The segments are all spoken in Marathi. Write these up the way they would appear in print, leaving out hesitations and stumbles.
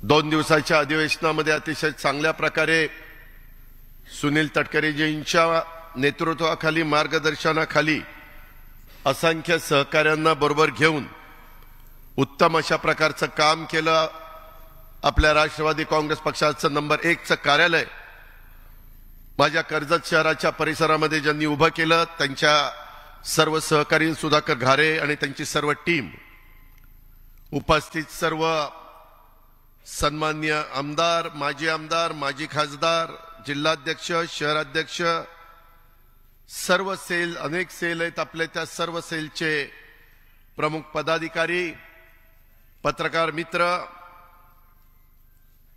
2 दिवसाच्या अधिवेशनामध्ये अतिशय चांगल्या प्रकारे सुनील तटकरेजींच्या नेतृत्वाखाली मार्गदर्शनाखाली असंख्य सहकाऱ्यांना बरोबर घेऊन उत्तम अशा प्रकारचं काम केलं। आपल्या राष्ट्रवादी काँग्रेस पक्षाचं नंबर 1 चं कार्यालय माझ्या कर्जत शहराच्या परिसरामध्ये ज्यांनी उभं केलं त्यांच्या सर्व सहकारी सुधाकर घारे आणि त्यांची सर्व टीम, उपस्थित सर्व सन्माननीय आमदार, माजी खासदार, जिल्हाध्यक्ष, शहराध्यक्ष, सर्व सेल, अनेक सेल आहेत आपले, त्या सर्व सेलचे प्रमुख पदाधिकारी, पत्रकार मित्र,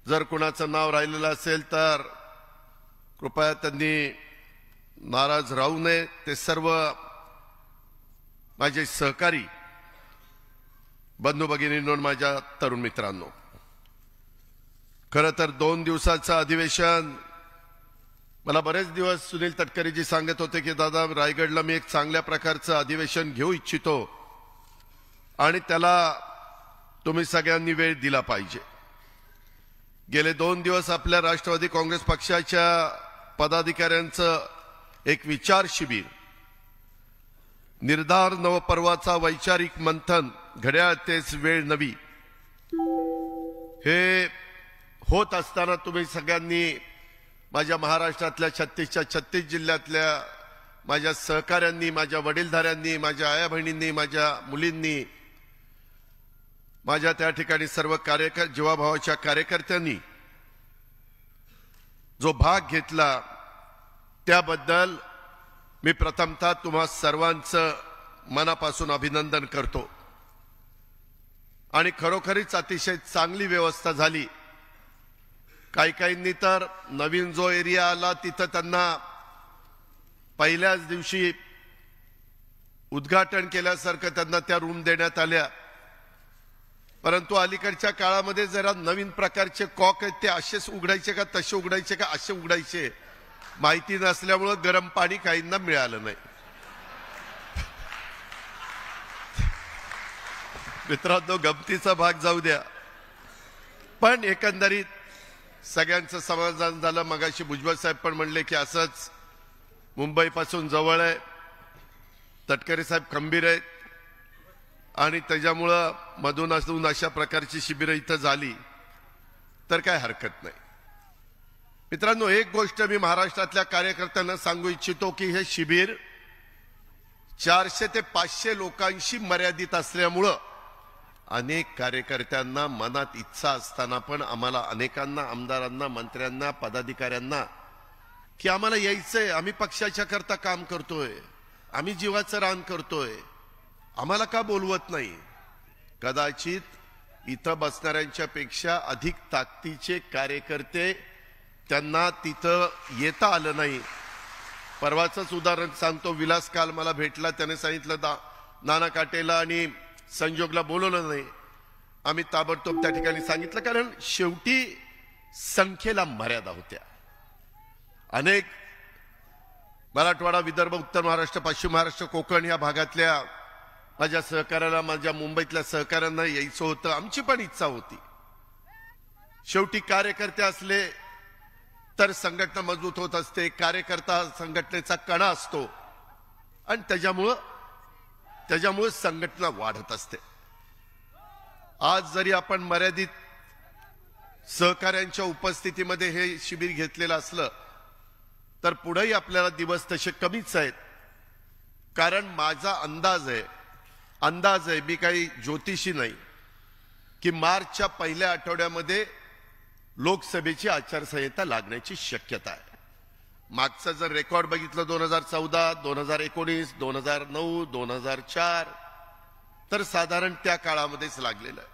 जर कोणाचं नाव राहिलेलं असेल तर कृपया त्यांनी नाराज राहू नये। ते सर्व माझे सहकारी बंधू भगिनींनो, माझ्या तरुण मित्रांनो, खरं तर 2 दिवसाचं अधिवेशन, मला बरेच दिवस सुनील तटकरेजी सांगत होते की दादा रायगडला मी एक चांगल्या प्रकारचं अधिवेशन घेऊ इच्छितो आणि त्याला तुम्ही सगळ्यांनी वेळ दिला पाहिजे। गेले 2 दिवस आपल्या राष्ट्रवादी काँग्रेस पक्षाच्या पदाधिकाऱ्यांचं एक विचार शिबिर, निर्धार नवपर्वाचा वैचारिक मंथन, घड्याळ तेच वेळ नवी, हे होत असताना तुम्ही सगळ्यांनी माझ्या महाराष्ट्रातल्या 36 जिल्ह्यातल्या माझ्या सहकाऱ्यांनी, माझ्या वडीलधाऱ्यांनी, माझ्या आया बहिणींनी, माझ्या मुलींनी, माझ्या त्या ठिकाणी सर्व जीवाभावाच्या कार्यकर्त्यांनी जो भाग घेतला त्याबद्दल मी प्रथमतः तुम्हा सर्वांचं मनापासून अभिनंदन करतो। आणि खरोखरीच अतिशय चांगली व्यवस्था झाली। काहींनी तर नवीन जो एरिया आला तिथं त्यांना पहिल्याच दिवशी उद्घाटन केल्यासारखं त्यांना त्या रूम देण्यात आल्या, परंतु अलीकडच्या काळामध्ये जरा नवीन प्रकारचे कॉक आहेत, ते असेच उघडायचे का तसे उघडायचे का असे उघडायचे माहिती नसल्यामुळे गरम पाणी काहींना मिळालं नाही। मित्रांनो, गमतीचा भाग जाऊ द्या, पण एकंदरीत सगळ्यांचं समाधान झालं। मगाशी भुजबळ साहेब पण म्हणले की असंच मुंबईपासून जवळ आहे, तटकरे साहेब खंबीर आहेत आणि त्याच्यामुळं मधून अशा प्रकारची शिबिरं इथं झाली तर काय हरकत नाही। मित्रांनो, एक गोष्ट मी महाराष्ट्रातल्या कार्यकर्त्यांना सांगू इच्छितो की हे शिबिर 400 ते 500 लोकांशी मर्यादित असल्यामुळं अनेक कार्यकर्त्यांना मनात इच्छा असताना पण आम्हाला अनेकांना, आमदारांना, मंत्र्यांना, पदाधिकाऱ्यांना की आम्हाला यायचंय, आम्ही पक्षाच्या करता काम करतोय, आम्ही जीवाचं रान करतोय, आम्हाला का बोलवत नाही? कदाचित इथं बसणाऱ्यांच्या पेक्षा अधिक ताकदीचे कार्यकर्ते त्यांना तिथं येता आलं नाही। परवाचंच उदाहरण सांगतो, विलास काल मला भेटला, त्याने सांगितलं नाना काटेला आणि संजोगला बोलवलं नाही। आम्ही ताबडतोब त्या ठिकाणी सांगितलं, कारण शेवटी संख्येला मर्यादा होत्या। अनेक मराठवाडा, विदर्भ, उत्तर महाराष्ट्र, पश्चिम महाराष्ट्र, कोकण या भागातल्या माझ्या सहकाऱ्याला, माझ्या मुंबईतल्या सहकाऱ्यांना यायचं होतं, आमची पण इच्छा होती। शेवटी कार्यकर्ते असले तर संघटना मजबूत होत असते, कार्यकर्ता संघटनेचा कणा असतो आणि त्याच्यामुळे संघटना वाढत असते। आज जरी आपण मर्यादित सहकाऱ्यांच्या उपस्थितीमध्ये हे शिबिर घेतलेलं असलं तर पुढेही आपल्याला दिवस तसे कमीच आहेत, कारण माझा अंदाज आहे, मी काही ज्योतिषी नाही, की मार्चच्या पहिल्या आठवड्यामध्ये लोकसभेची आचारसंहिता लागण्याची शक्यता आहे। मागचं जर रेकॉर्ड बघितलं 2014, 2019, 2009, 2004 तर साधारण त्या काळामध्येच लागलेलं आहे।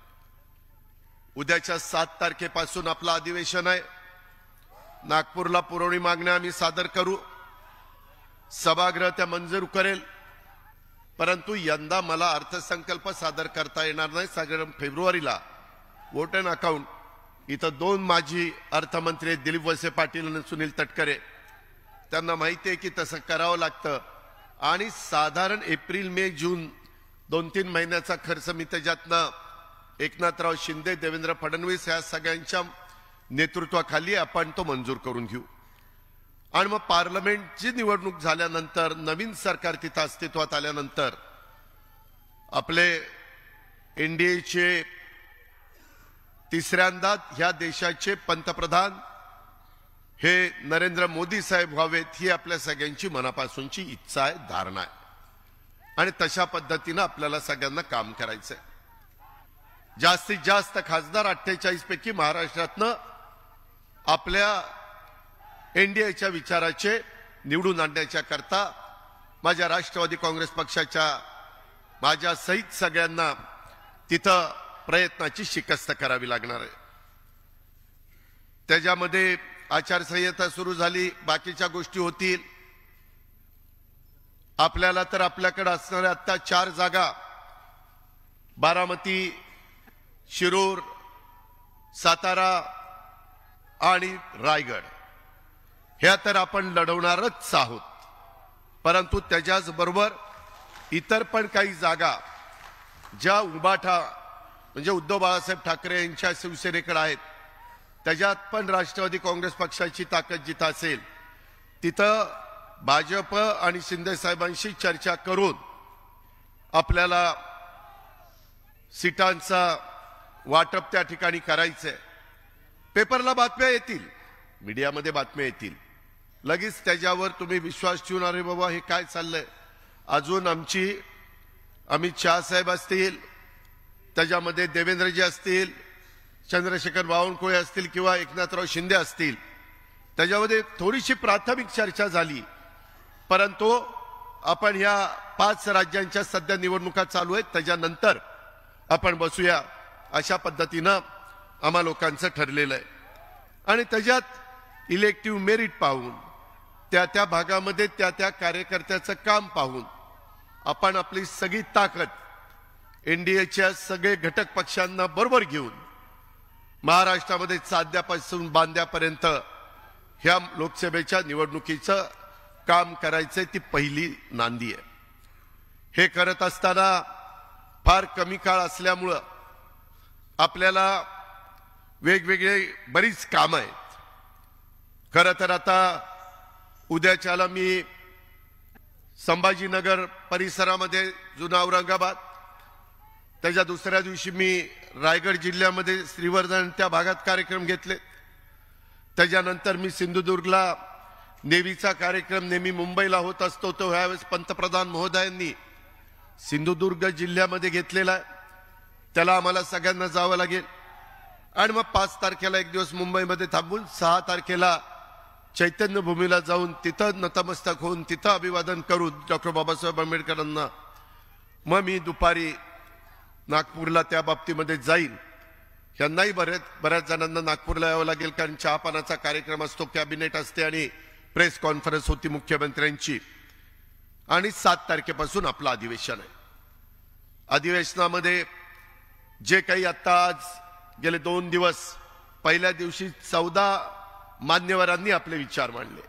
उद्याच्या 7 तारखेपासून आपलं अधिवेशन आहे। नागपूरला पुरवणी मागण्या आम्ही सादर करू, सभागृह त्या मंजूर करेल, परंतु यंदा मला अर्थसंकल्प सादर करता येणार नाही। साधारण फेब्रुवारीला वोट अँड अकाउंट, इथं 2 माजी अर्थमंत्री दिलीप वळसे पाटील आणि सुनील तटकरे, त्यांना माहिती आहे की तसं करावं लागतं आणि साधारण एप्रिल, मे, जून 2-3 महिन्याचा खर्च मी त्याच्यातनं एकनाथराव शिंदे, देवेंद्र फडणवीस या सगळ्यांच्या नेतृत्वाखाली आपण तो मंजूर करून घेऊ आणि मग पार्लमेंटची निवडणूक झाल्यानंतर नवीन सरकार तिथं अस्तित्वात आल्यानंतर आपले एनडीएचे तिसऱ्यांदा ह्या देशाचे पंतप्रधान हे नरेंद्र मोदी साहेब व्हावेत ही आपल्या सगळ्यांची मनापासूनची इच्छा आहे, धारणा आहे आणि तशा पद्धतीनं आपल्याला सगळ्यांना काम करायचंय। जास्तीत जास्त खासदार 48 पैकी महाराष्ट्रातनं आपल्या एनडीएच्या विचाराचे निवडून आणण्याच्या करता माझ्या राष्ट्रवादी काँग्रेस पक्षाच्या माझ्या सहित सगळ्यांना तिथं प्रयत्नाची शिकस्त करावी लागणार आहे। त्याच्यामध्ये आचारसंहिता सुरू झाली, बाकीच्या गोष्टी होतील। आपल्याला तर आपल्याकडे असणाऱ्या आता 4 जागा बारामती, शिरूर, सातारा आणि रायगड ह्या तर आपण लढवणारच आहोत, परंतु त्याच्याच बरोबर इतर पण काही जागा ज्या उभाठा म्हणजे उद्धव बाळासाहेब ठाकरे यांच्या शिवसेनेकडे आहेत त्याच्यात पण राष्ट्रवादी काँग्रेस पक्षाची ताकद जिथं असेल तिथं भाजप आणि शिंदे साहेबांशी चर्चा करून आपल्याला सीटांचा वाटप त्या ठिकाणी करायचंय। पेपरला बातम्या येतील, मीडियामध्ये बातम्या येतील, लगेच त्याच्यावर तुम्ही विश्वास ठेवून अरे बाबा हे काय चाललंय। अजून आमची अमित शहा साहेब असतील, त्याच्यामध्ये देवेंद्रजी असतील, चंद्रशेखर बावनकुळे असतील किंवा एकनाथराव शिंदे असतील, त्याच्यामध्ये थोडीशी प्राथमिक चर्चा झाली, परंतु आपण ह्या 5 राज्यांच्या सध्या निवडणुका चालू आहेत त्याच्यानंतर आपण बसूया अशा पद्धतीनं आम्हा लोकांचं ठरलेलं आहे। आणि त्याच्यात इलेक्टिव्ह मेरिट पाहून त्या भागामध्ये त्या कार्यकर्त्याचं काम पाहून आपण आपली सगळी ताकद एनडीएच्या सगळे घटक पक्षांना बरोबर घेऊन महाराष्ट्रामध्ये चांद्यापासून बांद्यापर्यंत ह्या लोकसभेच्या निवडणुकीचं काम करायचंय, ती पहिली नांदी आहे। हे करत असताना फार कमी काळ असल्यामुळं आपल्याला वेगवेगळे बरीच कामं आहेत। खरं तर आता उद्याच्याला मी संभाजीनगर परिसरामध्ये जुना औरंगाबाद, त्याच्या दुसऱ्या दिवशी मी रायगड जिल्ह्यामध्ये श्रीवर्धन त्या भागात कार्यक्रम घेतले, त्याच्यानंतर मी सिंधुदुर्गला नेव्हीचा कार्यक्रम नेहमी मुंबईला होत असतो तो ह्यावेळेस पंतप्रधान महोदयांनी सिंधुदुर्ग जिल्ह्यामध्ये घेतलेला आहे, त्याला आम्हाला सगळ्यांना जावं लागेल। आणि मग 5 तारखेला एक दिवस मुंबईमध्ये थांबून 6 तारखेला चैतन्यभूमीला जाऊन तिथं नतमस्तक होऊन तिथं अभिवादन करून डॉक्टर बाबासाहेब आंबेडकरांना मग मी दुपारी नागपूरला त्या बाबतीमध्ये जाईन। यांनाही बऱ्याच जणांना नागपूरला यावं लागेल कारण चहापानाचा कार्यक्रम असतो, कॅबिनेट असते आणि प्रेस कॉन्फरन्स होती मुख्यमंत्र्यांची। आणि 7 तारखेपासून आपलं अधिवेशन आहे। अधिवेशनामध्ये जे काही आता आज गेले 2 दिवस, पहिल्या दिवशी 14 मान्यवरांनी आपले विचार मांडले,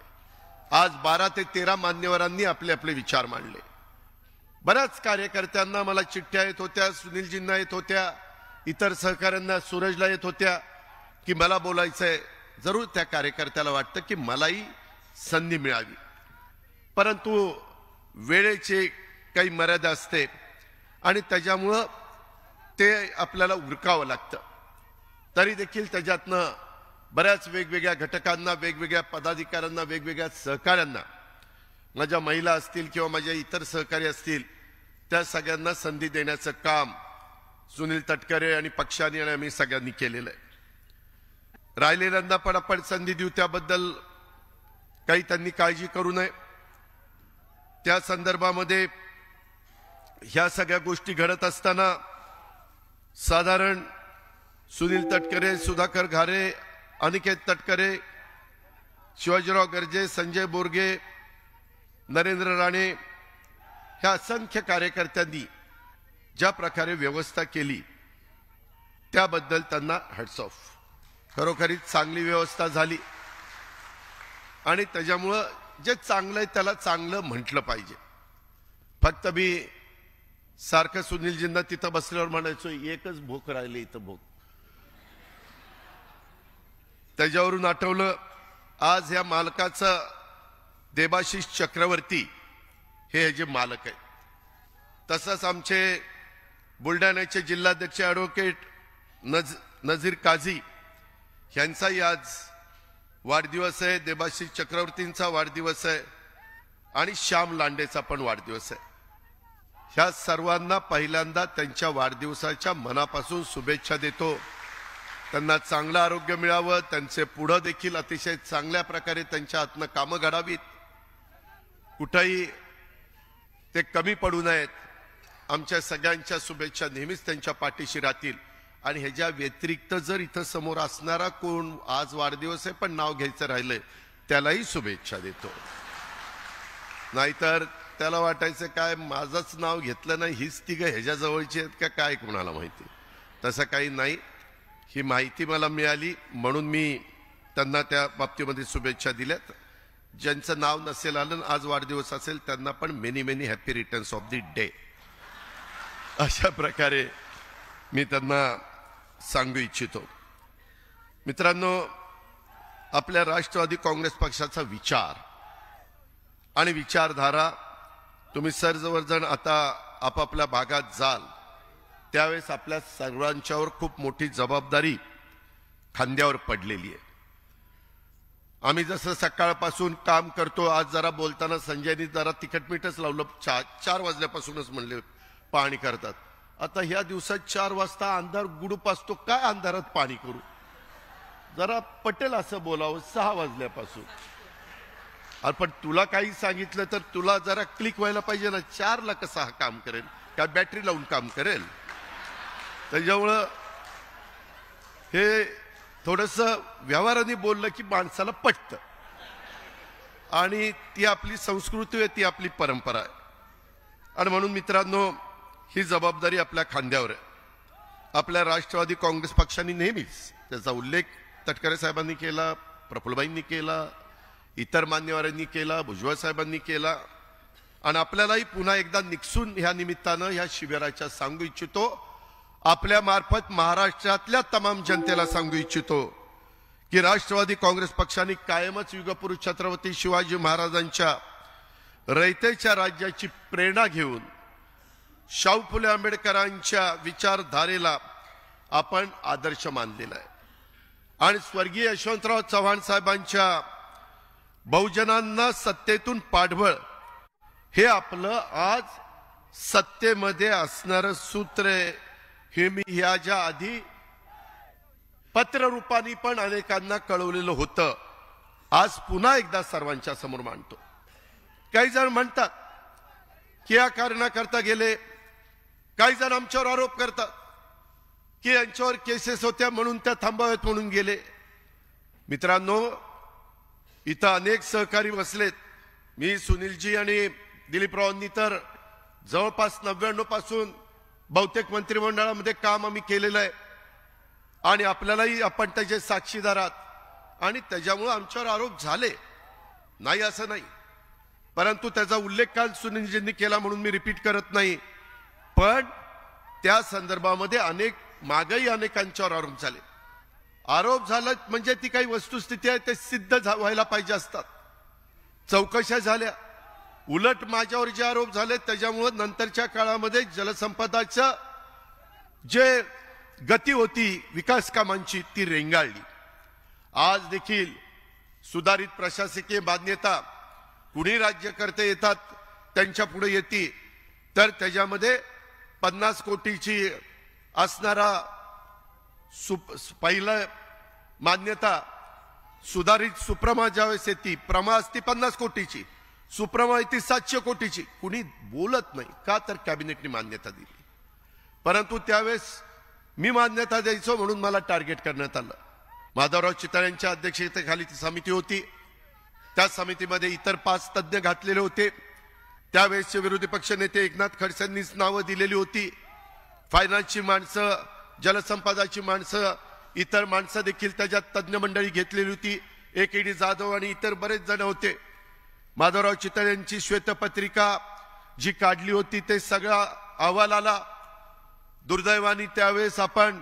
आज 12 ते 13 मान्यवरांनी आपले आपले विचार मांडले। बऱ्याच कार्यकर्त्यांना मला चिठ्ठ्या येत होत्या, सुनीलजींना येत होत्या, इतर सहकाऱ्यांना, सूरजला येत होत्या की मला बोलायचंय। जरूर त्या कार्यकर्त्याला वाटतं की मलाही संधी मिळावी, परंतु वेळेची काही मर्यादा असते आणि त्याच्यामुळं ते आपल्याला उरकावं लागतं। तरी देखील त्याच्यातनं बऱ्याच वेगवेगळ्या घटकांना, वेगवेगळ्या पदाधिकाऱ्यांना, वेगवेगळ्या सहकाऱ्यांना, माझ्या महिला असतील किंवा माझ्या इतर सहकारी असतील, त्या सगळ्यांना संधी देण्याचं काम सुनील तटकरे आणि पक्षाने आणि आम्ही सगळ्यांनी केलेलं आहे। राहिलेल्यांना पण आपण संधी देऊ, त्याबद्दल काही त्यांनी काळजी करू नये। त्या संदर्भामध्ये ह्या सगळ्या गोष्टी घडत असताना साधारण सुनील तटकरे, सुधाकर घारे, अनिकेत तटकरे, शिवाजीराव गर्जे, संजय बोरगे, नरेंद्र राणे ह्या असंख्य कार्यकर्त्यांनी ज्या प्रकारे व्यवस्था केली त्याबद्दल त्यांना हॅट्स ऑफ। खरोखरीच चांगली व्यवस्था झाली आणि त्याच्यामुळं जे चांगलं आहे त्याला चांगलं म्हटलं पाहिजे। फक्त मी सारखं सुनीलजींना तिथं बसल्यावर म्हणायचो एकच भोक राहिली इथं भोक. त्याच्यावरून आठवलं आज या मालकाचं देबाशिष चक्रवर्ती हे जे मालक आहेत. तसंच आमचे बुलढाण्याचे जिल्हाध्यक्ष ॲडव्होकेट नजीर काझी यांचाही आज वाढदिवस आहे. देबाशिष चक्रवर्तींचा वाढदिवस आहे आणि श्याम लांडेचा पण वाढदिवस आहे. ह्या सर्वांना पहिल्यांदा त्यांच्या वाढदिवसाच्या मनापासून शुभेच्छा देतो. त्यांना चांगलं आरोग्य मिळावं, त्यांचे पुढं देखील अतिशय चांगल्या प्रकारे त्यांच्या हातनं कामं घडावीत, कुठंही ते कमी पडू नयेत. आमच्या सगळ्यांच्या शुभेच्छा नेहमीच त्यांच्या पाठीशी राहतील. आणि ह्याच्या व्यतिरिक्त जर इथं समोर असणारा कोण आज वाढदिवस आहे पण नाव घ्यायचं राहिलंय त्यालाही शुभेच्छा देतो. नाहीतर त्याला वाटायचं काय माझंच नाव घेतलं नाही, हीच तिघं ह्याच्या जवळची आहेत का काय कोणाला माहिती. तसं काही नाही. ही माहिती मला मिळाली म्हणून मी त्यांना त्या बाबतीमध्ये शुभेच्छा दिल्यात. ज्यांचं नाव नसेल आलं आज वाढदिवस असेल त्यांना पण many many happy returns of the day अशा प्रकारे मी त्यांना सांगू इच्छितो. मित्रांनो, आपल्या राष्ट्रवादी काँग्रेस पक्षाचा विचार आणि विचारधारा तुम्ही सर्वजण आता आपापल्या भागात जाल त्यावेळेस आपल्या सर्वांच्यावर खूप मोठी जबाबदारी खांद्यावर पडलेली आहे. आम्ही जसं सकाळपासून काम करतो, आज जरा बोलताना संजयनी जरा तिखटमीठच लावलं. 4 वाजल्यापासूनच म्हणले पाणी करतात. आता ह्या दिवसात 4 वाजता अंधार गुडूप असतो, काय अंधारात पाणी करू. जरा पटेल असं बोलावं 6 वाजल्यापासून. पण तुला काही सांगितलं तर तुला जरा क्लिक व्हायला पाहिजे ना. 4ला कसं हा काम करेल, काय बॅटरी लावून काम करेल. त्याच्यामुळं हे थोडंसं व्यवहाराने बोललं की माणसाला पटतं. आणि ती आपली संस्कृती आहे, ती आपली परंपरा आहे. आणि म्हणून मित्रांनो, ही जबाबदारी आपल्या खांद्यावर आहे. आपल्या राष्ट्रवादी काँग्रेस पक्षाने नेहमीच त्याचा उल्लेख तटकरे साहेबांनी केला, प्रफुल्लबाईंनी केला, इतर मान्यवरांनी केला, भुजबळ साहेबांनी केला. आणि आपल्यालाही पुन्हा एकदा निक्षून ह्या निमित्तानं ह्या शिबिराच्या सांगू इच्छितो, आपल्या मार्फत महाराष्ट्रातल्या तमाम जनतेला सांगू इच्छितो की राष्ट्रवादी काँग्रेस पक्षाने कायमच युगपुरुष छत्रपती शिवाजी महाराजांच्या रयतेच्या राज्याची प्रेरणा घेऊन शाहू फुले आंबेडकरांच्या विचारधारेला आपण आदर्श मानलेला आहे. आणि स्वर्गीय यशवंतराव चव्हाण साहेबांच्या बहुजनांना सत्तेतून पाठबळ हे आपलं आज सत्तेमध्ये असणारं सूत्र आहे. हे मी ह्याच्या आधी पत्ररूपाने पण अनेकांना कळवलेलं होतं. आज पुन्हा एकदा सर्वांच्या समोर मांडतो. काही जण म्हणतात की या कारणाकरता गेले, काही जण आमच्यावर आरोप करतात की यांच्यावर केसेस होत्या म्हणून त्या थांबाव्यात म्हणून गेले. मित्रांनो, इथं अनेक सहकारी बसलेत. मी, सुनीलजी आणि दिलीपरावांनी तर जवळपास 99 पासून बहुतेक मंत्रिमंडळामध्ये काम आम्ही केलेलं आहे. आणि आपल्यालाही आपण त्याचे साक्षीदार आहात. आणि त्याच्यामुळे आमच्यावर आरोप झाले नाही असं नाही, परंतु त्याचा उल्लेख काल सुनीलजींनी केला म्हणून मी रिपीट करत नाही. पण त्या संदर्भामध्ये मागही अनेकांच्यावर आरोप झाले. आरोप झाला म्हणजे ती काही वस्तुस्थिती आहे ते सिद्ध व्हायला पाहिजे असतात. चौकशा झाल्या. उलट माझ्यावर जे आरोप झाले त्याच्यामुळे नंतरच्या काळामध्ये जलसंपदाचं जे गती होती विकास कामांची ती रेंगाळली. आज देखील सुधारित प्रशासकीय मान्यता कुणी राज्यकर्ते येतात त्यांच्या पुढे येते तर त्याच्यामध्ये 50 कोटीची असणारा पहिलं मान्यता सुधारित सुप्रमा ज्यावेळेस येते, प्रमा असते 50 कोटीची, सुप्रमा येते 700 कोटीची. कुणी बोलत नाही का तर कॅबिनेटने मान्यता दिली. परंतु त्यावेळेस मी मान्यता द्यायचो म्हणून मला टार्गेट करण्यात आलं. माधवराव चितळ्यांच्या अध्यक्षतेखाली ती समिती होती. त्या समितीमध्ये इतर 5 तज्ज्ञ घातलेले होते. त्यावेळेसचे विरोधी पक्ष नेते एकनाथ खडसेंनीच नावं दिलेली होती. फायनान्सची माणसं, जलसंपदाची माणसं, इतर माणसं देखील त्याच्यात तज्ज्ञ मंडळी घेतलेली होती. AKD जाधव आणि इतर बरेच जण होते. माधवराव चितळे यांची श्वेतपत्रिका जी काढली होती ते सगळा अहवाल आला, दुर्दैवाने त्यावेळेस आपण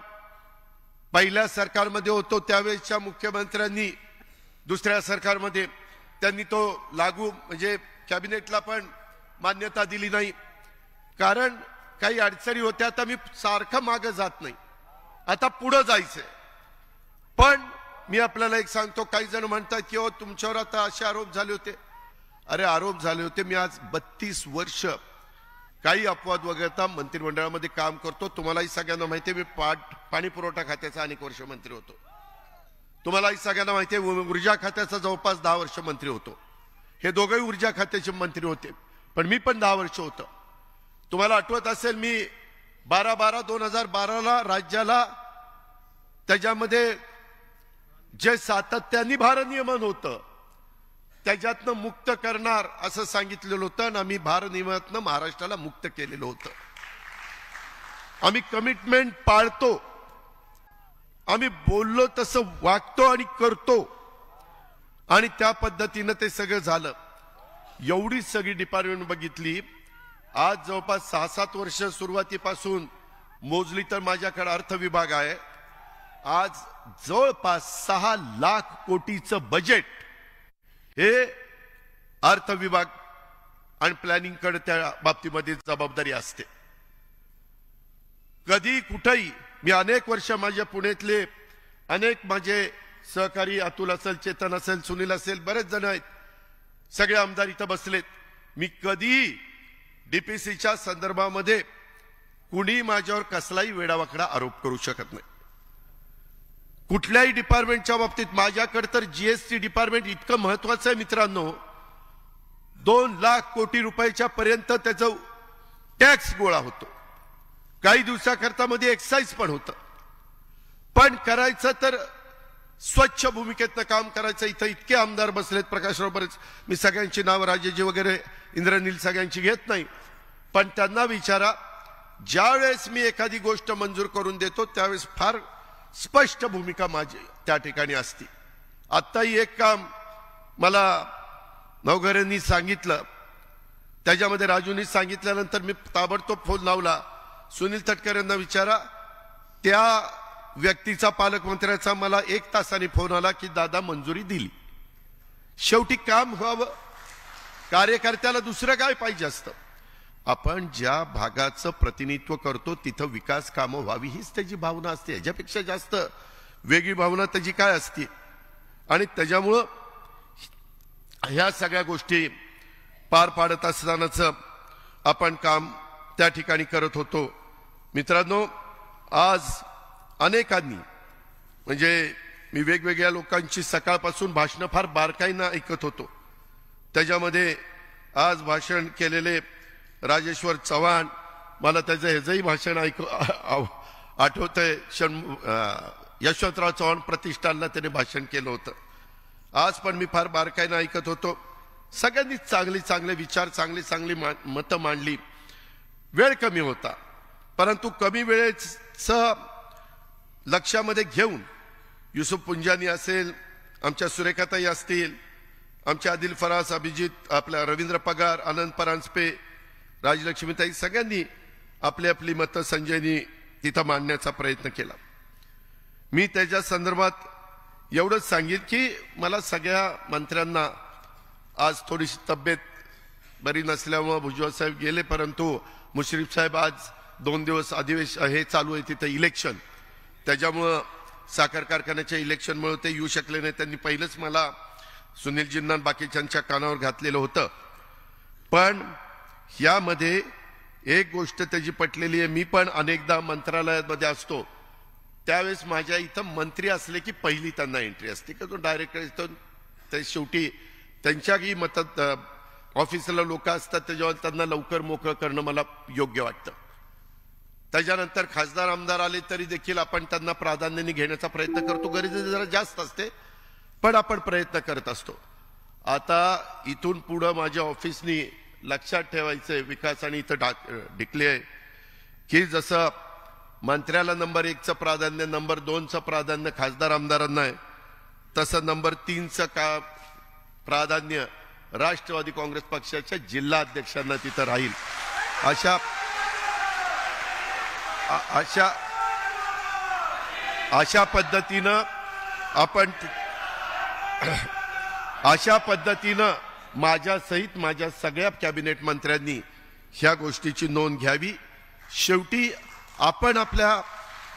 पहिल्या सरकारमध्ये होतो, त्यावेळेसच्या मुख्यमंत्र्यांनी दुसऱ्या सरकारमध्ये त्यांनी तो लागू म्हणजे कॅबिनेटला पण मान्यता दिली नाही, कारण काही अडचणी होत्या. आता मी सारखं मागं जात नाही, आता पुढे जायचंय. पण मी आपल्याला एक सांगतो, काही जण म्हणतात की तुमच्यावर आता असे आरोप झाले होते. अरे आरोप झाले होते, मी आज 32 वर्ष काही अपवाद वगळता मंत्रिमंडळामध्ये काम करतो. तुम्हालाही सगळ्यांना माहिती आहे, मी पाणी पुरवठा खात्याचा अनेक वर्ष मंत्री होतो. तुम्हालाही सगळ्यांना माहिती आहे, ऊर्जा खात्याचा जवळपास 10 वर्ष मंत्री होतो. हे दोघंही ऊर्जा खात्याचे मंत्री होते, पण मी पण 10 वर्ष होतो. तुम्हाला आठवत असेल, मी 2012 राज्याला त्याच्यामध्ये जे सातत्याने भारनियमन होतं त्याच्यातनं मुक्त करणार असं सांगितलेलं होतं, आणि आम्ही भारनियमनातनं महाराष्ट्राला मुक्त केलेलं होतं. आम्ही कमिटमेंट पाळतो, आम्ही बोललो तसं वागतो आणि करतो, आणि त्या पद्धतीनं ते सगळं झालं. एवढी सगळी डिपार्टमेंट बघितली. आज जवळपास 6-7 वर्ष सुरुवातीपासून मोजली तर माझ्याकडे अर्थ विभाग आहे. आज जवळपास 6 लाख कोटीचं बजेट हे अर्थ विभाग आणि प्लॅनिंग कडे त्या बाबतीमध्ये जबाबदारी असते. कधी कुठेही मी अनेक वर्ष माझ्या पुण्यातले अनेक माझे सहकारी अतुल असेल, चेतन असेल, सुनील असेल, बरेच जण आहेत, सगळे आमदार इथं बसलेत. मी कधी डीपीसीच्या संदर्भामध्ये कुणी माझ्यावर कसलाही वेडावाकडा आरोप करू शकत नाही. कुठल्याही डिपार्टमेंटच्या बाबतीत माझ्याकडे तर जीएसटी डिपार्टमेंट इतकं महत्वाचं आहे मित्रांनो, 2 लाख कोटी रुपयाच्या पर्यंत त्याचं टॅक्स गोळा होतो. काही दिवसाकरता मध्ये एक्साइज पण होतं. पण करायचं तर स्वच्छ भूमिकेतनं काम करायचं. इथं इतके आमदार बसलेत, प्रकाशराव बरेच, मी सगळ्यांची नाव राजेजी वगैरे इंद्रनील सगळ्यांची घेत नाही, पण त्यांना विचारा, ज्यावेळेस मी एखादी गोष्ट मंजूर करून देतो त्यावेळेस फार स्पष्ट भूमिका माझी त्या ठिकाणी असते. आत्ताही एक काम मला नवघरेंनी सांगितलं, त्याच्यामध्ये राजूंनी सांगितल्यानंतर मी ताबडतोब फोन लावला, सुनील तटकरे यांना विचारा. त्या व्यक्तीचा, पालकमंत्र्याचा मला 1 तासाने फोन आला की दादा मंजुरी दिली. शेवटी काम व्हावं, कार्यकर्त्याला दुसरं काय पाहिजे असतं. आपण ज्या भागाचं प्रतिनिधित्व करतो तिथं विकास कामं व्हावी हीच त्याची भावना असते. याच्यापेक्षा जास्त वेगळी भावना त्याची काय असते. आणि त्याच्यामुळं ह्या सगळ्या गोष्टी पार पाडत असतानाच आपण काम त्या ठिकाणी करत होतो. मित्रांनो, आज अनेकांनी, म्हणजे मी वेगवेगळ्या लोकांची सकाळपासून भाषणं फार बारकाईनं ऐकत होतो. त्याच्यामध्ये आज भाषण केलेले राजेश्वर चव्हाण, मला त्याचं ह्याचंही भाषण आठवतंय. यशवंतराव चव्हाण प्रतिष्ठानला त्याने भाषण केलं होतं. आज पण मी फार बारकाईनं ऐकत होतो. सगळ्यांनी चांगले विचार, चांगली मतं मांडली. वेळ कमी होता, परंतु कमी वेळेचं लक्षामध्ये घेऊन युसुफ पुंजानी असेल, आमच्या सुरेखाताई असतील, आमचे आदिल फरास, अभिजित, आपल्या रवींद्र पगार, आनंद परांजपे, राजलक्ष्मीताई, सगळ्यांनी आपली मतं संजयनी तिथं मांडण्याचा प्रयत्न केला. मी त्याच्या संदर्भात एवढंच सांगितलं की मला सगळ्या मंत्र्यांना आज थोडीशी तब्येत बरी नसल्यामुळे भुजबळ साहेब गेले, परंतु मुश्रीफ साहेब आज 2 दिवस अधिवेशन हे चालू आहे तिथं इलेक्शन, त्याच्यामुळं साखर कारखान्याच्या इलेक्शनमुळे ते येऊ शकले नाही. त्यांनी पहिलंच मला सुनीलजींना बाकीच्यांच्या कानावर घातलेलं होतं. पण यामध्ये एक गोष्ट त्याची पटलेली आहे. मी पण अनेकदा मंत्रालयामध्ये असतो, त्यावेळेस माझ्या इथं मंत्री असले की पहिली त्यांना एंट्री असते, की तो डायरेक्ट येतो. ते शेवटी त्यांच्याही मतात ऑफिसला लोक असतात, त्याच्यावर त्यांना लवकर मोकळं करणं मला योग्य वाटतं. त्याच्यानंतर खासदार आमदार आले तरी देखील आपण त्यांना प्राधान्याने घेण्याचा प्रयत्न करतो. गरज जरा जास्त असते, पण आपण प्रयत्न करत असतो. आता इथून पुढं माझ्या ऑफिसनी लक्षात ठेवायचंय विकास, आणि इथं डिक्लेअर की जसं मंत्र्याला नंबर 1चं प्राधान्य, नंबर 2चं प्राधान्य खासदार आमदारांना आहे, तसं नंबर 3चं प्राधान्य राष्ट्रवादी काँग्रेस पक्षाच्या जिल्हा अध्यक्षांना तिथं राहील. अशा अशा पद्धतीनं माझ्यासहित माझ्या सगळ्या कॅबिनेट मंत्र्यांनी ह्या गोष्टीची नोंद घ्यावी. शेवटी आपण आपल्या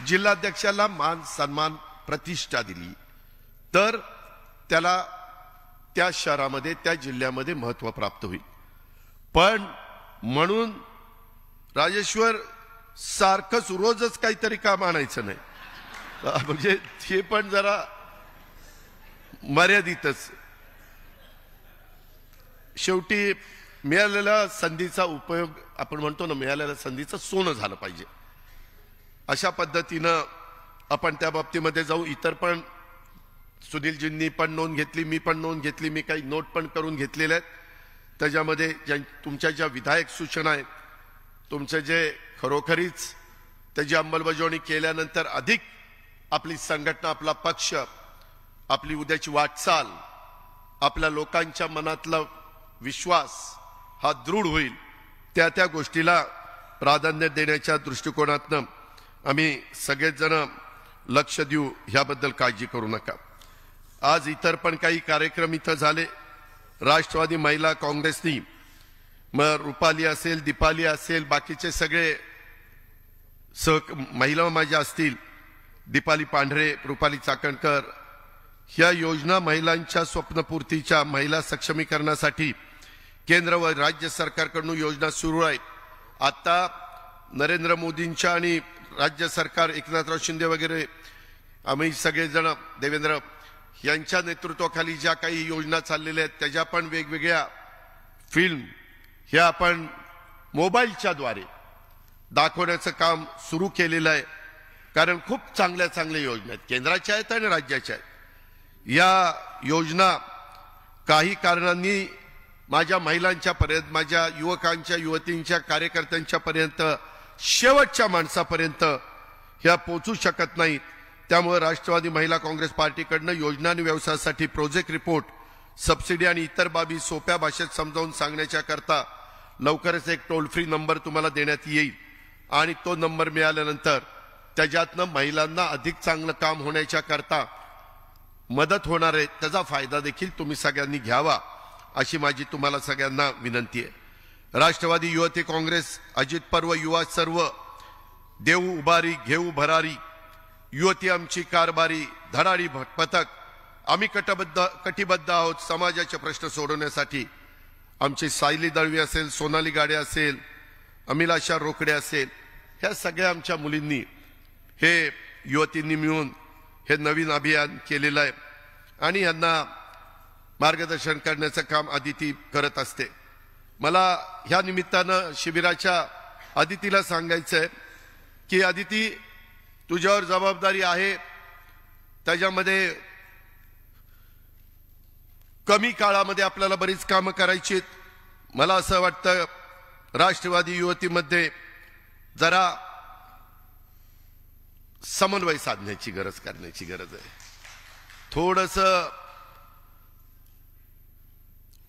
जिल्हाध्यक्षाला मान सन्मान प्रतिष्ठा दिली तर त्याला त्या शहरामध्ये त्या जिल्ह्यामध्ये महत्त्व प्राप्त होईल. पण म्हणून राजेश्वर सारखंच रोजच काहीतरी काम आणायचं नाही, म्हणजे ते पण जरा मर्यादितच. शेवटी मिळालेल्या संधीचा उपयोग आपण म्हणतो ना, मिळालेल्या संधीचं सोनं झालं पाहिजे. अशा पद्धतीनं आपण त्या बाबतीमध्ये जाऊ. इतर पण सुनीलजींनी पण नोंद घेतली, मी पण नोंद घेतली, मी काही नोट पण करून घेतलेल्या आहेत. त्याच्यामध्ये तुमच्या ज्या विधायक सूचना आहेत, तुमचे जे खरोखरीच त्याची अंमलबजावणी केल्यानंतर अधिक आपली संघटना, आपला पक्ष, आपली उद्याची वाटचाल, आपल्या लोकांच्या मनातला विश्वास हा दृढ होईल, त्या गोष्टीला प्राधान्य देण्याच्या दृष्टिकोनातनं आम्ही सगळेच जण लक्ष देऊ, ह्याबद्दल काळजी करू नका. आज इतर पण काही कार्यक्रम इथं झाले. राष्ट्रवादी महिला काँग्रेसनी मग रुपाली असेल, दीपाली असेल, बाकीचे सगळे महिला माझ्या असतील, दीपाली पांढरे, रुपाली चाकणकर, ह्या योजना महिलांच्या स्वप्नपूर्तीच्या, महिला सक्षमीकरणासाठी केंद्र व राज्य सरकारकडून योजना सुरू आहेत. आता नरेंद्र मोदींच्या आणि राज्य सरकार एकनाथराव शिंदे वगैरे आम्ही सगळेजण देवेंद्र यांच्या नेतृत्वाखाली ज्या काही योजना चाललेल्या आहेत त्याच्या पण वेगवेगळ्या फिल्म ह्या आपण मोबाईलच्या द्वारे दाखवण्याचं काम सुरू केलेलं आहे. कारण खूप चांगल्या चांगल्या योजना आहेत, केंद्राच्या आहेत आणि राज्याच्या आहेत. या योजना काही कारणांनी माझ्या महिलांच्या पर्यंत, माझ्या युवकांच्या, युवतींच्या, कार्यकर्त्यांच्या पर्यंत, शेवटच्या माणसापर्यंत ह्या पोचू शकत नाहीत. त्यामुळे राष्ट्रवादी महिला काँग्रेस पार्टीकडनं योजना आणि व्यवसायासाठी प्रोजेक्ट रिपोर्ट, सबसिडी आणि इतर बाबी सोप्या भाषेत समजावून सांगण्याच्या करता लवकरच एक टोल फ्री नंबर तुम्हाला देण्यात येईल. आणि तो नंबर मिळाल्यानंतर त्याच्यातनं महिलांना अधिक चांगलं काम होण्याच्या करता मदत होणार आहे, त्याचा फायदा देखील तुम्ही सगळ्यांनी घ्यावा, अशी माझी तुम्हाला सगळ्यांना विनंती आहे. राष्ट्रवादी युवती काँग्रेस, अजित पर्व, युवा सर्व, देऊ उभारी घेऊ भरारी, युवती आमची कारभारी, धडाडी पथक, आम्ही कटिबद्ध आहोत समाजाचे प्रश्न सोडवण्यासाठी. आमची सायली दळवी असेल, सोनाली गाडे असेल, अमिलाशा रोकडे असेल, ह्या सगळ्या आमच्या मुलींनी, हे युवतींनी मिळून हे नवीन अभियान केलेलं आहे आणि यांना मार्गदर्शन करण्याचं काम आदिती करत असते. मला ह्या निमित्तानं शिबिराच्या आदितीला सांगायचं आहे की आदिती, तुझ्यावर जबाबदारी आहे, त्याच्यामध्ये कमी काळामध्ये आपल्याला बरीच कामं करायची आहेत. मला असं वाटतं राष्ट्रवादी युवतीमध्ये जरा समन्वय साधण्याची गरज, करण्याची गरज आहे. थोडंसं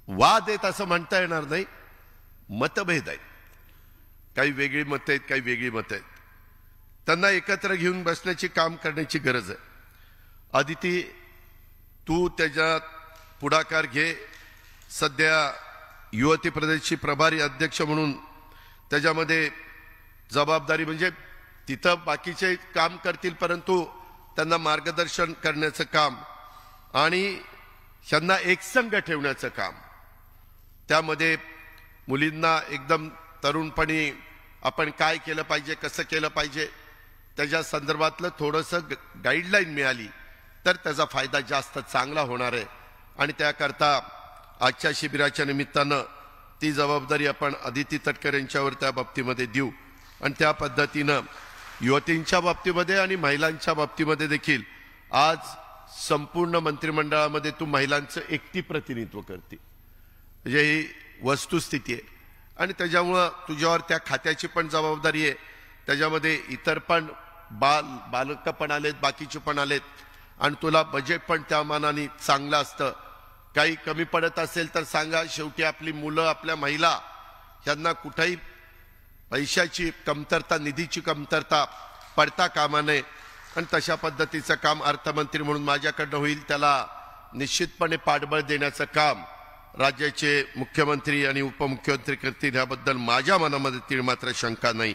वाद आहेत असं म्हणता येणार नाही, मतभेद आहेत, काही वेगळी मतं आहेत, काही वेगळी मतं आहेत, त्यांना एकत्र घेऊन बसण्याची काम करण्याची गरज आहे. आदिती, तू त्याच्यात पुढाकार घे. सध्या युवती प्रदेशची प्रभारी अध्यक्ष म्हणून त्याच्यामध्ये जबाबदारी, म्हणजे तिथं बाकीचे काम करतील परंतु त्यांना मार्गदर्शन करण्याचं काम आणि त्यांना एकसंघ ठेवण्याचं काम, त्यामध्ये मुलींना एकदम तरुणपणी आपण काय केलं पाहिजे, कसं केलं पाहिजे, त्याच्या संदर्भातलं थोडंसं गाईडलाईन मिळाली तर त्याचा फायदा जास्त चांगला होणार आहे. आणि त्याकरता आजच्या शिबिराच्या निमित्तानं ती जबाबदारी आपण आदिती तटकर यांच्यावर त्या बाबतीमध्ये देऊ. आणि त्या पद्धतीनं युवतींच्या बाबतीमध्ये आणि महिलांच्या बाबतीमध्ये देखील आज संपूर्ण मंत्रिमंडळामध्ये तू महिलांचं एकटी प्रतिनिधित्व करते, म्हणजे ही वस्तुस्थिती आहे. आणि त्याच्यामुळं तुझ्यावर त्या खात्याची पण जबाबदारी आहे. त्याच्यामध्ये इतर पण बालकं पण आलेत, बाकीचे पण आलेत आणि तुला बजेट पण त्या मानाने चांगलं असतं. काही कमी पडत असेल तर सांगा. शेवटी आपली मुलं, आपल्या महिला यांना कुठेही पैशाची कमतरता, निधीची कमतरता पडता कामा नये आणि तशा पद्धतीचं काम अर्थमंत्री म्हणून माझ्याकडनं होईल त्याला निश्चितपणे पाठबळ देण्याचं काम राज्याचे मुख्यमंत्री आणि उपमुख्यमंत्री करतील याबद्दल माझ्या मनामध्ये तीळ मात्र शंका नाही.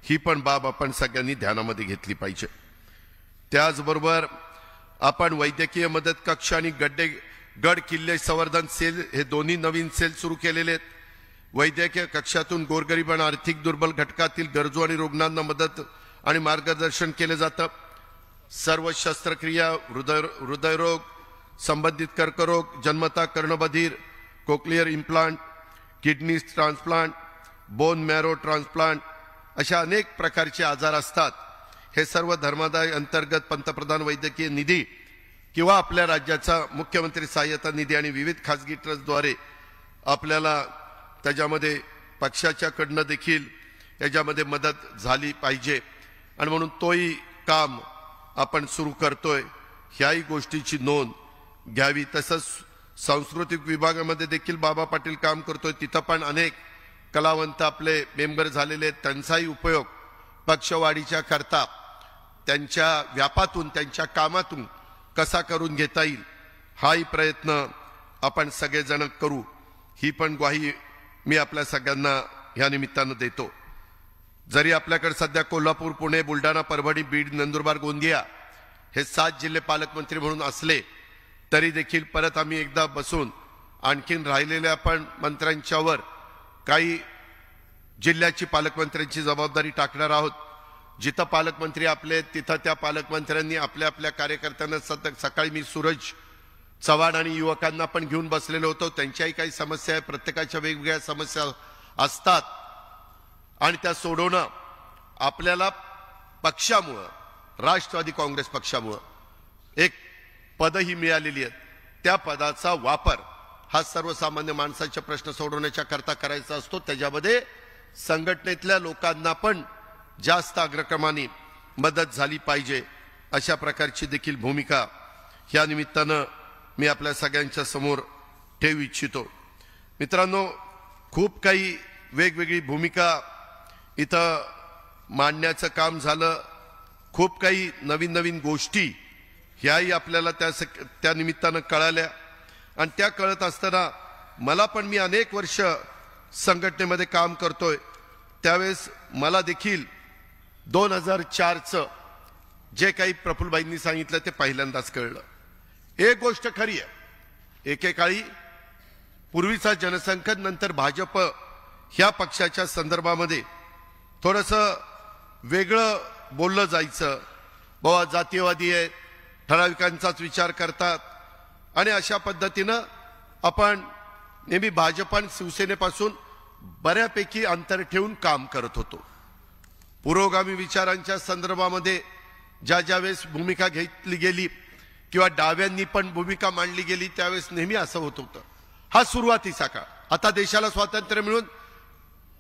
ही पण बाब आपण सगळ्यांनी ध्यानामध्ये घेतली पाहिजे. त्याचबरोबर आपण वैद्यकीय मदत कक्ष आणि गड किल्ले संवर्धन सेल हे दोन्ही नवीन सेल सुरू केलेले आहेत. वैद्यकीय कक्षातून गोरगरीब आणि आर्थिक दुर्बल घटकातील गरजू आणि रुग्णांना मदत आणि मार्गदर्शन केले जातं. सर्व शस्त्रक्रिया, हृदयरोग संबंधित कर्करोग, जन्मता कर्णबधीर, cochlear implant, kidney transplant, bone marrow transplant अशा अनेक प्रकारचे आजार असतात. हे सर्व धर्मादाय अंतर्गत पंतप्रधान वैद्यकीय निधी किंवा आपल्या राज्याचा मुख्यमंत्री सहाय्यता निधी आणि विविध खासगी ट्रस्टद्वारे आपल्याला त्याच्यामध्ये पक्षाच्याकडनं देखील याच्यामध्ये मदत झाली पाहिजे आणि म्हणून तोही काम आपण सुरू करतोय. ह्याही गोष्टीची नोंद घ्यावी. तसंच सांस्कृतिक विभागामध्ये देखील बाबा पाटील काम करतोय. तिथं पण अनेक कलावंत आपले मेंबर झालेले आहेत. त्यांचाही उपयोग पक्षवाढीच्या करता त्यांच्या व्यापातून, त्यांच्या कामातून कसा करून घेता येईल हाही प्रयत्न आपण सगळेजण करू. ही पण ग्वाही मी आपल्या सगळ्यांना ह्या निमित्तानं देतो. जरी आपल्याकडे सध्या कोल्हापूर, पुणे, बुलढाणा, परभणी, बीड, नंदुरबार, गोंदिया हे 7 जिल्हे पालकमंत्री म्हणून असले तरी देखील परत आम्ही एकदा बसून आणखीन राहिलेल्या आपण मंत्र्यांच्यावर काही जिल्ह्याची पालकमंत्र्यांची जबाबदारी टाकणार आहोत. जिथं पालकमंत्री आपले तिथं त्या पालकमंत्र्यांनी आपल्या आपल्या कार्यकर्त्यांना सकाळी मी सूरज चव्हाण आणि युवकांना पण घेऊन बसलेलो होतो. त्यांच्याही काही समस्या आहे, प्रत्येकाच्या वेगवेगळ्या समस्या असतात आणि त्या सोडवणं आपल्याला पक्षामुळं, राष्ट्रवादी काँग्रेस पक्षामुळं एक पदही मिळालेली आहेत. त्या पदाचा वापर हा सर्वसामान्य माणसाचे प्रश्न सोडवण्याच्या करता करायचा असतो. त्याच्यामध्ये संघटनेतल्या लोकांना पण जास्त अग्रक्रमाने मदत झाली पाहिजे अशा प्रकारची देखील भूमिका ह्या निमित्तानं मी आपल्या सगळ्यांच्या समोर ठेवू इच्छितो. मित्रांनो, खूप काही वेगवेगळी भूमिका इथं मांडण्याचं काम झालं. खूप काही नवीन नवीन गोष्टी ह्याही आपल्याला त्या निमित्तानं कळाल्या आणि त्या कळत असताना मला पण, मी अनेक वर्ष संघटनेमध्ये काम करतोय, त्यावेळेस मला देखील 2004चं जे काही प्रफुल्लबाईंनी सांगितलं ते पहिल्यांदाच कळलं. एक गोष्ट खरी आहे, एकेकाळी पूर्वीचा जनसंघ नंतर भाजप ह्या पक्षाच्या संदर्भामध्ये थोडंसं वेगळं बोललं जायचं. बाबा जातीयवादी आहे, ठराविकांचाच विचार करतात आणि अशा पद्धतीनं आपण नेहमी भाजप आणि शिवसेनेपासून बऱ्यापैकी अंतर ठेवून काम करत होतो. पुरोगामी विचारांच्या संदर्भामध्ये ज्या वेळेस भूमिका घेतली गेली किंवा डाव्यांनी पण भूमिका मांडली गेली त्यावेळेस नेहमी असं होत होतं. हा सुरुवातीचा काळ. आता देशाला स्वातंत्र्य मिळून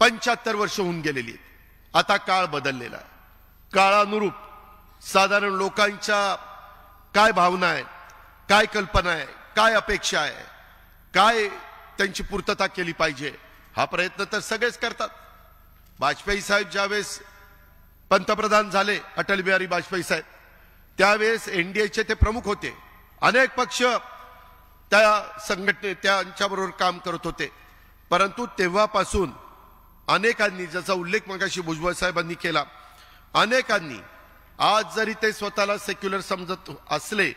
75 वर्ष होऊन गेलेली आहेत. आता काळ बदललेला आहे. काळानुरूप साधारण लोकांच्या काय भावना आहेत, काय कल्पना आहे, काय अपेक्षा आहे, काय त्यांची पूर्तता केली पाहिजे हा प्रयत्न तर सगळेच करतात. वाजपेयी साहेब ज्यावेळेस पंतप्रधान झाले, अटल बिहारी वाजपेयी साहेब, त्यावेळेस एनडीएचे ते प्रमुख होते. अनेक पक्ष त्या त्यांच्याबरोबर काम करत होते. परंतु तेव्हापासून अनेकांनी, ज्याचा उल्लेख मगाशी भुजबळ साहेबांनी केला, अनेकांनी आज जरी ते स्वतःला सेक्युलर समजत असले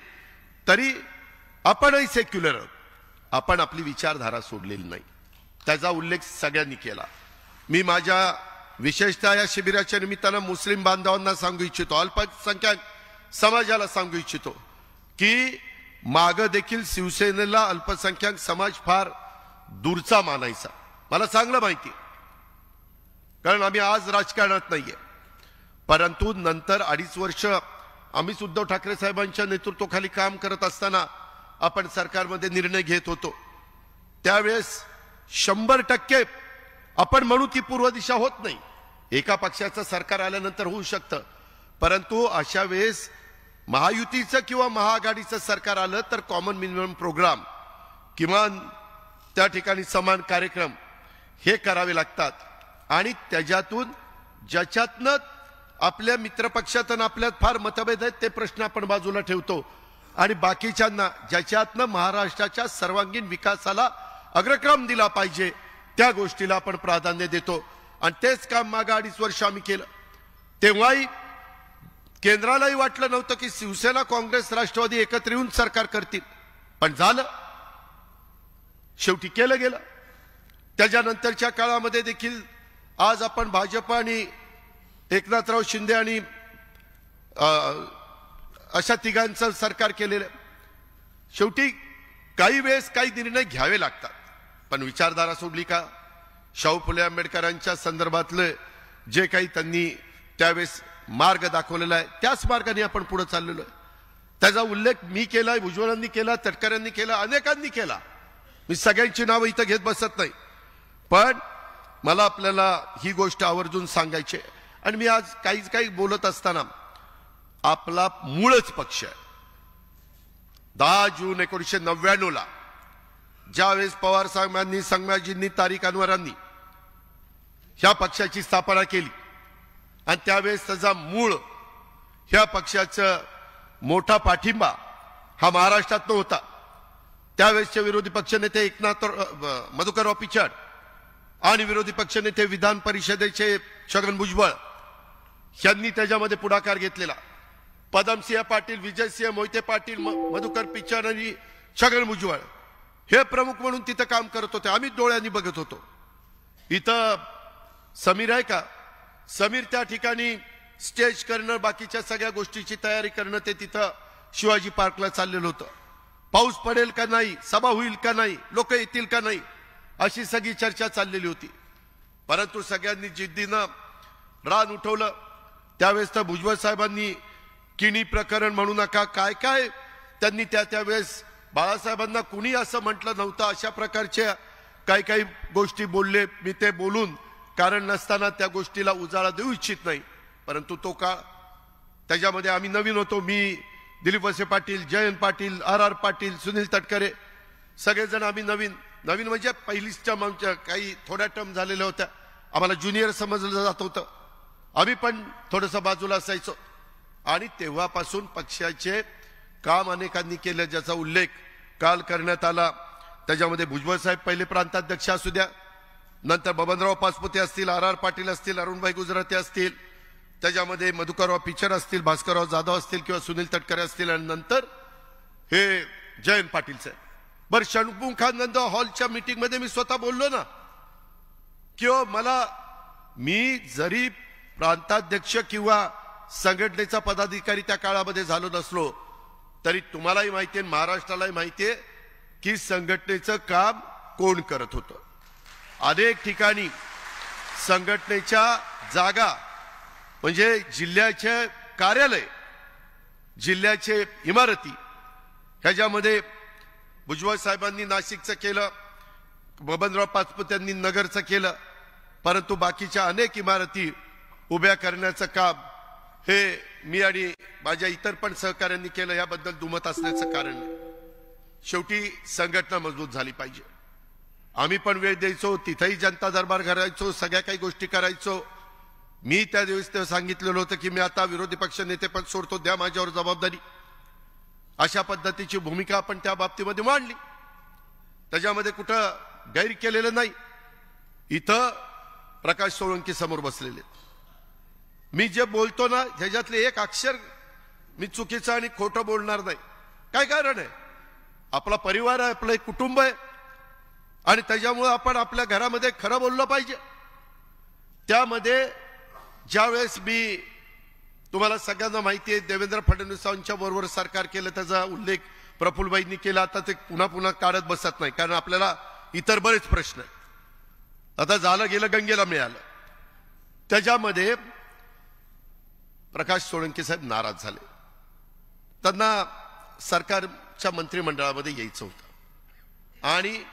तरी आपणही सेक्युलर आहोत. आपण आपली विचारधारा सोडलेली नाही, त्याचा उल्लेख सगळ्यांनी केला. मी माझ्या विशेषतः या शिबिराच्या निमित्तानं मुस्लिम बांधवांना सांगू इच्छितो, अल्पसंख्याक समाजाला सांगू इच्छितो की मागं देखील शिवसेनेला अल्पसंख्याक समाज फार दूरचा मानायचा. मला चांगलं माहिती, कारण आम्ही आज राजकारणात नाहीये. परंतु नंतर 2.5 वर्ष आम्ही उद्धव ठाकरे साहेबांच्या नेतृत्वाखाली काम करत असताना आपण सरकारमध्ये निर्णय घेत होतो. त्यावेळेस 100% आपण म्हणू ती पूर्व दिशा होत नाही. एका पक्षाचं सरकार आल्यानंतर होऊ शकतं, परंतु अशा वेळेस महायुतीचं किंवा महाआघाडीचं सरकार आलं तर कॉमन मिनिमम प्रोग्राम, किमान त्या ठिकाणी समान कार्यक्रम हे करावे लागतात. आणि त्याच्यातून ज्याच्यातनं आपल्या मित्रपक्षात आणि आपल्यात फार मतभेद आहेत ते प्रश्न आपण बाजूला ठेवतो आणि बाकीच्यांना ज्याच्यातनं महाराष्ट्राच्या सर्वांगीण विकासाला अग्रक्रम दिला पाहिजे त्या गोष्टीला आपण प्राधान्य देतो आणि तेच काम मागे 2.5 वर्ष आम्ही केलं. तेव्हाही केंद्रालाही वाटलं नव्हतं की शिवसेना काँग्रेस राष्ट्रवादी एकत्र येऊन सरकार करतील, पण झालं, शेवटी केलं गेलं. त्याच्यानंतरच्या काळामध्ये देखील आज आपण भाजप आणि एकनाथराव शिंदे आणि अशा तिघांचं सरकार केलेलं. शेवटी काही वेळेस काही निर्णय घ्यावे लागतात, पण विचारधारा सोडली का? शाहू फुले आंबेडकरांच्या संदर्भातलं जे काही त्यांनी त्यावेळेस मार्ग दाखवलेला आहे त्याच मार्गाने आपण पुढे चाललेलो आहे. त्याचा उल्लेख मी केलाय, भुजबळांनी केला, तटकऱ्यांनी केला, अनेकांनी केला. मी सगळ्यांची नावं इथं घेत बसत नाही, पण मला आपल्याला ही गोष्ट आवर्जून सांगायची आहे. आणि मी आज काही बोलत असताना आपला मूळच पक्ष आहे. 10 जून 1999 ज्यावेळेस पवार साहेबांनी, संगमाजींनी, तारिक अनवरांनी ह्या पक्षाची स्थापना केली आणि त्यावेळेस त्याचा मूळ ह्या पक्षाचा मोठा पाठिंबा हा महाराष्ट्रात नव्हता. त्यावेळेसचे विरोधी पक्षनेते मधुकरराव पिचड आणि विरोधी पक्षनेते विधान परिषदेचे छगन भुजबळ यांनी त्याच्यामध्ये पुढाकार घेतलेला. पदमसिंह पाटील, विजयसिंह मोहिते पाटील, मधुकर पिचड आणि छगन भुजबळ हे प्रमुख म्हणून तिथं काम करत होते. आम्ही डोळ्यांनी बघत होतो. इथं समीर आहे का? समीर त्या ठिकाणी स्टेज करणं, बाकीच्या सगळ्या गोष्टीची तयारी करणं ते तिथं शिवाजी पार्कला चाललेलं होतं. पाऊस पडेल का नाही, सभा होईल का नाही, लोक येतील का नाही, अशी सगळी चर्चा चाललेली होती. परंतु सगळ्यांनी जिद्दीनं रान उठवलं. त्यावेळेस तर भुजबळ साहेबांनी किणी प्रकरण म्हणू नका, काय काय त्यांनी त्यावेळेस बाळासाहेबांना कुणी असं म्हटलं नव्हतं, अशा प्रकारच्या काही गोष्टी बोलले. मी ते बोलून कारण नसताना त्या गोष्टीला उजाळा देऊ इच्छित नाही. परंतु तो काळ त्याच्यामध्ये आम्ही नवीन होतो. मी, दिलीप वळसे पाटील, जयंत पाटील, RR पाटील, सुनील तटकरे सगळेजण आम्ही नवीन म्हणजे पहिलीच टर्म आमच्या काही थोड्या टर्म झालेल्या होत्या. आम्हाला ज्युनियर समजलं जात होतं. आम्ही पण थोडंसं बाजूला असायचो आणि तेव्हापासून पक्षाचे काम अनेकांनी केलं ज्याचा उल्लेख काल करण्यात आला. त्याच्यामध्ये भुजबळ साहेब पहिले प्रांताध्यक्ष असू द्या, नंतर बबनराव पाचपुते असतील, RR पाटील असतील, अरुणभाई गुजराती असतील, त्याच्यामध्ये मधुकरराव पिचड असतील, भास्करराव जाधव असतील किंवा सुनील तटकरे असतील आणि नंतर हे जयंत पाटील साहेब. बरं, षणमुखानंद हॉलच्या मीटिंगमध्ये मी स्वतः बोललो ना किंवा मी जरी प्रांताध्यक्ष किंवा संघटनेचा पदाधिकारी त्या काळामध्ये झालो नसलो तरी तुम्हालाही माहिती आहे, महाराष्ट्रालाही माहिती आहे की संघटनेचं काम कोण करत होतं. अनेक ठिकाणी संघटनेच्या जागा म्हणजे जिल्ह्याचे कार्यालय, जिल्ह्याचे इमारती ह्याच्यामध्ये भुजबळ साहेबांनी नाशिकचं केलं, बबनराव पाचपुत्यांनी नगरचं केलं, परंतु बाकीच्या अनेक इमारती उभ्या करण्याचं काम हे मी आणि माझ्या इतर पण सहकाऱ्यांनी केलं. याबद्दल दुमत असण्याचं कारण नाही. शेवटी संघटना मजबूत झाली पाहिजे. आम्ही पण वेळ द्यायचो, तिथेही जनता दरबार करायचो, सगळ्या काही गोष्टी करायचो. मी त्या दिवशी सांगितलेलं होतं की मी आता विरोधी पक्ष नेते पण सोडतो, द्या माझ्यावर जबाबदारी. अशा पद्धतीची भूमिका आपण त्या बाबतीमध्ये मांडली. त्याच्यामध्ये कुठं गैर केलेलं नाही. इथं प्रकाश सोळंकी समोर बसलेले, मी जे बोलतो ना ह्याच्यातले एक अक्षर मी चुकीचं आणि खोटं बोलणार नाही. काय कारण आहे? आपला परिवार आहे, आपलं एक कुटुंब आहे आणि त्याच्यामुळे आपण आपल्या घरामध्ये खरं बोललं पाहिजे. त्यामध्ये ज्यावेळेस मी, तुम्हाला सगळ्यांना माहिती आहे, देवेंद्र फडणवीसांच्या बरोबर सरकार केलं त्याचा उल्लेख प्रफुल्लबाईंनी केला. आता ते पुन्हा काढत बसत नाही कारण आपल्याला इतर बरेच प्रश्न आहेत. आता झालं गेलं, गंगेला मिळालं. त्याच्यामध्ये प्रकाश सोळंकी साहेब नाराज झाले. त्यांना सरकारच्या मंत्रिमंडळामध्ये यायचं होतं आणि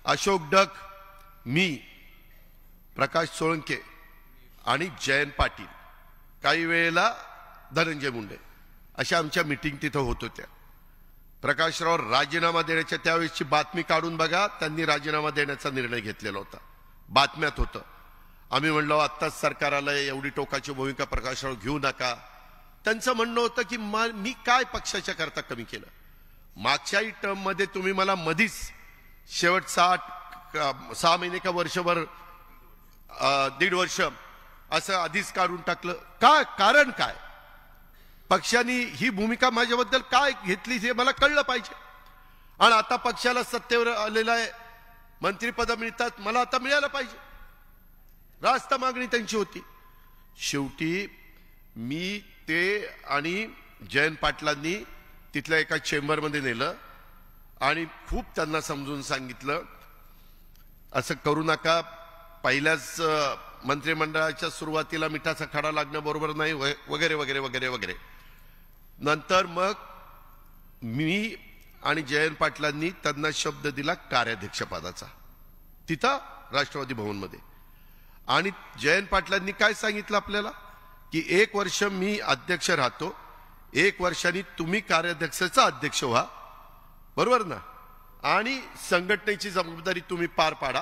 अशोक डक, मी, प्रकाश सोळंके आणि जयंत पाटील, काही वेळेला धनंजय मुंडे अशा आमच्या मीटिंग तिथं होत होत्या. प्रकाशराव राजीनामा देण्याच्या त्यावेळेसची बातमी काढून बघा, त्यांनी राजीनामा देण्याचा निर्णय घेतलेला होता, बातम्यात होतं. आम्ही म्हणलो आत्ताच सरकार आलंय, एवढी टोकाची भूमिका प्रकाशराव घेऊ नका. त्यांचं म्हणणं होतं की मी काय पक्षाच्या करता कमी केलं. मागच्याही टर्म मध्ये तुम्ही मला मधीच शेवट 6 महिने का वर्षभर 1.5 वर्ष असं आधीच काढून टाकलं. काय कारण काय, पक्षाने ही भूमिका माझ्याबद्दल काय घेतली हे मला कळलं पाहिजे. आणि आता पक्षाला सत्तेवर आलेलं आहे, मंत्रिपद मिळतात, मला आता मिळायला पाहिजे. रास्त मागणी त्यांची होती. शेवटी मी ते आणि जयंत पाटलांनी तिथल्या एका चेंबरमध्ये नेलं आणि खूप त्यांना समजून सांगितलं, असं करू नका. पहिल्याच मंत्रिमंडळाच्या सुरुवातीला मिठाचा खडा लागणं बरोबर नाही, वगैरे वगैरे वगैरे वगैरे. नंतर मग मी आणि जयंत पाटलांनी त्यांना शब्द दिला कार्याध्यक्षपदाचा तिथं राष्ट्रवादी भवनमध्ये. आणि जयंत पाटलांनी काय सांगितलं आपल्याला की 1 वर्ष मी अध्यक्ष राहतो, 1 वर्षांनी तुम्ही कार्याध्यक्षाचा अध्यक्ष व्हा, बरोबर ना, आणि संघटनेची जबाबदारी तुम्ही पार पाडा.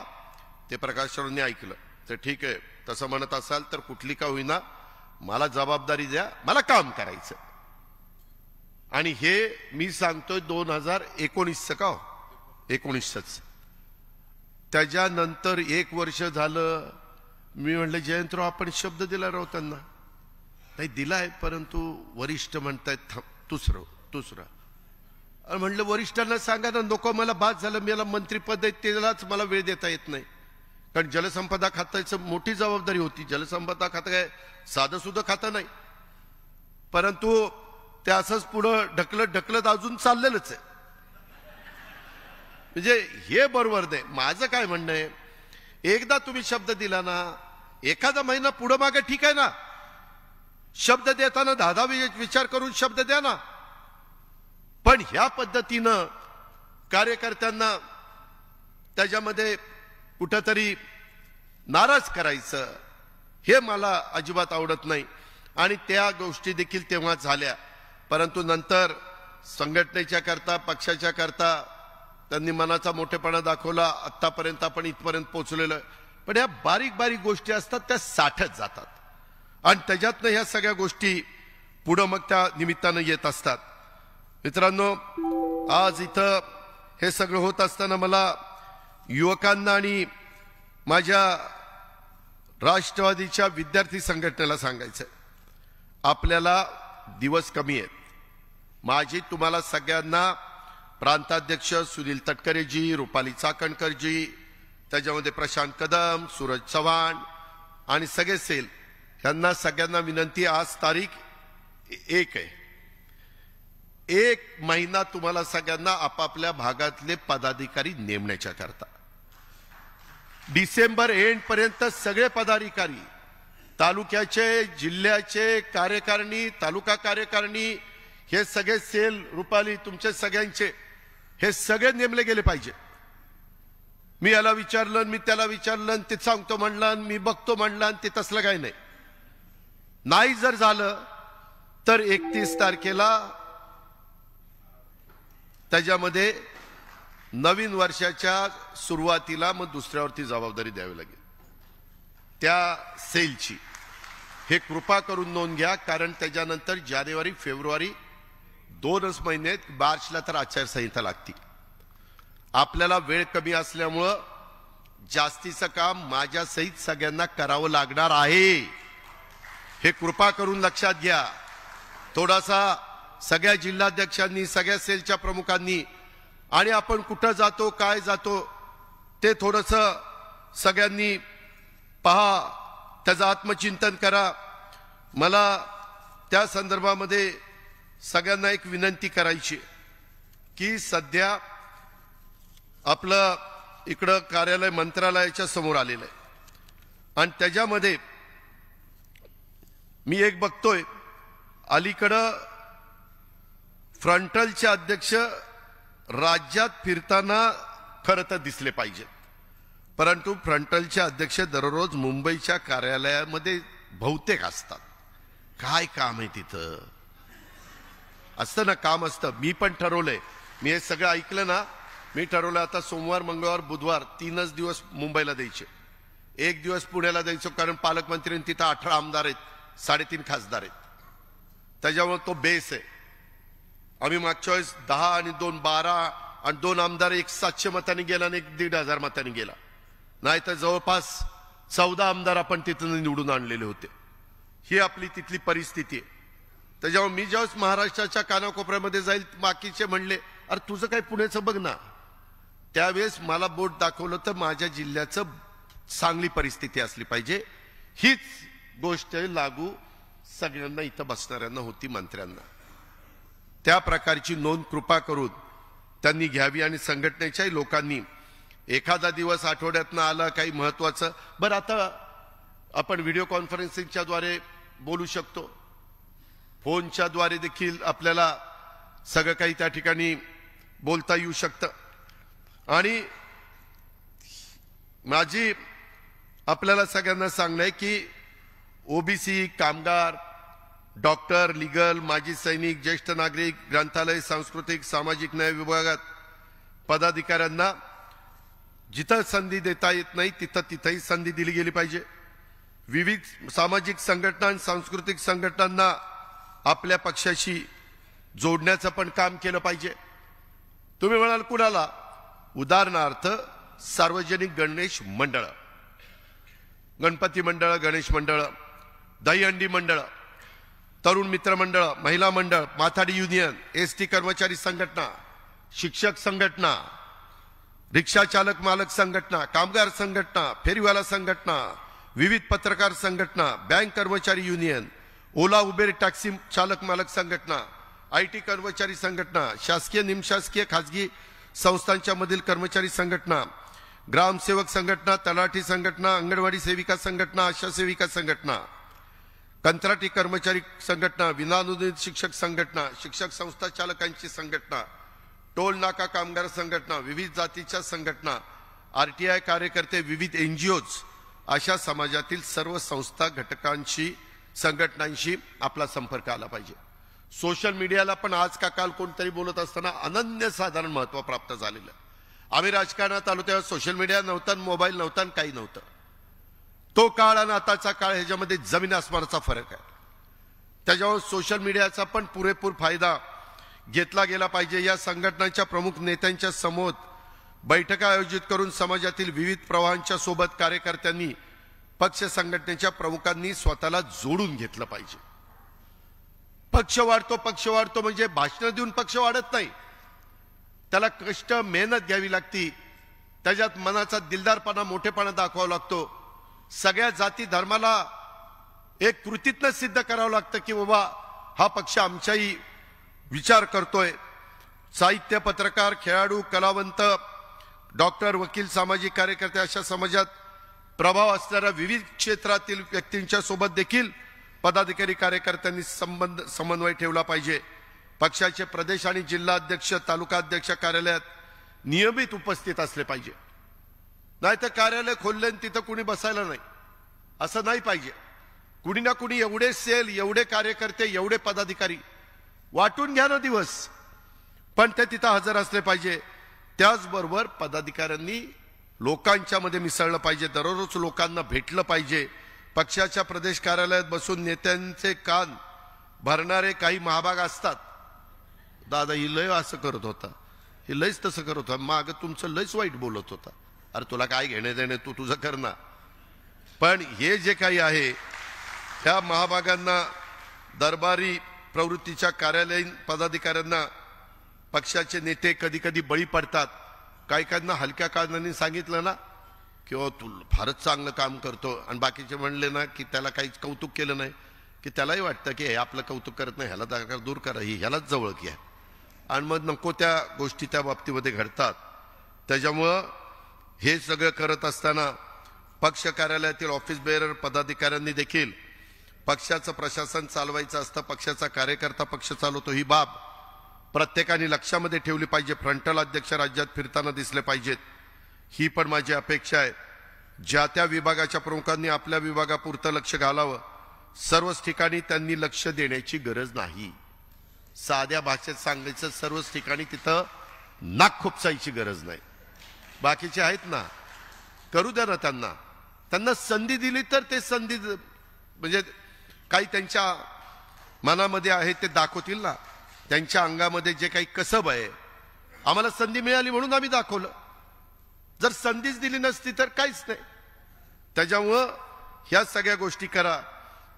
ते प्रकाशरावांनी ऐकलं. तर ठीक आहे, तसं म्हणत असाल तर कुठली का होईना मला जबाबदारी द्या, मला काम करायचं. आणि हे मी सांगतोय 2019 का 19च. त्याच्यानंतर 1 वर्ष झालं. मी म्हणलं जयंतराव आपण शब्द दिला राव त्यांना. नाही दिलाय, परंतु वरिष्ठ म्हणतायत दुसरं. म्हणलं वरिष्ठांना सांगा ना, नको मला बाद झालं, मला मंत्रिपद आहे त्यालाच मला वेळ देता येत नाही. कारण जलसंपदा खात्याची मोठी जबाबदारी होती. जलसंपदा खातं काय साधं सुद्धा खातं नाही, परंतु ते असंच पुढं ढकलत अजून चाललेलंच आहे. म्हणजे हे बरोबर नाही. माझं काय म्हणणं आहे, एकदा तुम्ही शब्द दिला ना, एखादा महिना पुढं मागे ठीक आहे ना, शब्द देताना 10 विचार करून शब्द द्या ना. पण ह्या पद्धतीनं कार्यकर्त्यांना त्याच्यामध्ये कुठंतरी नाराज करायचं हे मला अजिबात आवडत नाही. आणि त्या गोष्टी देखील तेव्हा झाल्या, परंतु नंतर संघटनेच्या करता पक्षाच्या करता त्यांनी मनाचा मोठेपणा दाखवला. आतापर्यंत आपण इथपर्यंत पोहोचलेलो आहे. पण ह्या बारीक बारीक गोष्टी असतात त्या साठत जातात आणि त्याच्यातनं ह्या सगळ्या गोष्टी पुढं मग त्या निमित्तानं येत असतात. मित्रांनो, आज इथं हे सगळं होत असताना मला युवकांना आणि माझ्या राष्ट्रवादीच्या विद्यार्थी संघटनेला सांगायचं, आपल्याला दिवस कमी आहेत. माझी तुम्हाला सगळ्यांना प्रांताध्यक्ष सुनील तटकरेजी, रुपाली चाकणकरजी, त्याच्यामध्ये प्रशांत कदम, सूरज चव्हाण आणि सगळे सेल, यांना सगळ्यांना विनंती, आज तारीख 1 आहे. 1 महिना तुम्हाला सगळ्यांना आपापल्या भागातले पदाधिकारी नेमण्याच्या करता, डिसेंबर एंड पर्यंत सगळे पदाधिकारी, तालुक्याचे, जिल्ह्याचे कार्यकारिणी, तालुका कार्यकारिणी, हे सगळे सेल, रुपाली तुमचे सगळ्यांचे हे सगळे नेमले गेले पाहिजे. मी याला विचारलं, मी त्याला विचारलं, ते सांगतो म्हणलं, मी बघतो म्हणलं, ते तसलं काही नाही. नाही जर झालं तर 31 तारखेला त्याच्यामध्ये नवीन वर्षाच्या सुरुवातीला मग दुसऱ्यावरती जबाबदारी द्यावी लागेल त्या सेलची. हे कृपा करून नोंद घ्या, कारण त्याच्यानंतर जानेवारी फेब्रुवारी 2च महिने, मार्चला तर आचारसंहिता लागते. आपल्याला वेळ कमी असल्यामुळं जास्तीचं काम माझ्या सहित सगळ्यांना करावं लागणार आहे. हे कृपा करून लक्षात घ्या. थोडासा सगळ्या जिल्हाध्यक्षांनी, सगळ्या सेलच्या प्रमुखांनी, आणि आपण कुठं जातो, काय जातो, ते थोडंसं सगळ्यांनी पहा, त्याचं आत्मचिंतन करा. मला त्या संदर्भामध्ये सगळ्यांना एक विनंती करायची की सध्या आपलं इकडं कार्यालय मंत्रालयाच्या समोर आलेलं आहे आणि त्याच्यामध्ये मी एक बघतोय, अलीकडं फ्रंटलचे अध्यक्ष राज्यात फिरताना खरं तर दिसले पाहिजेत, परंतु फ्रंटलचे अध्यक्ष दररोज मुंबईच्या कार्यालयामध्ये बहुतेक असतात. काय काम आहे तिथं? असतं ना, काम असतं. मी पण ठरवलंय, मी हे सगळं ऐकलं ना, मी ठरवलं आता सोमवार, मंगळवार, बुधवार 3च दिवस मुंबईला द्यायचे. एक दिवस पुण्याला जायचो, कारण पालकमंत्र्यांनी तिथं 18 आमदार आहेत, 3.5 खासदार आहेत, त्याच्यामुळे तो बेस आहे. आम्ही मागच्या वेळेस 10 आणि 2 12 आणि 2 आमदार 700 मतांनी गेला आणि 1,500 मतांनी गेला. नाही तर जवळपास 14 आमदार आपण तिथून निवडून आणलेले होते. ही आपली तिथली परिस्थिती आहे. त्याच्यामुळे मी ज्यावेळेस महाराष्ट्राच्या कानाकोपऱ्यामध्ये जाईल, बाकीचे म्हणले अरे तुझं काय पुण्याचं बघ ना, त्यावेळेस मला बोट दाखवलं तर माझ्या जिल्ह्याचं चांगली परिस्थिती असली पाहिजे. हीच गोष्ट लागू सगळ्यांना इथं बसणाऱ्यांना होती, मंत्र्यांना. त्या प्रकारची नोंद कृपा करून त्यांनी घ्यावी आणि संघटनेच्याही लोकांनी एखादा दिवस आठवड्यातनं आला काही महत्वाचं. बरं, आता आपण व्हिडिओ कॉन्फरन्सिंगच्या द्वारे बोलू शकतो, फोनच्या द्वारे देखील आपल्याला सगळं काही त्या ठिकाणी बोलता येऊ शकतं. आणि माझी आपल्याला सगळ्यांना सांगणं आहे की ओबीसी, कामगार, डॉक्टर, लीगल, माजी सैनिक, ज्येष्ठ नागरिक, ग्रंथालय, सांस्कृतिक, सामाजिक न्याय विभागात पदाधिकाऱ्यांना जिथं संधी देता येत नाही तिथंही संधी दिली गेली पाहिजे. विविध सामाजिक संघटना आणि सांस्कृतिक संघटनांना आपल्या पक्षाशी जोडण्याचं पण काम केलं पाहिजे. तुम्ही म्हणाल कुणाला? उदाहरणार्थ सार्वजनिक गणेश मंडळ, गणपती मंडळ, गणेश मंडळ, दहीहंडी मंडळ, तरुण मित्र मंडळ, महिला मंडळ, माथाडी युनियन, एसटी कर्मचारी संघटना, शिक्षक संघटना, रिक्षा चालक मालक संघटना, कामगार संघटना, फेरीवाला संघटना, विविध पत्रकार संघटना, बँक कर्मचारी युनियन, ओला उबेर टॅक्सी चालक मालक संघटना, आयटी कर्मचारी संघटना, शासकीय निमशासकीय खाजगी संस्थांच्या मधील कर्मचारी संघटना, ग्रामसेवक संघटना, तलाठी संघटना, अंगणवाडी सेविका संघटना, आशा सेविका संघटना, कंत्राटी कर्मचारी संघटना, विनाअनुदानित शिक्षक संघटना, शिक्षक संस्था चालकांची संघटना, टोल नाका कामगार संघटना, विविध जातीच्या संघटना, आरटीआय कार्यकर्ते, विविध एनजीओज, अशा समाजातील सर्व संस्था घटकांशी संघटनांशी आपला संपर्क आला पाहिजे. सोशल मीडियाला पण आज का काल कोणतरी बोलत असताना अनन्यसाधारण महत्व प्राप्त झालेलं. आम्ही राजकारणात आलो तेव्हा सोशल मीडिया नव्हता, मोबाईल नव्हता, काही नव्हतं. तो काळ आणि आताचा काळ ह्याच्यामध्ये जमीन आसमानाचा फरक आहे. त्याच्यावर सोशल मीडियाचा पण पुरेपूर फायदा घेतला गेला पाहिजे. या संघटनांच्या प्रमुख नेत्यांच्या समोर बैठका आयोजित करून समाजातील विविध प्रवाहांच्या सोबत कार्यकर्त्यांनी, पक्ष संघटनेच्या प्रमुखांनी स्वतःला जोडून घेतलं पाहिजे. पक्ष वाढतो म्हणजे भाषण देऊन पक्ष वाढत नाही. त्याला कष्ट, मेहनत घ्यावी लागती. त्याच्यात मनाचा दिलदारपणा, मोठेपणा दाखवावा लागतो. सगळ्या जाती धर्माला एक कृतीतनं सिद्ध करावं लागतं की बाबा हा पक्ष आमच्याही विचार करतोय. साहित्य, पत्रकार, खेळाडू, कलावंत, डॉक्टर, वकील, सामाजिक कार्यकर्ते अशा समाजात प्रभाव असणाऱ्या विविध क्षेत्रातील व्यक्तींच्या सोबत देखील पदाधिकारी कार्यकर्त्यांनी समन्वय ठेवला पाहिजे. पक्षाचे प्रदेश आणि जिल्हा अध्यक्ष, तालुका अध्यक्ष कार्यालयात नियमित उपस्थित असले पाहिजे. नाहीतर कार्यालय खोलले आणि तिथं कुणी बसायला नाही, असं नाही पाहिजे. कुणी ना कुणी एवढे सेल, एवढे कार्यकर्ते, एवढे पदाधिकारी वाटून घ्या ना दिवस, पण ते तिथं हजर असले पाहिजे. त्याचबरोबर पदाधिकाऱ्यांनी लोकांच्या मध्ये मिसळलं पाहिजे, दररोज लोकांना भेटलं पाहिजे. पक्षाच्या प्रदेश कार्यालयात बसून नेत्यांचे कान भरणारे काही महाभाग असतात. दादा ही लय असं करत होता, हे लयच तसं करत होता, माग तुमचं लयच वाईट बोलत होता. अरे तुला काय घेणे देणे, तू तुझं कर ना. पण हे जे काही आहे त्या महाभागांना, दरबारी प्रवृत्तीच्या कार्यालयीन पदाधिकाऱ्यांना पक्षाचे नेते कधी कधी बळी पडतात. काही काहींना हलक्या कारणाने सांगितलं ना की तू फारच चांगलं काम करतो, आणि बाकीचे म्हणले ना की त्याला काहीच कौतुक केलं नाही की त्यालाही वाटतं की हे आपलं कौतुक करत नाही, ह्याला दूर करा, ही ह्यालाच जवळ घ्या, आणि मग नको त्या गोष्टी त्या बाबतीमध्ये घडतात. त्याच्यामुळं हे सगळं करत असताना पक्ष कार्यालयातील ऑफिस बेअरर पदाधिकाऱ्यांनी देखील पक्षाचं प्रशासन चालवायचं असतं. पक्षाचा कार्यकर्ता पक्ष चालवतो ही बाब प्रत्येकाने लक्षामध्ये ठेवली पाहिजे. फ्रंटल अध्यक्ष राज्यात फिरताना दिसले पाहिजेत, ही पण माझी अपेक्षा आहे. ज्या त्या विभागाच्या प्रमुखांनी आपल्या विभागापुरतं लक्ष घालावं. सर्वच ठिकाणी त्यांनी लक्ष देण्याची गरज नाही. साध्या भाषेत सांगायचं, सर्वच ठिकाणी तिथं नाक खुपसायची गरज नाही. बाकीचे आहेत ना, करू द्या ना त्यांना. त्यांना संधी दिली तर ते संधी म्हणजे काही त्यांच्या मनामध्ये आहे ते दाखवतील ना. त्यांच्या अंगामध्ये जे काही कसब आहे, आम्हाला संधी मिळाली म्हणून आम्ही दाखवलं. जर संधीच दिली नसती तर काहीच नाही. त्याच्यामुळं ह्या सगळ्या गोष्टी करा.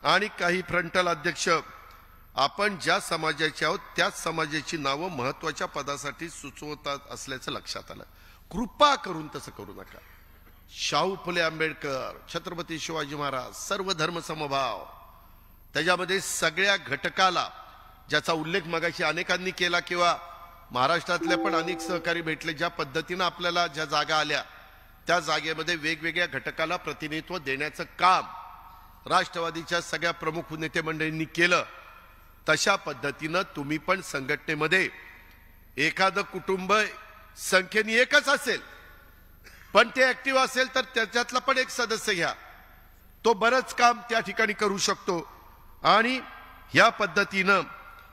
आणि काही फ्रंटल अध्यक्ष आपण ज्या समाजाचे आहोत त्याच समाजाची नावं महत्वाच्या पदासाठी सुचवतात असल्याचं लक्षात आलं. कृपा करून तसं करू नका. शाहू फुले आंबेडकर, छत्रपती शिवाजी महाराज, सर्व धर्म समभाव, त्याच्यामध्ये सगळ्या घटकाला ज्याचा उल्लेख मगाशी अनेकांनी केला किंवा महाराष्ट्रातल्या पण अनेक सहकारी भेटले, ज्या पद्धतीनं आपल्याला ज्या जागा आल्या त्या जागेमध्ये वेगवेगळ्या घटकाला प्रतिनिधित्व देण्याचं काम राष्ट्रवादीच्या सगळ्या प्रमुख नेते मंडळींनी केलं. तशा पद्धतीनं तुम्ही पण संघटनेमध्ये एखादं कुटुंब संख्येने एकच असेल पण ते ऍक्टिव्ह असेल तर त्याच्यातला पण एक सदस्य घ्या. तो बरंच काम त्या ठिकाणी करू शकतो. आणि ह्या पद्धतीनं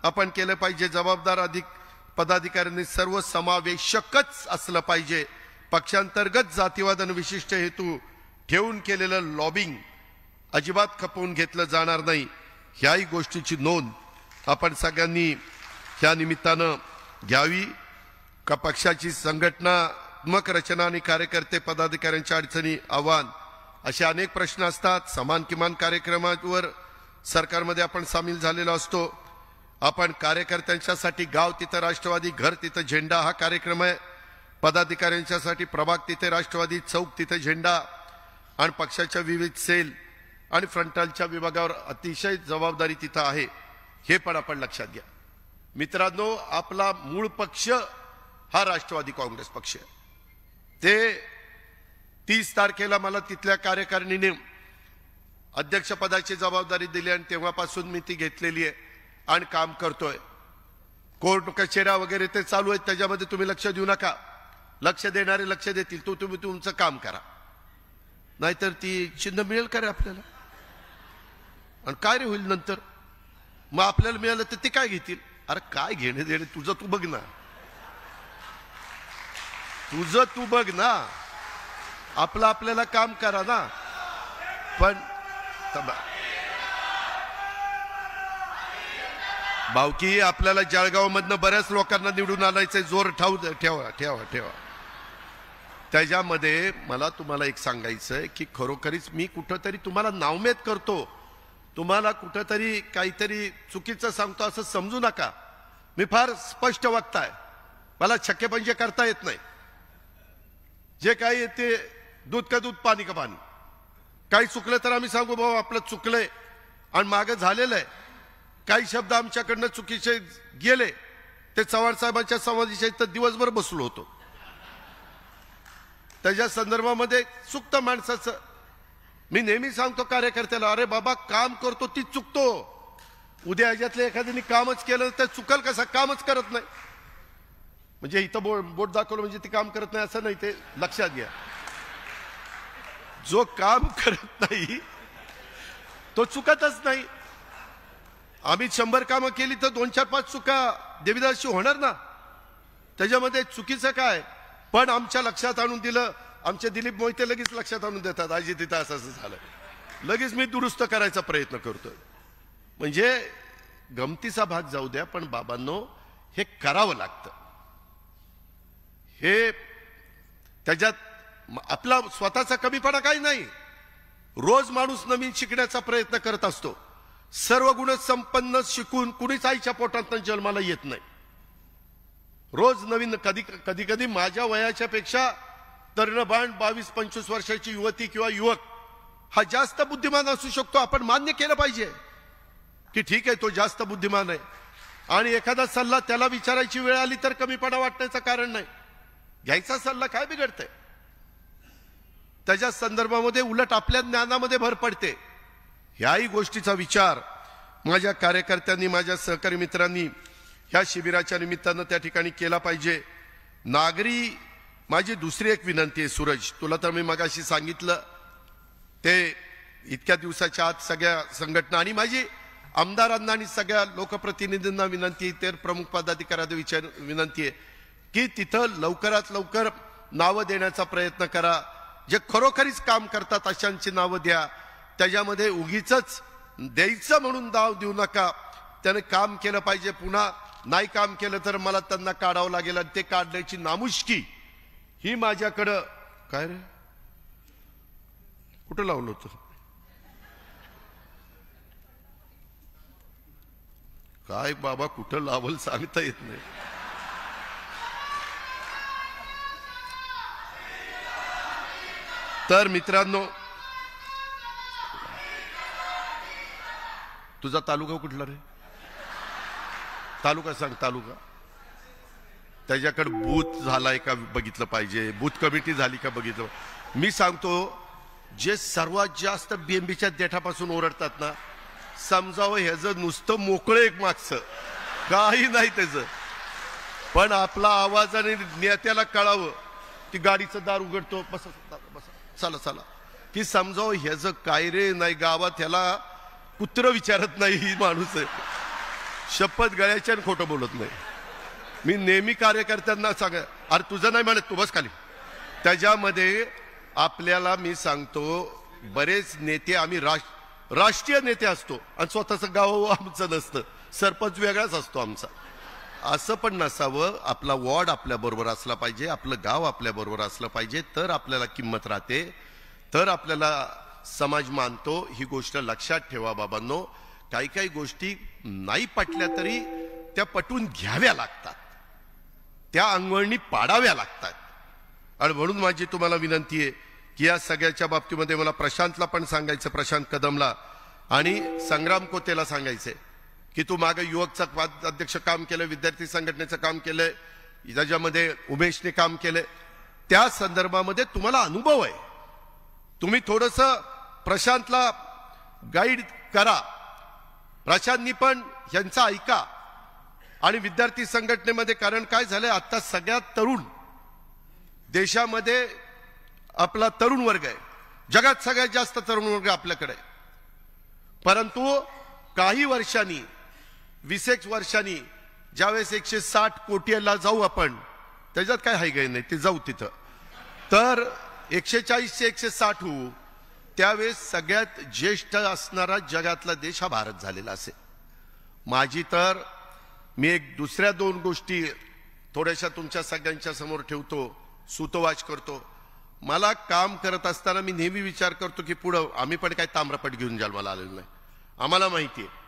आपण केलं पाहिजे. जबाबदार पदाधिकाऱ्यांनी सर्व समावेशकच असलं पाहिजे. पक्षांतर्गत जातीवाद आणि विशिष्ट हेतू ठेवून केलेलं लॉबिंग अजिबात खपवून घेतलं जाणार नाही. ह्याही गोष्टीची नोंद आपण सगळ्यांनी ह्या निमित्तानं घ्यावी. का पक्षाची संघटनात्मक रचना आणि कार्यकर्ते पदाधिकाऱ्यांच्या अडचणी, आव्हान असे अनेक प्रश्न असतात. समान किमान कार्यक्रमावर सरकारमध्ये आपण सामील झालेलो असतो. आपण कार्यकर्त्यांच्यासाठी गाव तिथं राष्ट्रवादी, घर तिथं झेंडा हा कार्यक्रम आहे. पदाधिकाऱ्यांच्यासाठी प्रभाग तिथे राष्ट्रवादी, चौक तिथे झेंडा. आणि पक्षाच्या विविध सेल आणि फ्रंटलच्या विभागावर अतिशय जबाबदारी तिथं आहे. हे पण आपण लक्षात घ्या. मित्रांनो, आपला मूळ पक्ष हा राष्ट्रवादी काँग्रेस पक्ष आहे. ते 30 तारखेला मला तिथल्या कार्यकारिणीने अध्यक्षपदाची जबाबदारी दिली आणि तेव्हापासून मी ती घेतलेली आहे आणि काम करतोय. कोर्ट कचेऱ्या वगैरे ते चालू आहेत, त्याच्यामध्ये तुम्ही लक्ष देऊ नका. लक्ष देणारे लक्ष देतील. तुम्ही तुमचं काम करा. नाहीतर ती चिन्ह मिळेल का रे आपल्याला? आणि काय रे होईल नंतर? मग आपल्याला मिळालं तर ते काय घेतील? अरे काय घेणे देणे तुझं तू बघ ना. तुझं तू बघ ना. आपलं आपल्याला काम करा ना. पण भावकी, आपल्याला जळगाव मधनं बऱ्याच लोकांना निवडून आणायचंय. जोर ठेवा ठेवा ठेवा. त्याच्यामध्ये मला तुम्हाला एक सांगायचंय की खरोखरीच मी कुठंतरी तुम्हाला नावमेद करतो, तुम्हाला कुठंतरी काहीतरी चुकीचं सांगतो असं समजू नका. मी फार स्पष्ट वक्ता आहे. मला छक्केपंजे करता येत नाही. जे काही ते दूध का दूध पाणी का पाणी. काही चुकलं तर आम्ही सांगू भाऊ आपलं चुकलंय आणि मागं झालेलं आहे. काही शब्द आमच्याकडनं चुकीचे गेले ते चव्हाण साहेबांच्या समाधीच्या इथं दिवसभर बसलो होतो. त्याच्या संदर्भामध्ये चुकतं माणसाचं. मी नेहमी सांगतो कार्यकर्त्याला, अरे बाबा काम करतो ती चुकतो. उद्या ह्याच्यातल्या एखाद्याने कामच केलं तर चुकल कसा? कामच करत नाही म्हणजे इथं बोट दाखवलं म्हणजे ती काम करत नाही असं नाही. ते लक्षात घ्या. जो काम करत नाही तो चुकतच नाही. आम्ही 100 कामं केली तर 2-4-5 चुका देवीदासची होणार ना. त्याच्यामध्ये चुकीचं काय? पण आमच्या लक्षात आणून दिलं. आमचे दिलीप मोहिते लगेच लक्षात आणून देतात, आजी तिथं असं झालं, लगेच मी दुरुस्त करायचा प्रयत्न करतोय. म्हणजे गमतीचा भाग जाऊ द्या, पण बाबांनो हे करावं लागतं. हे त्याच्यात आपला स्वतःचा कमीपणा काही नाही. रोज माणूस नवीन शिकण्याचा प्रयत्न करत असतो. सर्व गुण संपन्न शिकून कुणीच आईच्या पोटात जन्माला येत नाही. रोज नवीन. कधी कधी माझ्या वयाच्या पेक्षा तरुणबाण 22-25 वर्षाची युवती किंवा युवक हा जास्त बुद्धिमान असू शकतो. आपण मान्य केलं पाहिजे की ठीक आहे तो जास्त बुद्धिमान आहे. आणि एखादा सल्ला त्याला विचारायची वेळ आली तर कमीपणा वाटण्याचं कारण नाही. घ्यायचा सल्ला काय बिघडतंय? त्याच्या संदर्भामध्ये उलट आपल्या ज्ञानामध्ये भर पडते. ह्याही गोष्टीचा विचार माझ्या कार्यकर्त्यांनी, माझ्या सहकारी मित्रांनी ह्या शिबिराच्या निमित्तानं त्या ठिकाणी केला पाहिजे. नागरी माझी दुसरी एक विनंती आहे सूरज, तुला तर मी मगाशी सांगितलं ते इतक्या दिवसाच्या आत सगळ्या संघटना आणि माझी आमदारांना आणि सगळ्या लोकप्रतिनिधींना विनंती, तर प्रमुख पदाधिकाऱ्यांना विनंती आहे की तिथं लवकरात लवकर नावं देण्याचा प्रयत्न करा. जे खरोखरीच काम करतात अशांची नावं द्या. त्याच्यामध्ये उगीच द्यायचं म्हणून दाव देऊ नका. त्याने काम केलं पाहिजे, पुन्हा नाही काम केलं तर मला त्यांना काढावं लागेल आणि ते काढण्याची नामुष्की ही माझ्याकडं. काय रे, कुठं लावलं होतं? काय बाबा, कुठं लावल सांगता येत नाही. तर मित्रांनो, तुझा तालुका कुठला रे? तालुका सांग, तालुका. त्याच्याकडे बूथ झालाय का बघितलं पाहिजे, बूथ कमिटी झाली का बघितलं. मी सांगतो, जे सर्वात जास्त बीएमबीच्या देठापासून ओरडतात ना, समजावं ह्याचं नुसतं मोकळं एक मागचं काही नाही त्याचं, पण आपला आवाजाने नेत्याला कळावं की गाडीचं दार उघडतो, बस बस चला चला, की समजावं ह्याचं काय रे नाही. गावात ह्याला कुत्र विचारत नाही ही माणूस आहे. शपथ गळ्याच्या खोटं बोलत नाही. मी नेहमी कार्यकर्त्यांना सांग, अरे तुझं नाही म्हणत, तू बस खाली. त्याच्यामध्ये आपल्याला मी सांगतो, बरेच नेते आम्ही राष्ट्रीय नेते असतो आणि स्वतःचं गाव आमचं नसतं, सरपंच वेगळाच असतो आमचा. असं पण नसावं. आपला वॉर्ड आपल्या बरोबर असला पाहिजे, आपलं गाव आपल्या बरोबर असलं पाहिजे, तर आपल्याला किंमत राहते, तर आपल्याला समाज मानतो. ही गोष्ट लक्षात ठेवा बाबांनो. काही काही गोष्टी नाही पटल्या तरी त्या पटवून घ्याव्या लागतात, त्या अंगवळणी पाडाव्या लागतात. आणि म्हणून माझी तुम्हाला विनंती आहे की या सगळ्याच्या बाबतीमध्ये मला प्रशांतला पण सांगायचं, प्रशांत कदमला आणि संग्राम कोतेला सांगायचंय की तू मागे युवकचा अध्यक्ष काम केलं, विद्यार्थी संघटनेचं काम केलंय, त्याच्यामध्ये उमेशने काम केलंय, त्या संदर्भामध्ये तुम्हाला अनुभव आहे. तुम्ही थोडंसं प्रशांतला गाईड करा, प्रशांतनी पण यांचा ऐका. आणि विद्यार्थी संघटनेमध्ये, कारण काय झालंय, आता सगळ्यात तरुण देशामध्ये आपला तरुण वर्ग आहे, जगात सगळ्यात जास्त तरुण वर्ग आपल्याकडे. परंतु काही वर्षांनी, 20 वर्षांनी ज्यावेळेस 160 कोटीला जाऊ आपण, त्याच्यात काय हाय गाय नाही, ते जाऊ तिथं, तर 140 ते 160 होऊ, त्यावेळेस सगळ्यात ज्येष्ठ असणारा जगातला देश हा भारत झालेला असेल. माझी तर मी एक दुसऱ्या 2 गोष्टी थोड्याशा तुमच्या सगळ्यांच्या समोर ठेवतो, सूतवाच करतो. मला काम करत असताना मी नेहमी विचार करतो की पुढं आम्ही पण काही ताम्रपट घेऊन जन्माला आलेलो नाही. आम्हाला माहिती आहे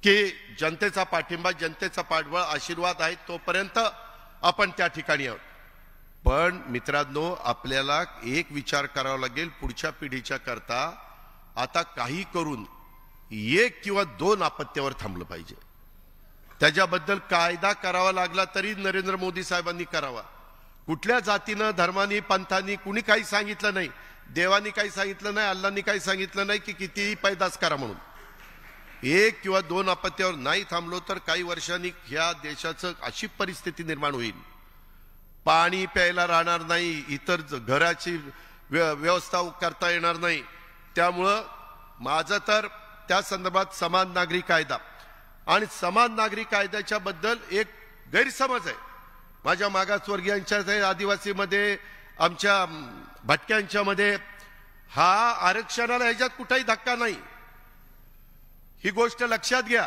की जनतेचा पाठिंबा, जनतेचा पाठबळ, आशीर्वाद आहे, तोपर्यंत आपण त्या ठिकाणी आहोत. पण मित्रांनो, आपल्याला एक विचार करावा लागेल, पुढच्या पिढीच्या करता आता काही करून 1 किंवा 2 आपत्त्यावर थांबलं पाहिजे. त्याच्याबद्दल कायदा करावा लागला तरी नरेंद्र मोदी साहेबांनी करावा. कुठल्या जातीनं, धर्मानी, पंथांनी कुणी काही सांगितलं नाही, देवानी काही सांगितलं नाही, अल्लानी काही सांगितलं नाही की कितीही पैदास करा म्हणून. 1 किंवा 2 आपत्त्यावर नाही थांबलो तर काही वर्षांनी ह्या देशाचं अशी परिस्थिती निर्माण होईल, पाणी प्यायला राहणार नाही, इतर घराची व्यवस्था करता येणार नाही. त्यामुळं माझं तर त्या संदर्भात समान नागरी कायदा आणि समान नागरी कायद्याच्या बद्दल एक गैरसमज आहे माझ्या मागासवर्गीयांच्या, आदिवासीमध्ये, आमच्या भटक्यांच्या मध्ये. हा आरक्षणाला ह्याच्यात कुठेही धक्का नाही, ही गोष्ट लक्षात घ्या.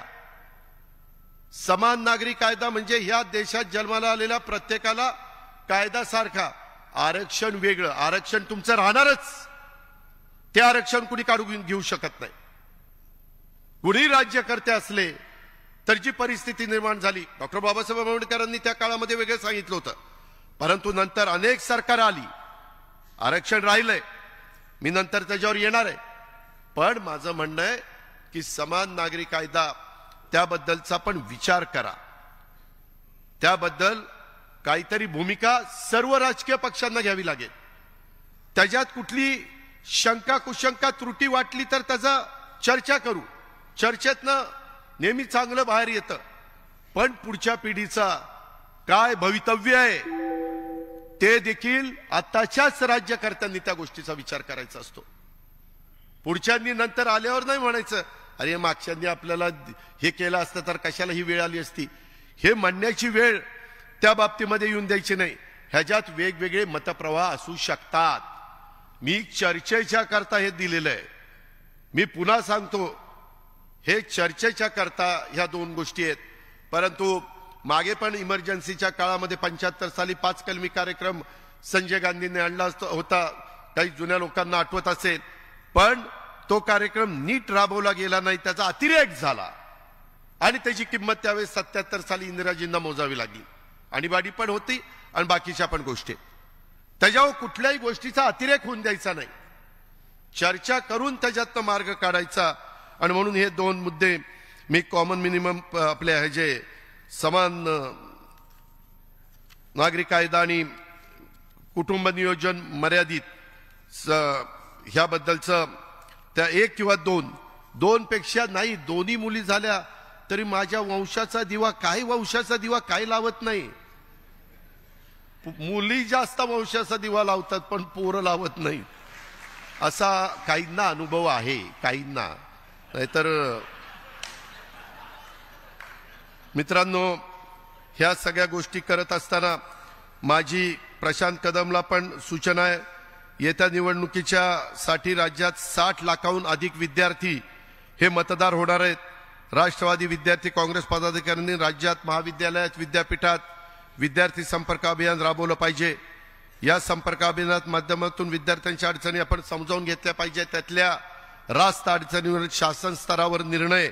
समान नागरी कायदा म्हणजे ह्या देशात जन्माला आलेल्या प्रत्येकाला कायदा सारखा. आरक्षण वेगळं, आरक्षण तुमचं राहणारच, ते आरक्षण कुणी काढून घेऊ शकत नाही. कुणी राज्यकर्ते असले तर जी परिस्थिती निर्माण झाली, डॉक्टर बाबासाहेब आंबेडकरांनी त्या काळामध्ये वेगळं सांगितलं होतं, परंतु नंतर अनेक सरकार आली, आरक्षण राहिलंय, मी नंतर त्याच्यावर येणार आहे. पण माझं म्हणणं आहे की समान नागरी कायदा त्याबद्दलचा पण विचार करा, त्याबद्दल काहीतरी भूमिका सर्व राजकीय पक्षांना घ्यावी लागेल. त्याच्यात कुठली शंका कुशंका त्रुटी वाटली तर त्याचा चर्चा करू, चर्चेतनं नेहमी चांगलं बाहेर येतं. पण पुढच्या पिढीचा काय भवितव्य आहे ते देखील आताच्याच राज्यकर्त्यांनी त्या गोष्टीचा विचार करायचा असतो. पुढच्यांनी नंतर आल्यावर नाही म्हणायचं अरे मागच्यांनी आपल्याला हे केलं असतं तर कशाला ही वेळ आली असती, हे म्हणण्याची वेळ त्या बाबतीमध्ये येऊन द्यायची नाही. ह्याच्यात वेगवेगळे मतप्रवाह असू शकतात मी चर्चेच्या करता हे दिलेलं आहे. मी पुन्हा सांगतो, हे चर्चेच्या करता ह्या दोन गोष्टी आहेत. परंतु मागे पण इमर्जन्सीच्या काळामध्ये 75 साली 5 कलमी कार्यक्रम संजय गांधींनी आणला होता, काही जुन्या लोकांना आठवत असेल. पण तो कार्यक्रम नीट राबवला गेला नाही, त्याचा अतिरेक झाला आणि त्याची किंमत त्यावेळेस 77 साली इंदिराजींना मोजावी लागली. आणीबाणी पण होती आणि बाकीच्या पण गोष्टी. त्याच्यावर कुठल्याही गोष्टीचा अतिरेक होऊन द्यायचा नाही, चर्चा करून त्याच्यातनं मार्ग काढायचा. आणि म्हणून हे दोन मुद्दे मी कॉमन मिनिमम आपले हे जे समान नागरी कायदा आणि कुटुंब नियोजन मर्यादित ह्याबद्दलचं त्या 1 किंवा 2 पेक्षा नाही, दोन्ही मुली झाल्या तरी माझ्या वंशाचा दिवा काय लावत नाही. मुली जास्त वंशाचा दिवा लावतात पण पोरं लावत नाही, असा काहींना अनुभव आहे, काहींना. नाहीतर मित्रांनो, ह्या सगळ्या गोष्टी करत असताना माझी प्रशांत कदमला पण सूचना आहे, येत्या निवडणुकीच्या साठी राज्यात 60 लाखाहून अधिक विद्यार्थी हे मतदार होणार आहेत. राष्ट्रवादी विद्यार्थी काँग्रेस पदाधिकाऱ्यांनी राज्यात महाविद्यालयात विद्यापीठात विद्यार्थी संपर्क अभियान राबवलं पाहिजे. या संपर्क अभियानात माध्यमातून विद्यार्थ्यांच्या अडचणी आपण समजावून घेतल्या पाहिजे. त्यातल्या रास्त अडचणीवर शासन स्तरावर निर्णय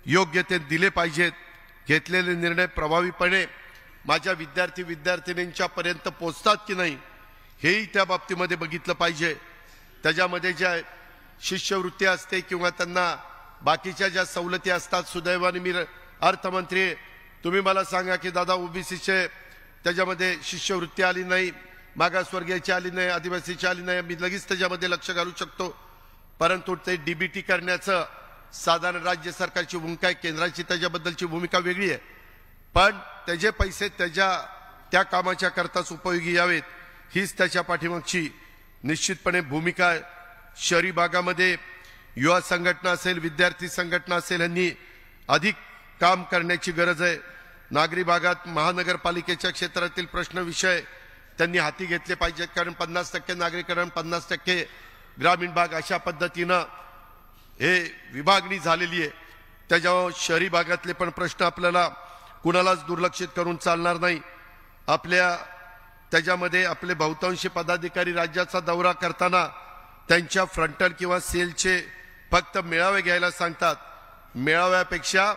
योग्य ते दिले पाहिजेत. घेतलेले निर्णय प्रभावीपणे माझ्या विद्यार्थ्यांच्या पर्यंत पोहोचतात की नाही हेही त्या बाबतीमध्ये बघितलं पाहिजे. त्याच्यामध्ये ज्या शिष्यवृत्ती असते किंवा त्यांना बाकीच्या ज्या सवलती असतात, सुदैवाने मी अर्थमंत्री, तुम्ही मला सांगा की दादा ओबीसीचे त्याच्यामध्ये शिष्यवृत्ती आली नाही, मागासवर्गीयाची आली नाही, आदिवासीची आली नाही, मी लगेच त्याच्यामध्ये लक्ष घालू शकतो. परंतु ते डीबीटी करण्याचं साधारण राज्य सरकारची भूमिका आहे, केंद्राची त्याच्याबद्दलची भूमिका वेगळी आहे. पण त्याचे पैसे त्या कामाच्या करताच उपयोगी यावेत हीच त्याच्या पाठीमागची निश्चितपणे भूमिका आहे. शहरी भागामध्ये युवा संघटना असेल, विद्यार्थी संघटना असेल, यांनी अधिक काम करण्याची गरज आहे. नागरी भागात महानगरपालिकेच्या क्षेत्रातील प्रश्न विषय त्यांनी हाती घेतले पाहिजेत, कारण 50% नागरीकरण 50% ग्रामीण भाग अशा पद्धतीनं हे विभागणी झालेली आहे. त्याच्यावर शहरी भागातले पण प्रश्न आपल्याला कुणालाच दुर्लक्षित करून चालणार नाही. त्याच्यामध्ये आपले बहुतांशी पदाधिकारी राज्याचा दौरा करताना त्यांच्या फ्रंटल किंवा सेलचे फक्त मेळावे घ्यायला सांगतात. मेळाव्यापेक्षा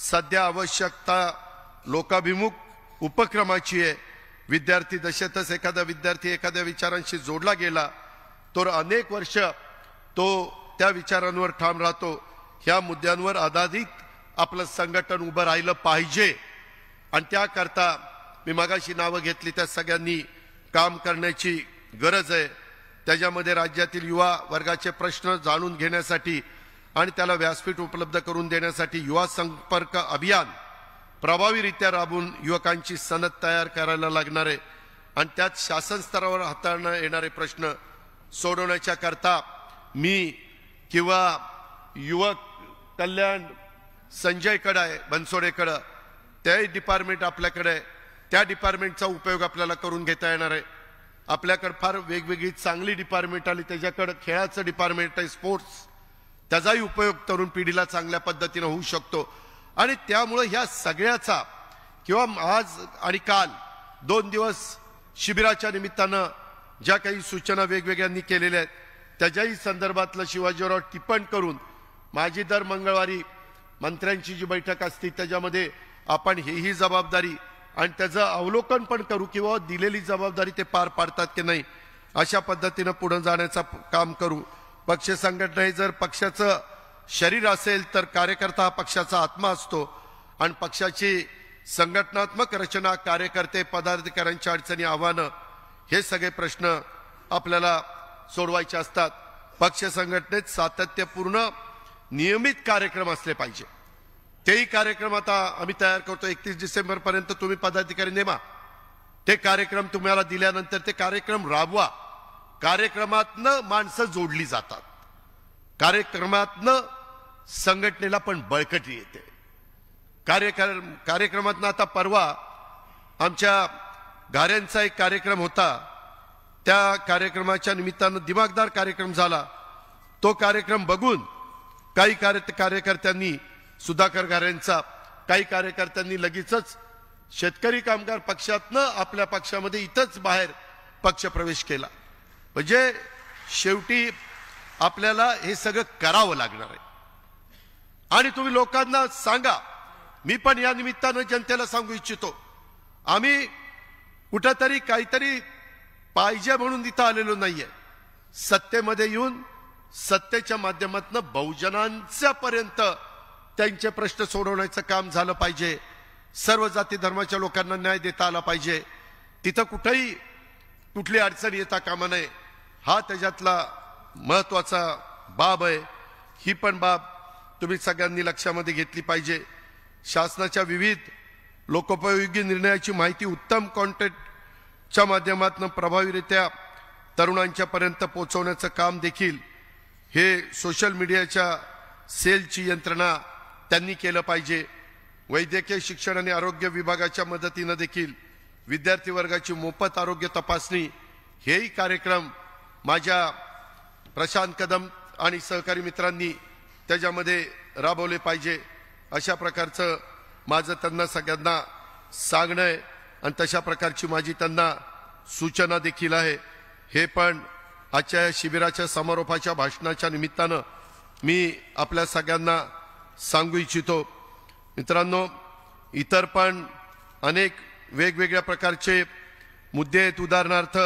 सध्या आवश्यकता लोकाभिमुख उपक्रमाची आहे. विद्यार्थी दशेतच एखादा विद्यार्थी एखाद्या विचारांशी जोडला गेला तर अनेक वर्ष तो त्या विचारांवर ठाम राहतो. ह्या मुद्द्यांवर आधारित आपलं संघटन उभं राहिलं पाहिजे आणि त्याकरता मी मगाशी नावं घेतली त्या सगळ्यांनी काम करण्याची गरज आहे. त्याच्यामध्ये राज्यातील युवा वर्गाचे प्रश्न जाणून घेण्यासाठी आणि त्याला व्यासपीठ उपलब्ध करून देण्यासाठी युवा संपर्क अभियान प्रभावीरित्या राबवून युवकांची सनद तयार करायला लागणार आहे आणि त्यात शासन स्तरावर हाताळण्यात येणारे प्रश्न सोडवण्याच्या करता मी किंवा युवक कल्याण संजयकडे आहे, बनसोडेकडे, ते डिपार्टमेंट आपल्याकडे आहे, त्या डिपार्टमेंटचा उपयोग आपल्याला करून घेता येणार आहे. आपल्याकडे फार वेगवेगळी चांगली डिपार्टमेंट आली, त्याच्याकडे खेळाचं डिपार्टमेंट आहे, स्पोर्ट्स, त्याचाही उपयोग तरुण पिढीला चांगल्या पद्धतीने होऊ शकतो. आणि त्यामुळे ह्या सगळ्याचा किंवा आज आणि काल 2 दिवस शिबिराच्या निमित्तानं ज्या काही सूचना वेगवेगळ्यांनी केलेल्या आहेत त्याच्याही संदर्भातलं शिवाजीराव टिप्पण करून माझी दर मंगळवारी मंत्र्यांची जी बैठक असते त्याच्यामध्ये आपण हेही जबाबदारी आणि त्याचं अवलोकन पण करू किंवा दिलेली जबाबदारी ते पार पाडतात की नाही अशा पद्धतीनं पुढे जाण्याचं काम करू. पक्ष संघटना हे जर पक्षाचं शरीर असेल तर कार्यकर्ता हा पक्षाचा आत्मा असतो आणि पक्षाची संघटनात्मक रचना, कार्यकर्ते, पदाधिकाऱ्यांच्या अडचणी, आव्हानं हे सगळे प्रश्न आपल्याला सोडवायचे असतात. पक्ष संघटनेत सातत्यपूर्ण नियमित कार्यक्रम असले पाहिजे. तेही कार्यक्रम आता आम्ही तयार करतो. 31 डिसेंबर पर्यंत तुम्ही पदाधिकारी नेमा, ते कार्यक्रम तुम्हाला दिल्यानंतर ते कार्यक्रम राबवा. कार्यक्रमातनं माणसं जोडली जातात, कार्यक्रमातनं संघटनेला पण बळकटी येते. कार्यक्रमातनं आता परवा आमच्या घाऱ्यांचा एक कार्यक्रम होता, त्या कार्यक्रमाच्या निमित्तानं दिमागदार कार्यक्रम झाला. तो कार्यक्रम बघून काही कार्यकर्त्यांनी, सुधाकर घारेंचा, काही कार्यकर्त्यांनी लगेचच शेतकरी कामगार पक्षातनं आपल्या पक्षामध्ये इथंच बाहेर पक्षप्रवेश केला. म्हणजे शेवटी आपल्याला हे सगळं करावं लागणार आहे. आणि तुम्ही लोकांना सांगा, मी पण या निमित्तानं जनतेला सांगू इच्छितो, आम्ही कुठंतरी काहीतरी पाहिजे म्हणून इथं आलेलो नाहीये. सत्तेमध्ये येऊन सत्तेच्या माध्यमातून बहुजनांच्या पर्यंत त्यांचे प्रश्न सोडवण्याचं काम झालं पाहिजे. सर्व जाती धर्माच्या लोकांना न्याय देता आला पाहिजे. तिथं कुठेही कुठली अडचण येता कामा नये. हा त्याच्यातला महत्वाचा बाब आहे. ही पण बाब तुम्ही सगळ्यांनी लक्षामध्ये घेतली पाहिजे. शासनाच्या विविध लोकोपयोगी निर्णयाची माहिती उत्तम कॉन्टेंटच्या माध्यमातून प्रभावीरित्या तरुणांच्या पर्यंत पोहोचवण्याचं काम देखील हे सोशल मीडियाच्या सेलची यंत्रणा त्यांनी केलं पाहिजे. वैद्यकीय शिक्षण आणि आरोग्य विभागाच्या मदतीनं देखील विद्यार्थी वर्गाची मोफत आरोग्य तपासणी हेही कार्यक्रम माझ्या प्रशांत कदम आणि सहकारी मित्रांनी त्याच्यामध्ये राबवले पाहिजे. अशा प्रकारचं माझं त्यांना सगळ्यांना सांगणं आहे आणि तशा प्रकारची माझी त्यांना सूचना देखील आहे. हे पण आजच्या या शिबिराच्या समारोपाच्या भाषणाच्या निमित्तानं मी आपल्या सगळ्यांना सांगू इच्छितो. मित्रांनो, इतर पण अनेक वेगवेगळ्या प्रकारचे मुद्दे आहेत. उदाहरणार्थ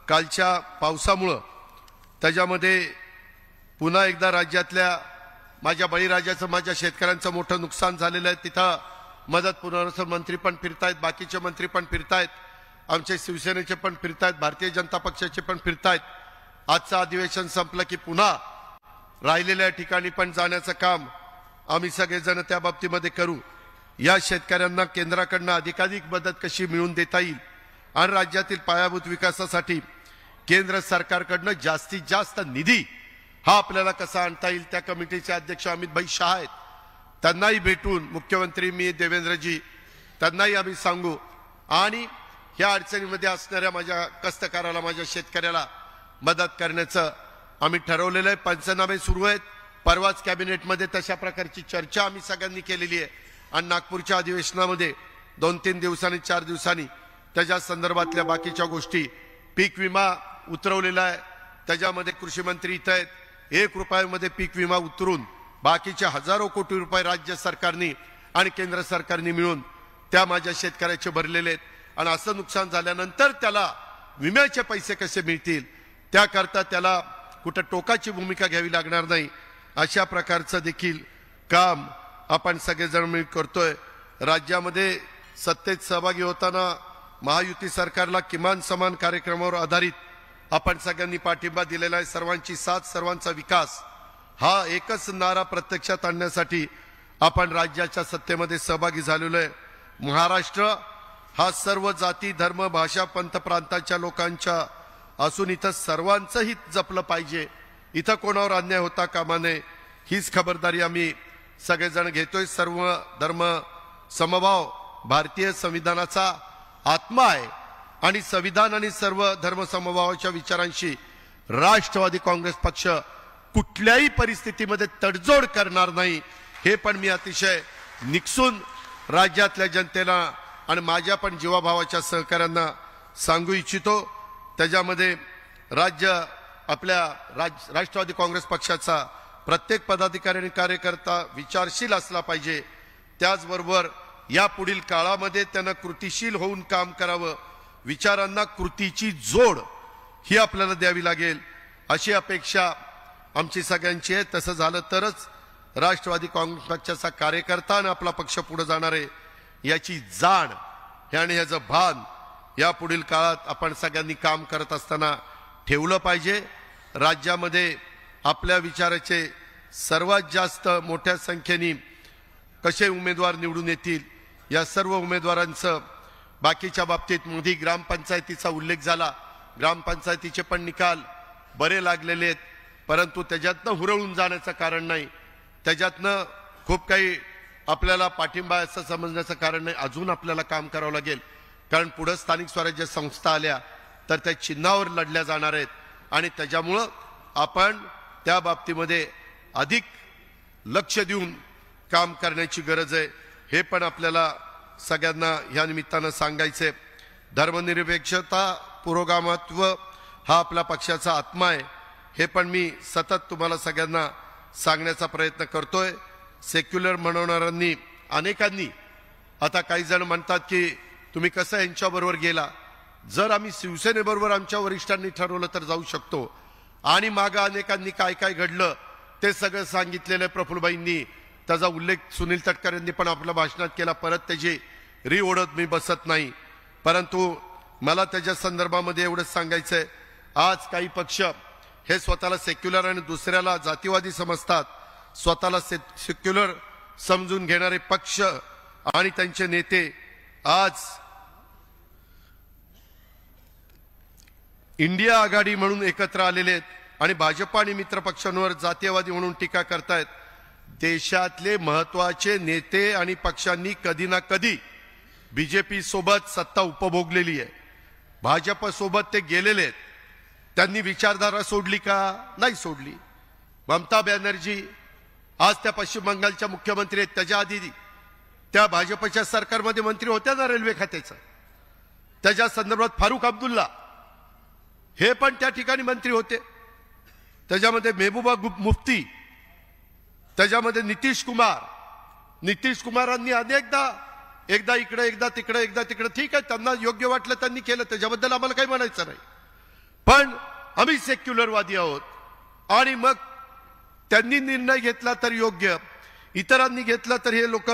कालच्या पावसामुळं त्याच्यामध्ये पुन्हा एकदा राज्यातल्या माझ्या बळीराजाचं, माझ्या शेतकऱ्यांचं मोठं नुकसान झालेलं आहे. तिथं मदत पुनर्वसन मंत्री पण फिरतायत, बाकीचे मंत्री पण फिरतायत, आमचे शिवसेनेचे पण फिरतायत, भारतीय जनता पक्षाचे पण फिरतायत. आजचं अधिवेशन संपलं की पुन्हा राहिलेल्या ठिकाणी पण जाण्याचं काम आम्ही सगळेजण त्या बाबतीमध्ये करू. या शेतकऱ्यांना केंद्राकडनं अधिकाधिक मदत कशी मिळवून देता येईल आणि राज्यातील पायाभूत विकासासाठी केंद्र सरकारकडनं जास्तीत जास्त निधी हा आपल्याला कसा आणता येईल, त्या कमिटीचे अध्यक्ष अमित भाई शाह आहेत. त्यांनाही भेटून मुख्यमंत्री मी देवेंद्रजी त्यांनाही आम्ही सांगू आणि ह्या अडचणीमध्ये असणाऱ्या माझ्या कष्टकाराला, माझ्या शेतकऱ्याला मदत करण्याचं आम्ही ठरवलेलं आहे. पंचनामे सुरू आहेत. परवाच कॅबिनेटमध्ये तशा प्रकारची चर्चा आम्ही सगळ्यांनी केलेली आहे आणि नागपूरच्या अधिवेशनामध्ये 2-3 दिवसांनी 4 दिवसांनी त्याच्या संदर्भातल्या बाकीच्या गोष्टी, पीक विमा उतरवलेला आहे, त्याच्यामध्ये कृषी मंत्री इथं आहेत. 1 रुपयामध्ये पीक विमा उतरून बाकीचे हजारो कोटी रुपये राज्य सरकारने आणि केंद्र सरकारने मिळून त्या माझ्या शेतकऱ्याचे भरलेले आहेत. आणि असं नुकसान झाल्यानंतर त्याला विम्याचे पैसे कसे मिळतील, त्याकरता त्याला कुठं टोकाची भूमिका घ्यावी लागणार नाही. अशा प्रकारचं देखील काम आपण सगळेजण मिळून करतोय. राज्यामध्ये सत्तेत सहभागी होताना महायुती सरकारला किमान समान कार्यक्रमावर आधारित आपण सगळ्यांनी पाठिंबा दिलेला आहे. सर्वांची साथ, सर्वांचा विकास हा एकच नारा प्रत्यक्षात आणण्यासाठी आपण राज्याच्या सत्तेमध्ये सहभागी झालेलो आहे. महाराष्ट्र हा सर्व जाती, धर्म, भाषा, पंथ, प्रांताच्या लोकांच्या असून इथं सर्वांचं हित जपलं पाहिजे. इथं कोणावर अन्याय होता कामा नये, हीच खबरदारी आम्ही सगळेजण घेतोय. सर्व धर्म समभाव भारतीय संविधानाचा आत्मा आहे आणि संविधान आणि सर्व धर्म समभावाच्या विचारांशी राष्ट्रवादी काँग्रेस पक्ष कुठल्याही परिस्थितीमध्ये तडजोड करणार नाही. हे पण मी अतिशय निक्षून राज्यातल्या जनतेला आणि माझ्या पण जीवाभावाच्या सहकाऱ्यांना सांगू इच्छितो. त्याच्यामध्ये राज्य आपल्या राष्ट्रवादी काँग्रेस पक्षाचा प्रत्येक पदाधिकारी आणि कार्यकर्ता विचारशील असला पाहिजे. त्याचबरोबर या पुढील काळामध्ये त्यांना कृतीशील होऊन काम करावं. विचारांना कृतीची जोड ही आपल्याला द्यावी लागेल अशी अपेक्षा आमची सगळ्यांची आहे. तसं झालं तरच राष्ट्रवादी काँग्रेस पक्षाचा कार्यकर्ता आणि आपला पक्ष पुढे जाणार आहे याची जाण आणि याचं भान या पुढील काळात आपण सगळ्यांनी काम करत असताना ठेवलं पाहिजे. राज्यामध्ये आपल्या विचाराचे सर्वात जास्त मोठ्या संख्येने कसे उमेदवार निवडून येतील या सर्व उमेदवारांचं बाकीच्या बाबतीत मोदी ग्रामपंचायतीचा उल्लेख झाला. ग्रामपंचायतीचे पण निकाल बरे लागलेले आहेत, परंतु त्याच्यातनं हुरळून जाण्याचं कारण नाही, त्याच्यातनं खूप काही आपल्याला पाठिंबा असं समजण्याचं कारण नाही. अजून आपल्याला काम करावं लागेल, कारण पुढे स्थानिक स्वराज्य संस्था आल्या, तर त्या चिन्हावर लढल्या जाणार आहेत आणि त्याच्यामुळं आपण त्या बाबतीमध्ये अधिक लक्ष देऊन काम करण्याची गरज आहे, हे पण आपल्याला सगळ्यांना या निमित्तानं सांगायचंय. धर्मनिरपेक्षता पुरोगामित्व हा आपला पक्षाचा आत्मा आहे, हे पण मी सतत तुम्हाला सगळ्यांना सांगण्याचा प्रयत्न करतोय. सेक्युलर म्हणणाऱ्यांनी अनेकांनी, आता काही जण म्हणतात की तुम्ही कसं यांच्याबरोबर गेला, जर आम्ही शिवसेनेबरोबर आमच्या वरिष्ठांनी ठरवलं तर जाऊ शकतो. आणि मागं अनेकांनी काय काय घडलं ते सगळं सांगितलेलं आहे प्रफुल्लबाईंनी, त्याचा उल्लेख सुनील तटकरे यांनी पण आपल्या भाषणात केला. परत त्याची ओढत मी बसत नाही, परंतु मला त्याच्या संदर्भामध्ये एवढंच सांगायचंय, आज काही पक्ष हे स्वतःला सेक्युलर आणि दुसऱ्याला जातीवादी समजतात. स्वतःला सेक्युलर समजून घेणारे पक्ष आणि त्यांचे नेते आज इंडिया आघाडी म्हणून एकत्र आलेले आहेत आणि भाजप आणि मित्र पक्षांवर जातीयवादी म्हणून टीका करतायत. देशातले महत्वाचे नेते आणि पक्षांनी कधी ना कधी बीजेपी सोबत सत्ता उपभोगलेली आहे. भाजप सोबत ते गेलेले आहेत. त्यांनी विचारधारा सोडली का? नाही सोडली. ममता बॅनर्जी आज त्या पश्चिम बंगालच्या मुख्यमंत्री आहेत, त्याच्या आधी त्या भाजपच्या सरकारमध्ये मंत्री होत्या ना रेल्वे खात्याचं. त्याच्या संदर्भात फारुख अब्दुल्ला हे पण त्या ठिकाणी मंत्री होते. त्याच्यामध्ये मेहबूबा मुफ्ती, त्याच्यामध्ये नितीश कुमारांनी अनेकदा एकदा इकडे एकदा तिकडे ठीक आहे, त्यांना योग्य वाटलं त्यांनी केलं, त्याच्याबद्दल आम्हाला काही म्हणायचं नाही. पण आम्ही सेक्युलरवादी आहोत आणि मग त्यांनी निर्णय घेतला तर योग्य, इतरांनी घेतला तर हे लोक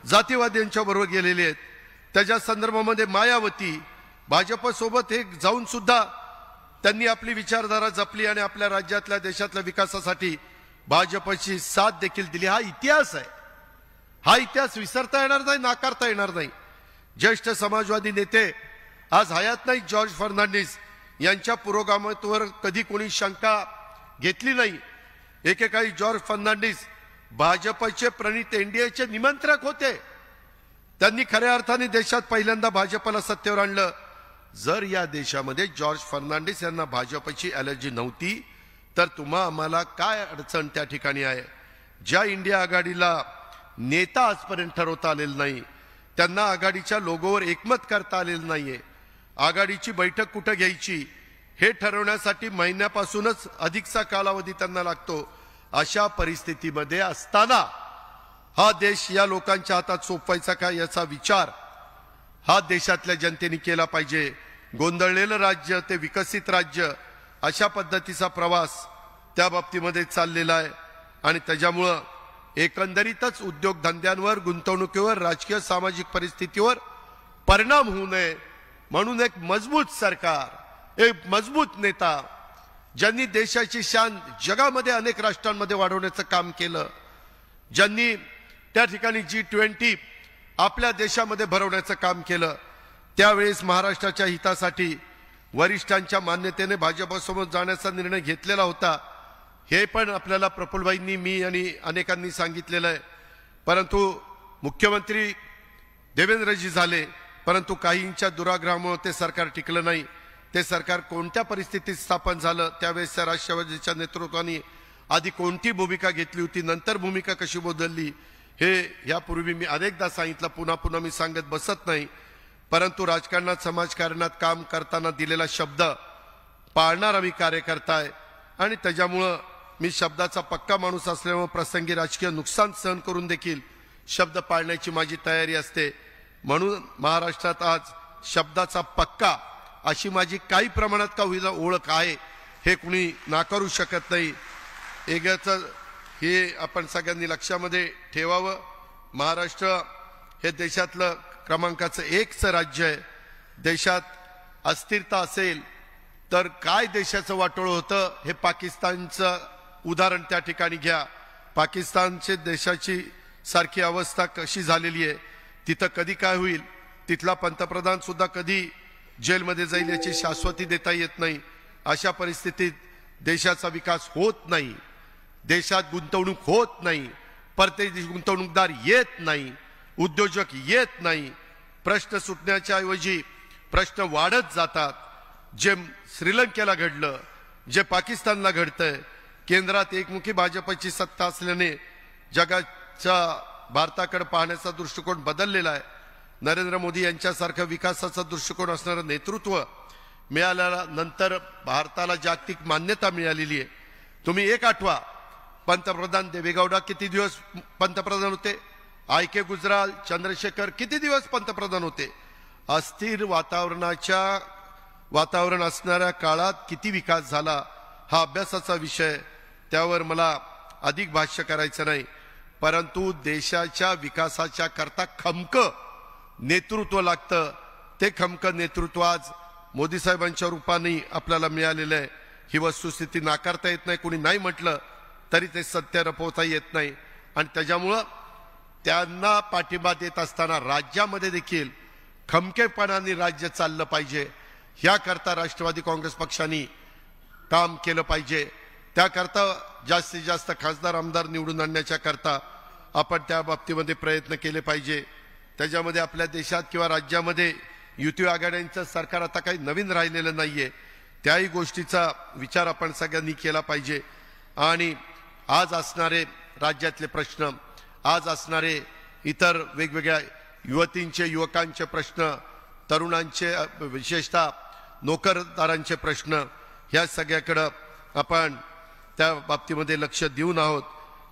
जातीवाद्यांच्या बरोबर गेलेले आहेत. त्याच्या संदर्भामध्ये मायावती भाजपसोबत हे जाऊन सुद्धा त्यांनी आपली विचारधारा जपली आणि आपल्या राज्यातल्या देशातल्या विकासासाठी भाजपची साथ देखील दिली. हा इतिहास आहे. हा इतिहास विसरता येणार नाही, नाकारता येणार नाही. ज्येष्ठ समाजवादी नेते आज हयात नाही, जॉर्ज फर्नांडिस यांच्या पुरोगामित्वावर कधी कोणी शंका घेतली नाही. एकेकाळी जॉर्ज फर्नांडिस भाजपचे प्रणित एनडीएचे निमंत्रक होते. त्यांनी खऱ्या अर्थाने देशात पहिल्यांदा भाजपला सत्तेवर आणलं. जर या देशामध्ये जॉर्ज फर्नांडिस यांना भाजपची ॲलर्जी नव्हती तर आम्हाला काय अडचण त्या ठिकाणी आहे? ज्या इंडिया आघाडीला नेता आजपर्यंत ठरवता आलेलं नाही, त्यांना आघाडीच्या लोगोवर एकमत करता आलेलं नाहीये, आघाडीची बैठक कुठं घ्यायची हे ठरवण्यासाठी महिन्यापासूनच अधिकचा कालावधी त्यांना लागतो. अशा परिस्थितीमध्ये असताना हा देश या लोकांच्या हातात सोपवायचा का याचा विचार हा देशातल्या जनतेने केला पाहिजे. गोंधळलेलं राज्य ते विकसित राज्य अशा पद्धतीचा प्रवास त्या बाबतीमध्ये चाललेला आहे आणि त्याच्यामुळं एकंदरीतच उद्योगधंद्यांवर, गुंतवणुकीवर, राजकीय सामाजिक परिस्थितीवर परिणाम होऊ नये म्हणून एक मजबूत सरकार, एक मजबूत नेता ज्यांनी देशाची शान जगामध्ये अनेक राष्ट्रांमध्ये वाढवण्याचं काम केलं, ज्यांनी त्या ठिकाणी G20 आपल्या देशामध्ये भरवण्याचं काम केलं, त्यावेळेस महाराष्ट्राच्या हितासाठी वरिष्ठांच्या मान्यतेने भाजपसोबत जाण्याचा निर्णय घेतलेला होता. हे पण आपल्याला प्रफुल्लबाईंनी, मी आणि अनेकांनी सांगितलेलं आहे. परंतु मुख्यमंत्री देवेंद्रजी झाले, परंतु काहींच्या दुराग्रहामुळे ते सरकार टिकलं नाही. ते सरकार कोणत्या परिस्थितीत स्थापन झालं, त्यावेळेसच्या राष्ट्रवादीच्या नेतृत्वाने आधी कोणती भूमिका घेतली होती, नंतर भूमिका कशी बदलली, हे यापूर्वी मी अनेकदा सांगितलं, पुन्हा मी सांगत बसत नाही. परंतु राजकारणात, समाजकारणात काम करताना दिलेला शब्द पाळणारा मी कार्यकर्ता आहे आणि त्याच्यामुळं मी शब्दाचा पक्का माणूस असल्यामुळे प्रसंगी राजकीय नुकसान सहन करून देखील शब्द पाळण्याची माझी तयारी असते. म्हणून महाराष्ट्रात आज शब्दाचा पक्का अशी माझी काही प्रमाणात का होईना ओळख आहे, हे कुणी नाकारू शकत नाही. एकच हे आपण सगळ्यांनी लक्षामध्ये ठेवावं. महाराष्ट्र हे देशातलं क्रमांकाचं 1चं राज्य आहे. देशात अस्थिरता असेल तर काय देशाचं वाटोळं होतं हे पाकिस्तानचं उदाहरण त्या ठिकाणी घ्या. पाकिस्तानचे देशाची सारखी अवस्था कशी झालेली आहे, तिथं कधी काय होईल, तिथला पंतप्रधान सुद्धा कधी जेलमध्ये जाईल याची शाश्वती देता येत नाही. अशा परिस्थितीत देशाचा विकास होत नाही, देशात गुंतवणूक होत नाही, परदेशी गुंतवणूकदार येत नाही, उद्योजक येत नाही. प्रश्न सुटण्याच्या ऐवजी प्रश्न वाढत जातात. जे श्रीलंकेला घडलं, जे पाकिस्तानला घडतंय, केंद्रात एकमुखी भाजपची सत्ता असल्याने जगाच्या भारताकडे पाहण्याचा दृष्टिकोन बदललेला आहे. नरेंद्र मोदी यांच्यासारखं विकासाचा दृष्टिकोन असणारं नेतृत्व मिळाल्यानंतर भारताला जागतिक मान्यता मिळालेली आहे. तुम्ही एक आठवा, पंतप्रधान देवेगौडा किती दिवस पंतप्रधान होते, आय के गुजराल, चंद्रशेखर किती दिवस पंतप्रधान होते. अस्थिर वातावरण असणाऱ्या काळात किती विकास झाला हा अभ्यासाचा विषय, त्यावर मला अधिक भाष्य करायचं नाही. परंतु देशाच्या विकासाच्या करता खमकं नेतृत्व लागतं. ते खमकं नेतृत्व आज मोदी साहेबांच्या रूपाने आपल्याला मिळालेलं आहे. ही वस्तुस्थिती नाकारता येत नाही. कोणी नाही म्हटलं तरी ते सत्य रपवता येत नाही. आणि त्याच्यामुळं त्यांना पाठिंबा देत असताना राज्यामध्ये देखील खमकेपणाने राज्य चाललं पाहिजे. ह्याकरता राष्ट्रवादी काँग्रेस पक्षाने काम केलं पाहिजे. त्याकरता जास्तीत जास्त खासदार आमदार निवडून आणण्याच्या करता आपण त्या बाबतीमध्ये प्रयत्न केले पाहिजे. त्याच्यामध्ये आपल्या देशात किंवा राज्यामध्ये युती आघाड्यांचं सरकार आता काही नवीन राहिलेलं नाहीये. त्याही गोष्टीचा विचार आपण सगळ्यांनी केला पाहिजे. आणि आज असणारे राज्यातले प्रश्न, आज असणारे इतर वेगवेगळ्या युवतींचे युवकांचे प्रश्न, तरुणांचे विशेषतः नोकरदारांचे प्रश्न, ह्या सगळ्याकडं आपण त्या बाबतीमध्ये लक्ष देऊन आहोत.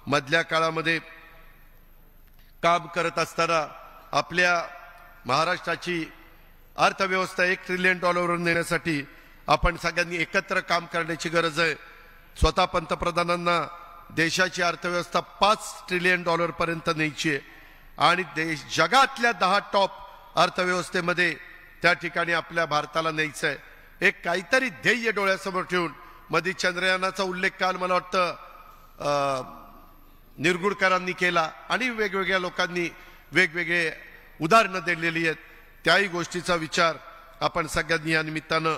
मधल्या काळामध्ये काम करत असताना आपल्या महाराष्ट्राची अर्थव्यवस्था $1 ट्रिलियन वर नेण्यासाठी आपण सगळ्यांनी एकत्र काम करण्याची गरज आहे. स्वतः पंतप्रधानांना देशाची अर्थव्यवस्था $5 ट्रिलियन पर्यंत न्यायची आहे. आणि जगातल्या 10 टॉप अर्थव्यवस्थेमध्ये त्या ठिकाणी आपल्या भारताला न्यायचं आहे. एक काहीतरी ध्येय डोळ्यासमोर ठेवून मध्ये चंद्रयानाचा उल्लेख काल मला वाटतं निरगुडकरांनी केला आणि वेगवेगळ्या लोकांनी वेगवेगळे उदाहरणं दिलेली आहेत. त्याही गोष्टीचा विचार आपण सगळ्यांनी या निमित्तानं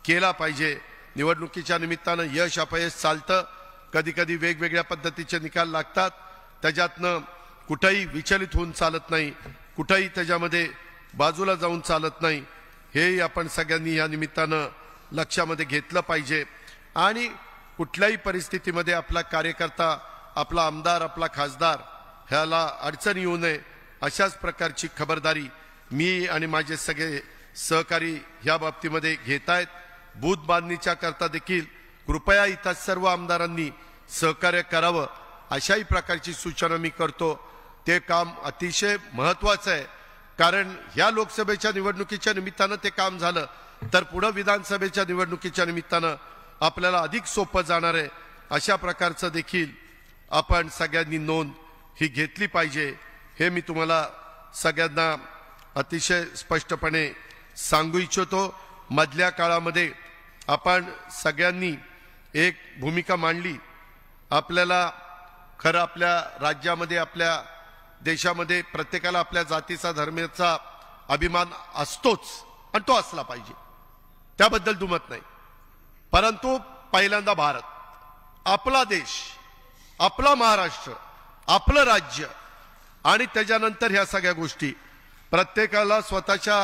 केला पाहिजे. निवडणुकीच्या निमित्तानं यश अपयश चालतं, कधी कधी वेगवेगळ्या पद्धतीचे निकाल लागतात. त्याच्यातनं कुठेही विचलित होऊन चालत नाही, कुठेही त्याच्यामध्ये बाजूला जाऊन चालत नाही. हेही आपण सगळ्यांनी या निमित्तानं लक्षामध्ये घेतलं पाहिजे. आणि कुठल्याही परिस्थितीमध्ये आपला कार्यकर्ता, आपला आमदार, आपला खासदार ह्याला अडचण येऊ नये अशाच प्रकारची खबरदारी मी आणि माझे सगळे सहकारी ह्या बाबतीमध्ये घेत आहेत. बूथ बांधणीच्या करता देखील कृपया इथं सर्व आमदारांनी सहकार्य करावं अशाही प्रकारची सूचना मी करतो. ते काम अतिशय महत्वाचं आहे. कारण ह्या लोकसभेच्या निवडणुकीच्या निमित्तानं ते काम झालं तर पुढे विधानसभेच्या निवडणुकीच्या निमित्तानं आपल्याला अधिक सोपं जाणार आहे. अशा प्रकारचं देखील आपण सगळ्यांनी नोंद ही घेतली पाहिजे. हे मी तुम्हाला सगळ्यांना अतिशय स्पष्टपणे सांगू इच्छितो. मधल्या काळामध्ये आपण सगळ्यांनी एक भूमिका मांडली. आपल्याला खरं आपल्या राज्यामध्ये, आपल्या देशामध्ये प्रत्येकाला आपल्या जातीचा, धर्माचा अभिमान असतोच आणि तो असला पाहिजे, त्याबद्दल दुमत नाही. परंतु पहिल्यांदा भारत, आपला देश, आपला महाराष्ट्र, आपलं राज्य आणि त्याच्यानंतर ह्या सगळ्या गोष्टी प्रत्येकाला स्वतःच्या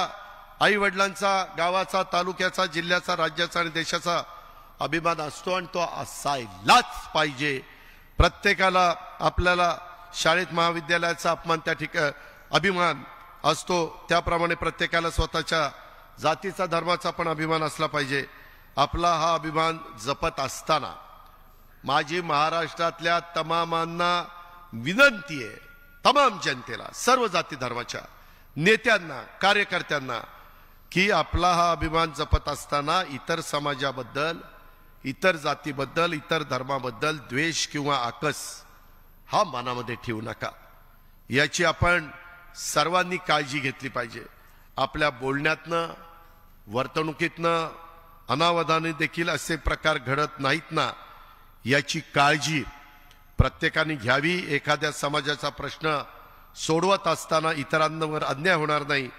आई वडिलांचा, गावाचा, तालुक्याचा, जिल्ह्याचा, राज्याचा आणि देशाचा अभिमान असतो आणि तो असायलाच पाहिजे. प्रत्येकाला आपल्याला शाळेत महाविद्यालयाचा अपमान त्या ठिकाणी अभिमान असतो, त्याप्रमाणे प्रत्येकाला स्वतःच्या जातीचा, धर्माचा पण अभिमान असला पाहिजे. आपला हा अभिमान जपत असताना माझी महाराष्ट्रातल्या तमामांना विनंती आहे, तमाम जनतेला, सर्व जाती धर्माच्या नेत्यांना, कार्यकर्त्यांना, की आपला हा अभिमान जपत असताना इतर समाजाबद्दल, इतर जातीबद्दल, इतर धर्माबद्दल द्वेष किंवा आकस हा मनामध्ये ठेवू नका. याची आपण सर्वांनी काळजी घेतली पाहिजे. आपल्या बोलण्यातनं, वर्तणुकीतनं अनावधाने देखील असे प्रकार घडत नाहीत ना, याची काळजी प्रत्येकाने घ्यावी. एखाद्या समाजाचा प्रश्न सोडवत असताना इतरांवर अन्याय होणार नाही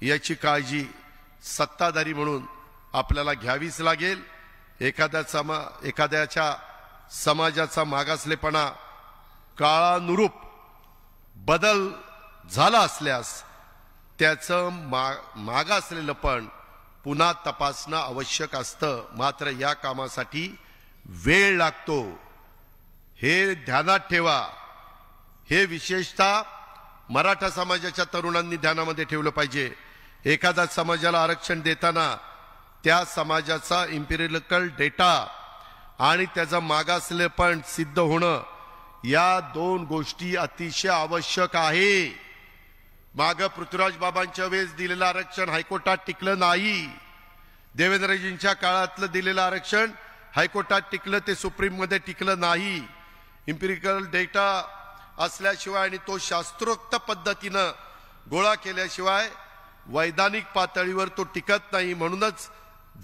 याची काळजी सत्ताधारी म्हणून आपल्याला घ्यावीच लागेल. एखाद्याच्या समाजाचा मागासलेपणा काळानुरूप बदल झाला असल्यास त्याचं मागासलेलं पण पुन्हा तपासणं आवश्यक असतं, मात्र या कामासाठी वेळ लागतो, हे ध्यानात ठेवा. हे विशेषतः मराठा समाजाच्या तरुणांनी ध्यानामध्ये ठेवलं पाहिजे. एखाद्या समाजाला आरक्षण देताना त्या समाजाचा इम्पिरिकल डेटा आणि त्याचा मागासलेपण सिद्ध होणं, या दोन गोष्टी अतिशय आवश्यक आहे. माग पृथ्वीराज बाबांच्या वेळेस दिलेलं आरक्षण हायकोर्टात टिकलं नाही. देवेंद्रजींच्या काळातलं दिलेलं आरक्षण हायकोर्टात टिकलं, ते सुप्रीम मध्ये टिकलं नाही. इम्पिरिकल डेटा असल्याशिवाय आणि तो शास्त्रोक्त पद्धतीनं गोळा केल्याशिवाय वैधानिक पातळीवर तो टिकत नाही. म्हणूनच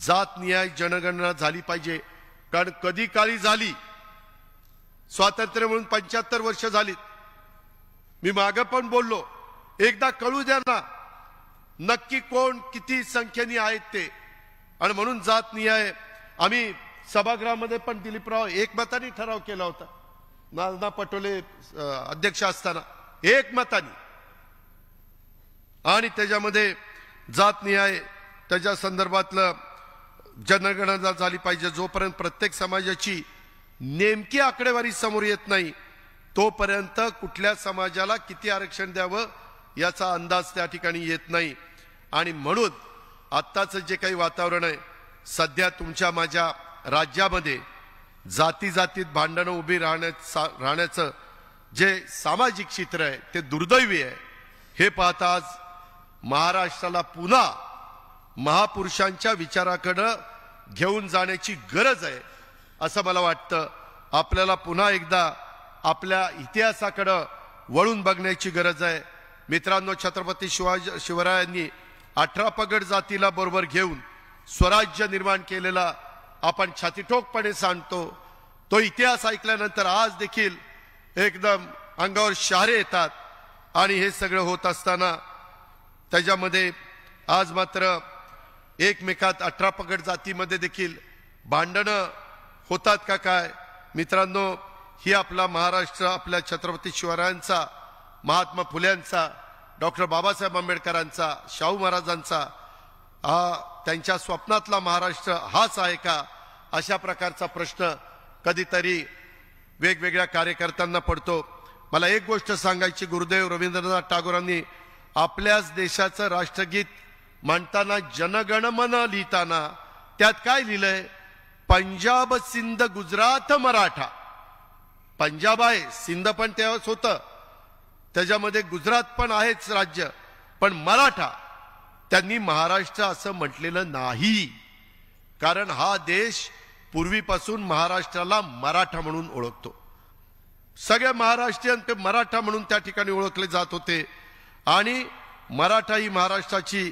जातनिहाय जनगणना झाली पाहिजे. कारण कधी काळी झाली, स्वातंत्र्य म्हणून 75 वर्ष झाली. मी मागं पण बोललो, एकदा कळू द्या ना नक्की कोण किती संख्येने आहेत ते. आणि म्हणून जातनिहाय आम्ही सभागृहामध्ये पण दिलीपराव एकमताने ठराव केला होता, नाना पटोले अध्यक्ष असताना एकमताने. आणि त्याच्यामध्ये जातनिहाय त्याच्या संदर्भातलं जनगणना झाली पाहिजे. जोपर्यंत प्रत्येक समाजाची नेमकी आकडेवारी समोर येत नाही तोपर्यंत कुठल्या समाजाला किती आरक्षण द्यावं याचा अंदाज त्या ठिकाणी येत नाही. आणि म्हणून आत्ताचं जे काही वातावरण आहे, सध्या तुमच्या माझ्या राज्यामध्ये जाती जातीत भांडणं उभी राहण्याचं जे सामाजिक चित्र आहे ते दुर्दैवी आहे. हे पाहता आज महाराष्ट्राला पुन्हा महापुरुषांच्या विचाराकडे घेऊन जाण्याची गरज आहे असं मला वाटतं. आपल्याला पुन्हा एकदा आपल्या इतिहासाकडे वळून बघण्याची गरज आहे. मित्रांनो, छत्रपती शिवरायांनी 18 पगड जातीला बरोबर घेऊन स्वराज्य निर्माण केलेला आपण छातीठोकपणे सांगतो. तो इतिहास ऐकल्यानंतर आज देखील एकदम अंगावर शहारे येतात. आणि हे सगळं होत असताना त्याच्यामध्ये आज मात्र एकमेकात 18 पगड जातीमध्ये देखील भांडणं होतात का काय? मित्रांनो, ही आपला महाराष्ट्र आपल्या छत्रपती शिवरायांचा, महात्मा फुल्यांचा, डॉक्टर बाबासाहेब आंबेडकरांचा, शाहू महाराजांचा त्यांच्या स्वप्नातला महाराष्ट्र हाच आहे का? अशा प्रकारचा प्रश्न कधीतरी वेगवेगळ्या कार्यकर्त्यांना पडतो. मला एक गोष्ट सांगायची, गुरुदेव रवींद्रनाथ टागोरांनी आपल्याच देशाचं राष्ट्रगीत म्हणताना जनगणमन लिहिताना त्यात काय लिहिलंय? पंजाब सिंध गुजरात मराठा. पंजाब आहे, सिंध पण तेव्हाच होतं, त्याच्यामध्ये गुजरात पण आहेच राज्य, पण मराठा त्यांनी महाराष्ट्र असं म्हटलेलं नाही. कारण हा देश पूर्वीपासून महाराष्ट्राला मराठा म्हणून ओळखतो. सगळे महाराष्ट्रीयन ते मराठा म्हणून त्या ठिकाणी ओळखले जात होते. आणि मराठा ही महाराष्ट्राची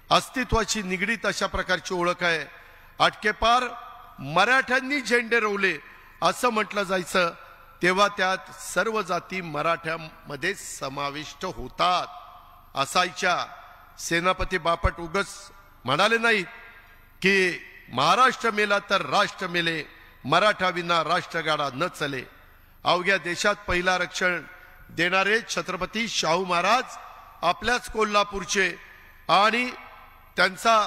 अस्तित्वाची निगडीत अशा प्रकारची ओळख आहे. अटकेपार मराठ्यांनी झेंडे रोवले असं म्हटलं जायचं, तेव्हा त्यात सर्व जाती मराठ्यामध्ये समाविष्ट होतात असायच्या. सेनापती बापट उगस म्हणाले नाहीत की महाराष्ट्र मेला तर राष्ट्र मेले, मराठा विना राष्ट्रगाडा न चले. अवघ्या देशात पहिला आरक्षण देणारे छत्रपती शाहू महाराज आपल्याच कोल्हापूरचे. आणि त्यांचा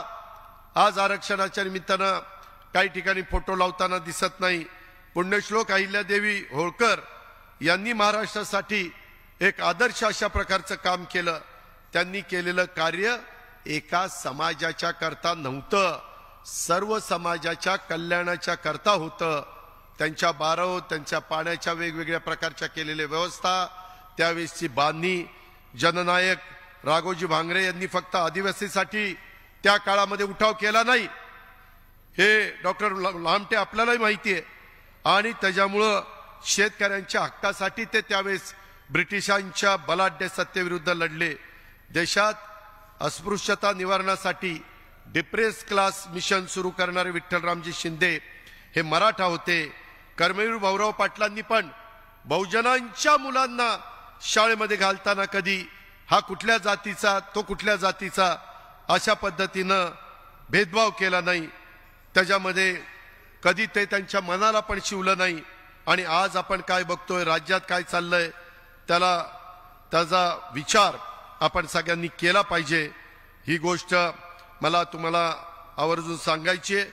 आज आरक्षणाच्या निमित्तानं काही ठिकाणी फोटो लावताना दिसत नाही. पुण्यश्लोक अहिल्यादेवी होळकर यांनी महाराष्ट्रासाठी एक आदर्श अशा प्रकारचं काम केलं. त्यांनी केलेलं कार्य एका समाजाच्या करता नव्हतं, सर्व समाजाच्या कल्याणाच्या करता होतं. त्यांच्या बारव, त्यांच्या पाण्याच्या वेगवेगळ्या प्रकारच्या केलेल्या व्यवस्था, त्यावेळेसची बांधणी. जननायक राघोजी भांगरे यांनी फक्त आदिवासीसाठी त्या काळामध्ये उठाव केला नाही, हे डॉक्टर लामटे आपल्यालाही माहिती आहे. आणि त्याच्यामुळं शेतकऱ्यांच्या हक्कासाठी ते त्यावेळेस ब्रिटिशांच्या बलाढ्य सत्तेविरुद्ध लढले. देशात अस्पृश्यता निवारणासाठी डिप्रेस क्लास मिशन सुरू करणारे विठ्ठलरामजी शिंदे हे मराठा होते. कर्मवीर भाऊराव पाटलांनी पण बहुजनांच्या मुलांना शाळेमध्ये घालताना कधी हा कुठल्या जातीचा, तो कुठल्या जातीचा अशा पद्धतीनं भेदभाव केला नाही. त्याच्यामध्ये कधी ते त्यांच्या मनाला पण शिवलं नाही. आणि आज आपण काय बघतोय, राज्यात काय चाललंय, त्याचा विचार आपण सगळ्यांनी केला पाहिजे. ही गोष्ट मला तुम्हाला आवर्जून सांगायची आहे.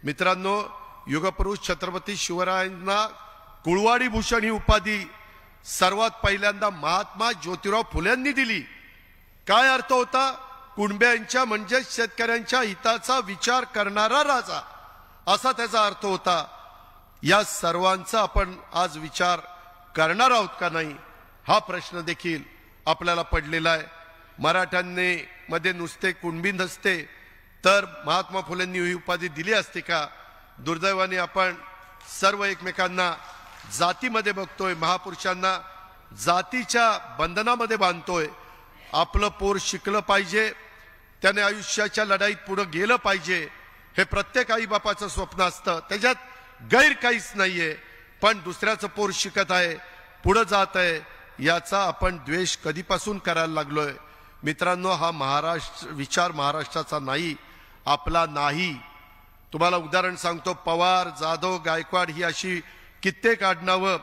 मित्रांनो, युगपुरुष छत्रपती शिवरायांना कुळवाडी भूषण ही उपाधी सर्वात पहिल्यांदा महात्मा ज्योतिराव फुलेंनी दिली. काय अर्थ होता? कुणब्यांच्या म्हणजे शेतकऱ्यांच्या हिताचा विचार करणारा राजा, असा त्याचा अर्थ होता. या सर्वांचा आपण आज विचार करणार आहोत का नाही, हा प्रश्न देखील आपल्याला पडलेला आहे. मराठ्यांनी मध्ये नुसते कुणबी नसते तर महात्मा फुलेंनी ही उपाधी दिली असती का? दुर्दैवाने आपण सर्व एकमेकांना जातीमध्ये बघतोय, महापुरुषांना जातीच्या बंधनामध्ये बांधतोय. आपलं पोर शिकलं पाहिजे, त्याने आयुष्याच्या लढाईत पुढे गेलं पाहिजे, हे प्रत्येक आई बापाचं स्वप्न असतं. त्याच्यात गैर काहीच नाहीये. पण दुसऱ्याचं पोर शिकत आहे, पुढे जात आहे, याचा आपण द्वेष कधीपासून करायला लागलोय. मित्रांनो, हा विचार महाराष्ट्राचा नाही, आपला नाही. तुम्हाला उदाहरण सांगतो. पवार, जाधव, गायकवाड ही अशी कित्येक आडनावं,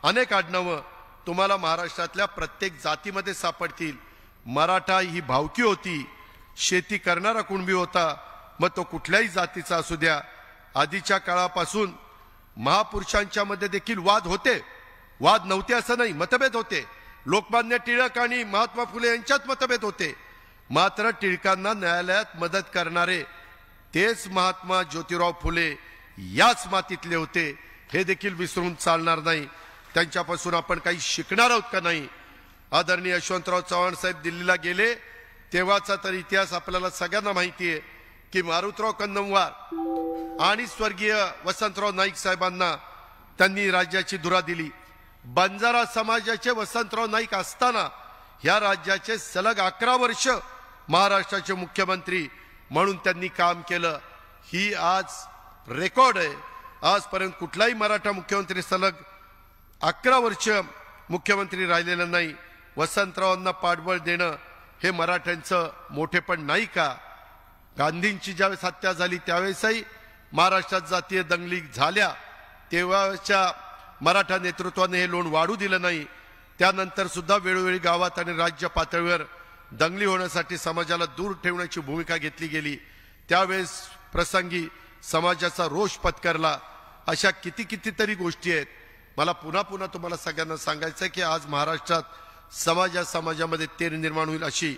अनेक आडनावं तुम्हाला महाराष्ट्रातल्या प्रत्येक जातीमध्ये सापडतील. मराठा ही भावकी होती, शेती करणारा कुणबी होता, मग तो कुठल्याही जातीचा असू द्या. आधीच्या काळापासून महापुरुषांच्या मध्ये देखील वाद होते, वाद नव्हते असं नाही, मतभेद होते. लोकमान्य टिळक आणि महात्मा फुले यांच्यात मतभेद होते. मात्र टिळकांना न्यायालयात मदत करणारे तेच महात्मा ज्योतिराव फुले याच मातीतले होते, हे देखील विसरून चालणार नाही. त्यांच्यापासून आपण काही शिकणार आहोत का नाही? आदरणीय यशवंतराव चव्हाण साहेब दिल्लीला गेले तेव्हाचा तर इतिहास आपल्याला सगळ्यांना माहिती आहे की मारुतराव कन्नमवार आणि स्वर्गीय वसंतराव नाईक साहेबांना त्यांनी राज्याची धुरा दिली. बंजारा समाजाचे वसंतराव नाईक असताना ह्या राज्याचे सलग 11 वर्ष महाराष्ट्राचे मुख्यमंत्री म्हणून त्यांनी काम केलं. ही आज रेकॉर्ड आहे. आजपर्यंत कुठलाही मराठा मुख्यमंत्री सलग 11 वर्ष मुख्यमंत्री राहिलेला नाही. वसंतरावांना पाठबळ देणं हे मराठ्यांचं मोठेपण नाही का? गांधींची ज्यावेळेस हत्या झाली त्यावेळेसही महाराष्ट्रात जातीय दंगली झाल्या, तेव्हाच्या मराठा नेतृत्वाने हे लोण वाढू दिलं नाही. त्यानंतर सुद्धा वेळोवेळी गावात आणि राज्य पातळीवर दंगली होण्यासाठी समाजाला दूर ठेवण्याची भूमिका घेतली गेली. त्यावेळेस प्रसंगी समाजाचा रोष पत्करला. अशा कितीतरी गोष्टी आहेत. मला पुन्हा पुन्हा तुम्हाला सगळ्यांना सांगायचं आहे की आज महाराष्ट्रात समाजामध्ये तेढ निर्माण होईल अशी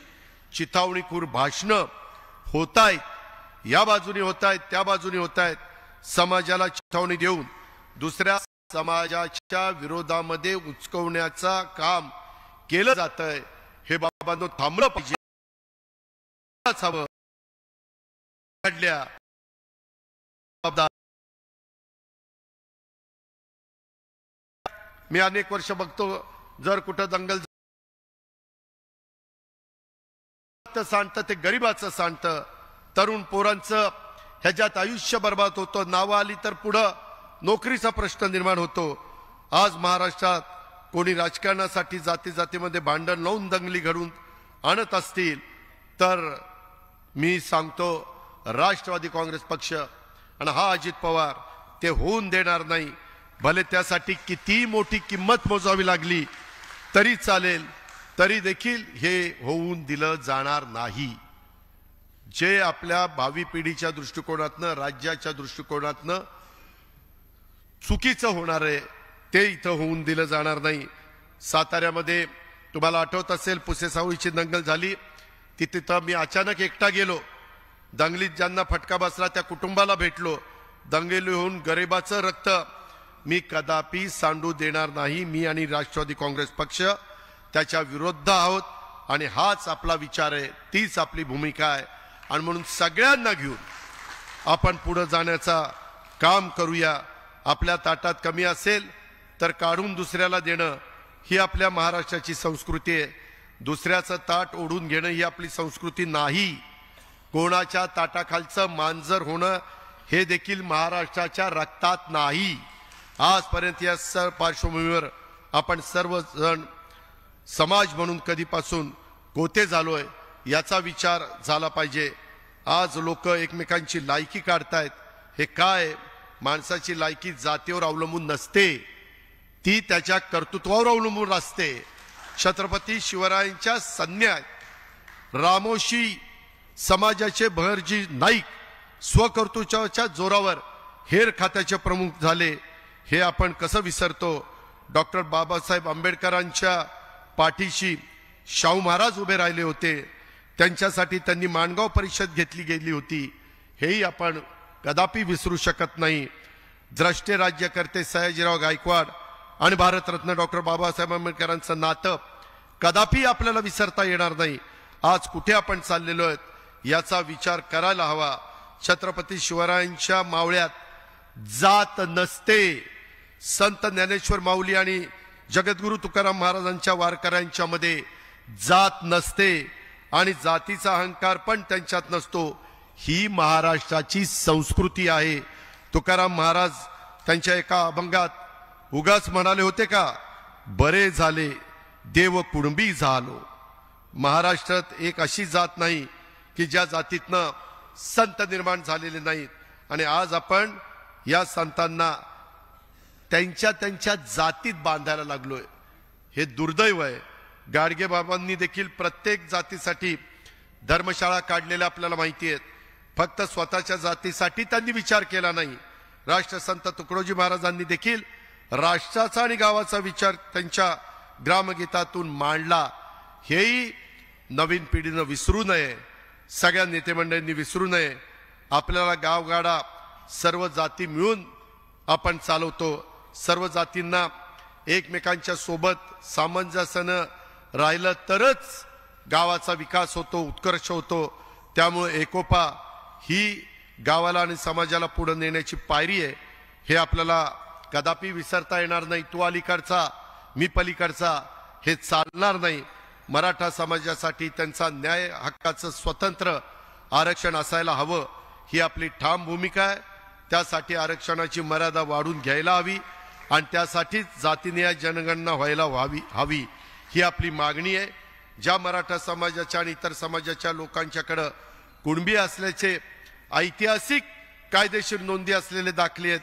चिथावणीखोर भाषणं होत आहेत. या बाजूने होत आहेत, त्या बाजूने होत आहेत. समाजाला चिथावणी देऊन दुसऱ्या समाजाच्या विरोधामध्ये उचकवण्याचा काम केलं जातंय. हे बाबांनो थांबलं पाहिजे. मी अनेक वर्ष बघतो, जर कुठं दंगल सांडतं ते गरीबाचं सांडतं, तरुण पोरांचं ह्याच्यात आयुष्य बर्बाद होतं. नावं आली तर पुढं नोकरीचा प्रश्न निर्माण होतो. आज महाराष्ट्रात कोणी राजकारणासाठी जातीमध्ये भांडण लावून दंगली घडून आणत असतील तर मी सांगतो, राष्ट्रवादी काँग्रेस पक्ष आणि हा अजित पवार ते होऊन देणार नाही. भले त्यासाठी किती मोठी किंमत मोजावी लागली तरी चालेल, तरी देखील हे होऊन दिलं जाणार नाही. जे आपल्या भावी पिढीच्या दृष्टिकोनातनं, राज्याच्या दृष्टिकोनातनं चुकीचं होणार आहे ते इथं होऊन दिलं जाणार नाही. साताऱ्यामध्ये तुम्हाला आठवत असेल, पुसेसावळीची दंगल झाली. तिथं मी अचानक एकटा गेलो. दंगलीत ज्यांना फटका बसला त्या कुटुंबाला भेटलो. दंगली होऊन गरिबाचं रक्त मी कदापि सांडू देणार नाही. मी आणि राष्ट्रवादी काँग्रेस पक्ष त्याच्या विरुद्ध आहोत आणि हाच आपला विचार आहे, तीच आपली भूमिका आहे. आणि म्हणून सगळ्यांना घेऊन आपण पुढे जाण्याचा काम करूया. आपल्या ताटात कमी असेल तर काढून दुसऱ्याला देणं ही आपल्या महाराष्ट्राची संस्कृती आहे. दुसऱ्याचं ताट ओढून घेणं ही आपली संस्कृती नाही. कोणाच्या ताटाखालचं मांजर होणं हे देखील महाराष्ट्राच्या रक्तात नाही. आजपर्यंत या सर्व पार्श्वभूमीवर आपण सर्वजण समाज म्हणून कधीपासून गोते झालोय याचा विचार झाला पाहिजे. आज लोक एकमेकांची लायकी काढतायत. हे काय? माणसाची लायकी जातीवर अवलंबून नसते, ती त्याच्या कर्तृत्वावर अवलंबून असते. छत्रपती शिवरायांच्या सन्यात रामोशी समाजाचे बहरजी नाईक स्वकर्तृत्वाच्या जोरावर हेर खात्याचे प्रमुख झाले, हे आपण कसं विसरतो? डॉक्टर बाबासाहेब आंबेडकरांच्या पाठीशी शाहू महाराज उभे राहिले होते, त्यांच्यासाठी त्यांनी माणगाव परिषद घेतली गेली होती, हेही आपण कदापि विसरू शकत नाही. द्रष्टे राज्यकर्ते सयाजीराव गायकवाड आणि भारतरत्न डॉक्टर बाबासाहेब आंबेडकरांचं नातं कदापि आपल्याला विसरता येणार नाही. आज कुठे आपण चाललेलो आहोत याचा विचार करायला हवा. छत्रपती शिवरायांच्या मावळ्यात जात नसते. संत ज्ञानेश्वर माऊली आणि जगद्गुरु तुकाराम महाराजांच्या वारकऱ्यांच्या मध्ये जात नसते आणि जातीचा अहंकार पण त्यांच्यात नसतो. ही महाराष्ट्राची संस्कृती आहे. तुकाराम महाराज त्यांच्या एका अभंगात उगाच म्हणाले होते का, बरे झाले देव कुणबी झालो. महाराष्ट्रात एक अशी जात नाही की ज्या जातीतनं संत निर्माण झालेले नाहीत, आणि आज आपण या संतांना त्यांच्या त्यांच्या जातीत बांधायला लागलोय. हे दुर्दैव आहे. गाडगे बाबांनी देखील प्रत्येक जातीसाठी धर्मशाळा काढलेल्या आपल्याला माहिती आहेत. फक्त स्वतःच्या जातीसाठी त्यांनी विचार केला नाही. राष्ट्रसंत तुकडोजी महाराजांनी देखील राष्ट्राचा आणि गावाचा विचार त्यांच्या ग्रामगीतातून मांडला. हेही नवीन पिढीनं विसरू नये, सगळ्या नेते मंडळींनी विसरू नये. आपल्याला गावगाडा सर्व जाती मिळून आपण चालवतो. सर्व जातींना एकमेकांच्या सोबत सामंजस्यानं राहिलं तरच गावाचा विकास होतो, उत्कर्ष होतो. त्यामुळे एकोपा ही गावाला आणि समाजाला पुढे नेण्याची पायरी आहे. हे आपल्याला कदापि विसरता येणार नाही. तू अलीकडचा मी पलीकडचा हे चालणार नाही. मराठा समाजासाठी त्यांचा न्याय हक्काचं स्वतंत्र आरक्षण असायला हवं, ही आपली ठाम भूमिका आहे. त्यासाठी आरक्षणाची मर्यादा वाढून घ्यायला हवी आणि त्यासाठीच जातीनिहाय जनगणना व्हायला हवी ही आपली मागणी आहे. ज्या मराठा समाजाच्या आणि इतर समाजाच्या लोकांच्याकडे कुणबी असल्याचे ऐतिहासिक कायदेशीर नोंदी असलेले दाखले आहेत,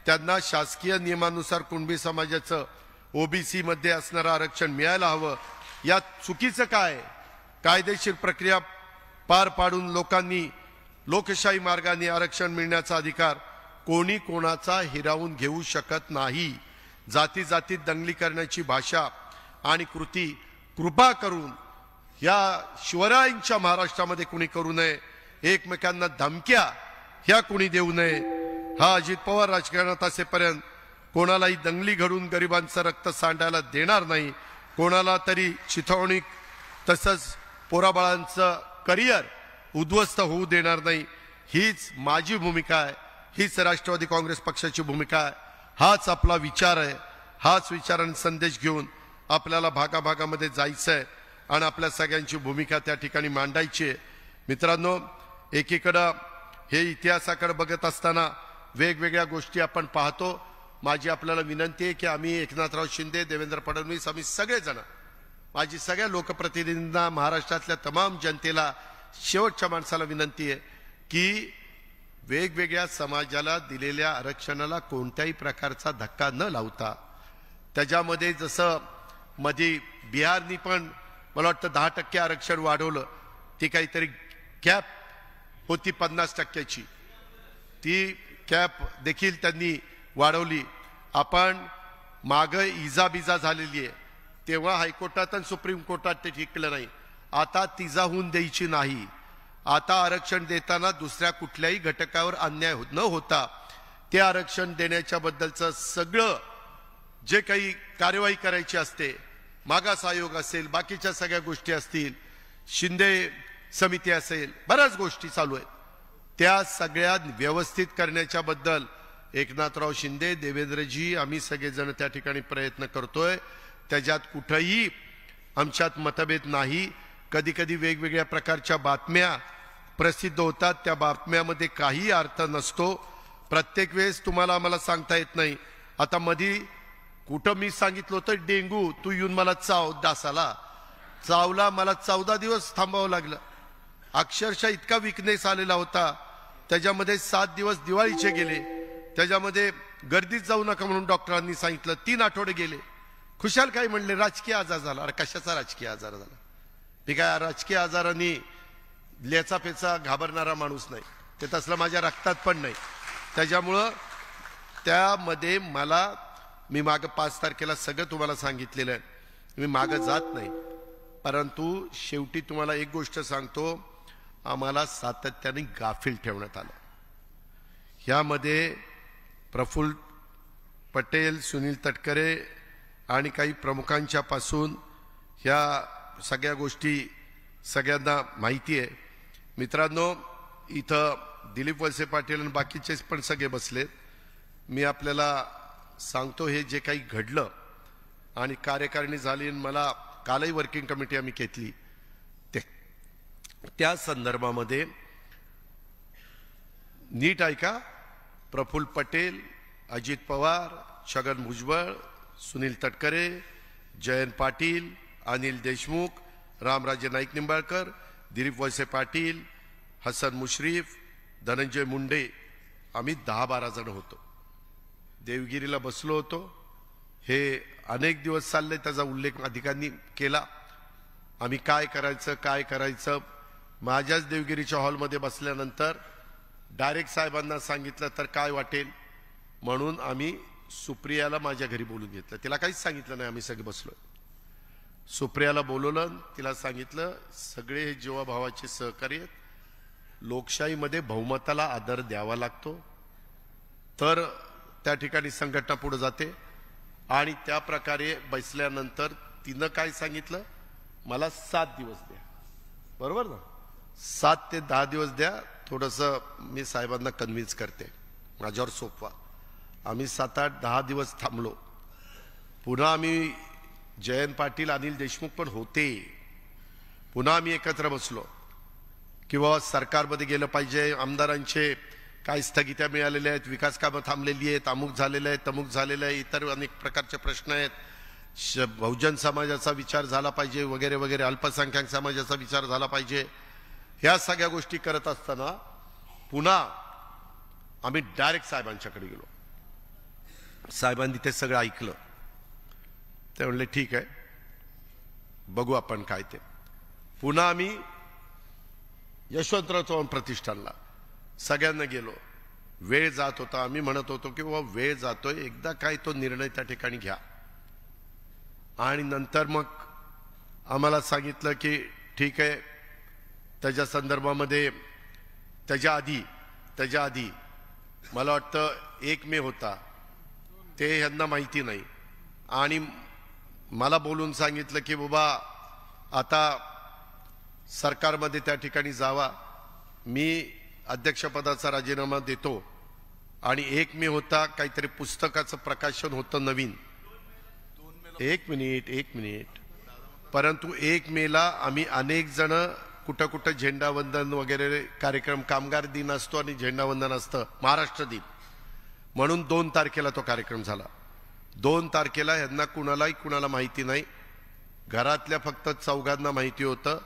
त्यांना शासकीय नियमानुसार कुणबी समाजाचं ओबीसी मध्ये असणारं आरक्षण मिळायला हवं. यात चुकीचं काय? कायदेशीर प्रक्रिया पार पाडून लोकांनी लोकशाही मार्गाने आरक्षण मिळण्याचा अधिकार कोणी कोणाचा हिरावून घेऊ शकत नाही. जाती जातीत दंगली करण्याची भाषा आणि कृती कृपा करून या शिवरायांच्या महाराष्ट्रामध्ये कुणी करू नये. एकमेकांना धमक्या ह्या कुणी देऊ नये. हा अजित पवार राजकारणात असेपर्यंत कोणालाही दंगली घडून गरिबांचं रक्त सांडायला देणार नाही. कोणाला तरी चिथावणी तसंच पोराबाळांचं करिअर उद्ध्वस्त होऊ देणार नाही. हीच माझी भूमिका आहे, हीच राष्ट्रवादी काँग्रेस पक्षाची भूमिका आहे. हाच आपला विचार आहे. हाच विचार आणि संदेश घेऊन आपल्याला भागाभागामध्ये जायचं आहे आणि आपल्या सगळ्यांची भूमिका त्या ठिकाणी मांडायची आहे. मित्रांनो, एकीकडं हे इतिहासाकडे बघत असताना वेगवेगळ्या गोष्टी आपण पाहतो. माझी आपल्याला विनंती आहे की आम्ही एकनाथराव शिंदे, देवेंद्र फडणवीस, आम्ही सगळेजण, माझी सगळ्या लोकप्रतिनिधींना, महाराष्ट्रातल्या तमाम जनतेला, शेवटच्या माणसाला विनंती आहे की वेगवेगळ्या समाजाला दिलेल्या आरक्षणाला कोणत्याही प्रकारचा धक्का न लावता, त्याच्यामध्ये जसं मध्ये बिहारनी पण मला वाटतं 10% आरक्षण वाढवलं, ती काहीतरी कॅप होती 50%ची, ती कॅप देखील त्यांनी वाढवली. आपण मागं इजाबिजा झालेली आहे, तेव्हा हायकोर्टात आणि सुप्रीम कोर्टात ते टिकलं नाही. आता तिजा होऊन द्यायची नाही. आता आरक्षण देताना दुसऱ्या कुठल्याही घटकावर अन्याय न होता ते आरक्षण देण्याच्या बद्दलचं सगळं जे काही कार्यवाही करायची असते, मागास आयोग असेल, बाकीच्या सगळ्या गोष्टी असतील, शिंदे समिती असेल, बऱ्याच गोष्टी चालू आहेत, त्या सगळ्या व्यवस्थित करण्याच्या बद्दल एकनाथराव शिंदे, देवेंद्रजी, आम्ही सगळेजण त्या ठिकाणी प्रयत्न करतोय. त्याच्यात कुठेही आमच्यात मतभेद नाही. कधी कधी वेगवेगळ्या प्रकारच्या बातम्या प्रसिद्ध होतात, त्या बातम्यामध्ये काही अर्थ नसतो. प्रत्येक वेळेस तुम्हाला आम्हाला सांगता येत नाही. आता मधी कुठं मी सांगितलं होतं डेंगू, तू येऊन मला चाव, डासाला चावला, मला 14 दिवस थांबावं लागलं. अक्षरशः इतका विकनेस आलेला होता. त्याच्यामध्ये 7 दिवस दिवाळीचे गेले. त्याच्यामध्ये गर्दीत जाऊ नका म्हणून डॉक्टरांनी सांगितलं. 3 आठवडे गेले. खुशाल काय म्हणले, राजकीय आजार झाला. अरे कशाचा राजकीय आजार झाला? मी काय राजकीय आजारांनी लेचा पेचा घाबरणारा माणूस नाही. ते तसलं माझ्या रक्तात पण नाही. त्याच्यामुळं त्यामध्ये मी मागं 5 तारखेला सगळं तुम्हाला सांगितलेलं आहे, मी मागं जात नाही. परंतु शेवटी तुम्हाला एक गोष्ट सांगतो, आम्हाला सातत्याने गाफील ठेवण्यात आलं. ह्यामध्ये प्रफुल्ल पटेल, सुनील तटकरे आणि काही प्रमुखांच्या पासून ह्या सगळ्या गोष्टी सगळ्यांना माहिती आहे. मित्रांनो, इथं दिलीप वळसे पाटील आणि बाकीचे पण सगळे बसलेत. मी आपल्याला सांगतो हे जे काही घडलं आणि कार्यकारिणी झाली, मला कालही वर्किंग कमिटी आम्ही घेतली, त्या संदर्भामध्ये नीट ऐका. प्रफुल्ल पटेल, अजित पवार, छगन भुजबळ, सुनील तटकरे, जयंत पाटील, अनिल देशमुख, रामराजे नाईक निंबाळकर, दिलीप वळसे पाटील, हसन मुश्रीफ, धनंजय मुंडे, आम्ही 10-12 जण होतो. देवगिरीला बसलो होतो. हे अनेक दिवस चालले, त्याचा उल्लेख अधिकाऱ्यांनी केला. आम्ही काय करायचं. माझ्याच देवगिरीच्या हॉलमध्ये बसल्यानंतर डायरेक्ट साहेबांना सांगितलं तर काय वाटेल, म्हणून आम्ही सुप्रियाला माझ्या घरी बोलून घेतलं. तिला काहीच सांगितलं नाही. आम्ही सगळे बसलो. सुप्रियाला बोलवलं, तिला सांगितलं सगळे हे जीवाभावाचे सहकार्य आहेत. लोकशाहीमध्ये बहुमताला आदर द्यावा लागतो, तर त्या ठिकाणी संघटना पुढे जाते. आणि त्या प्रकारे बसल्यानंतर तिनं काय सांगितलं, मला 7 दिवस द्या. बरोबर ना, 7 ते 10 दिवस द्या, थोडंसं मी साहेबांना कन्व्हिन्स करते, माझ्यावर सोपवा. आम्ही 7-8-10 दिवस थांबलो. पुन्हा आम्ही जयंत पाटील, अनिल देशमुख पण होते. पुन्हा आम्ही एकत्र बसलो की बाबा सरकारमध्ये गेलं पाहिजे, आमदारांचे काय स्थगित्या मिळालेल्या आहेत, विकास कामं थांबलेली आहेत, अमुक झालेलं आहे, तमुक झालेलं आहे, इतर अनेक प्रकारचे प्रश्न आहेत, बहुजन समाजाचा विचार झाला पाहिजे वगैरे वगैरे, अल्पसंख्याक समाजाचा विचार झाला पाहिजे. ह्या सगळ्या गोष्टी करत असताना पुन्हा आम्ही डायरेक्ट साहेबांच्याकडे गेलो. साहेबांनी ते सगळं ऐकलं. ते म्हणले ठीक आहे, बघू आपण काय ते. पुन्हा आम्ही यशवंतराव चव्हाण प्रतिष्ठानला सगळ्यांना गेलो. वेळ जात होता. आम्ही म्हणत होतो की बाबा वेळ जातोय, एकदा काय तो निर्णय त्या ठिकाणी घ्या. आणि नंतर मग आम्हाला सांगितलं की ठीक आहे. त्याच्या संदर्भामध्ये त्याच्या आधी मला वाटतं 1 मे होता, ते यांना माहिती नाही. आणि मला बोलून सांगितलं की बाबा आता सरकारमध्ये त्या ठिकाणी जावा, मी अध्यक्षपदाचा राजीनामा देतो. आणि 1 मे होता, काहीतरी पुस्तकाचं प्रकाशन होतं नवीन. एक मिनिट. परंतु 1 मेला आम्ही अनेक जण कुठं झेंडावंदन वगैरे कार्यक्रम, कामगार दिन असतो आणि झेंडावंदन असतं, महाराष्ट्र दिन म्हणून 2 तारखेला तो कार्यक्रम झाला. 2 तारखेला यांना कुणाला माहिती नाही. घरातल्या फक्त 4घांना माहिती होतं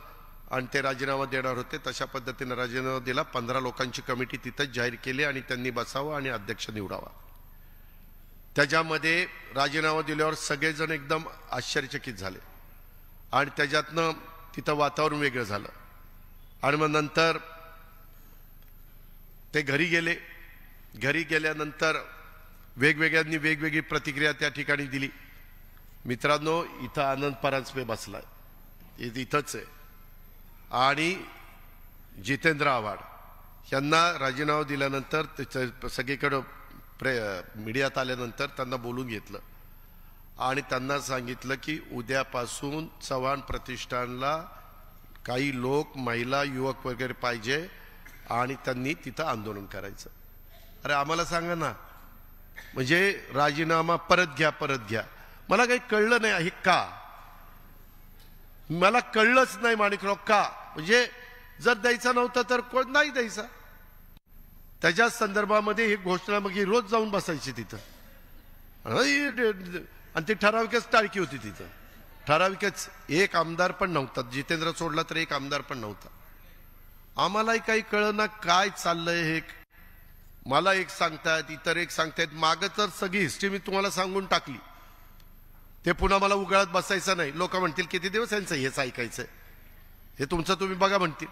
आणि ते राजीनामा देणार होते. तशा पद्धतीने राजीनामा दिला. 15 लोकांची कमिटी तिथंच जाहीर केली आणि त्यांनी बसावं आणि अध्यक्ष निवडावा. त्याच्यामध्ये राजीनामा दिल्यावर सगळेजण एकदम आश्चर्यचकित झाले आणि त्याच्यातनं तिथं वातावरण वेगळं झालं. आणि मग नंतर ते घरी गेले. घरी गेल्यानंतर वेगवेगळ्यांनी वेगवेगळी प्रतिक्रिया त्या ठिकाणी दिली. मित्रांनो, इथं आनंद परांजपे बसलाय, इथंच आहे. आणि जितेंद्र आव्हाड यांना राजीनामा दिल्यानंतर सगळीकडं मीडियात आल्यानंतर त्यांना बोलून घेतलं आणि त्यांना सांगितलं की उद्यापासून चव्हाण प्रतिष्ठानला काही लोक, महिला, युवक वगैरे पाहिजे आणि त्यांनी तिथं आंदोलन करायचं. अरे आम्हाला सांगा ना, म्हणजे राजीनामा परत घ्या. मला काही कळलं नाही. हे का मला कळलंच नाही माणिकराव, का? म्हणजे जर द्यायचा नव्हता तर कोण नाही द्यायचा. त्याच्या संदर्भामध्ये ही घोषणा मग रोज जाऊन बसायची तिथं. आणि ती ठराविकच टाळकी होती तिथं. ठराविकच, एक आमदार पण नव्हता. जितेंद्र सोडला तर एक आमदार पण नव्हता. आम्हालाही काही कळना काय चाललंय हे. मला एक सांगतायत, इतर एक सांगतायत. मागं तर सगळी हिस्ट्री मी तुम्हाला सांगून टाकली. ते पुन्हा मला उगाळत बसायचं नाही. लोक म्हणतील किती दिवस यांचं हेच ऐकायचंय, हे तुमचं तुम्ही बघा म्हणतील.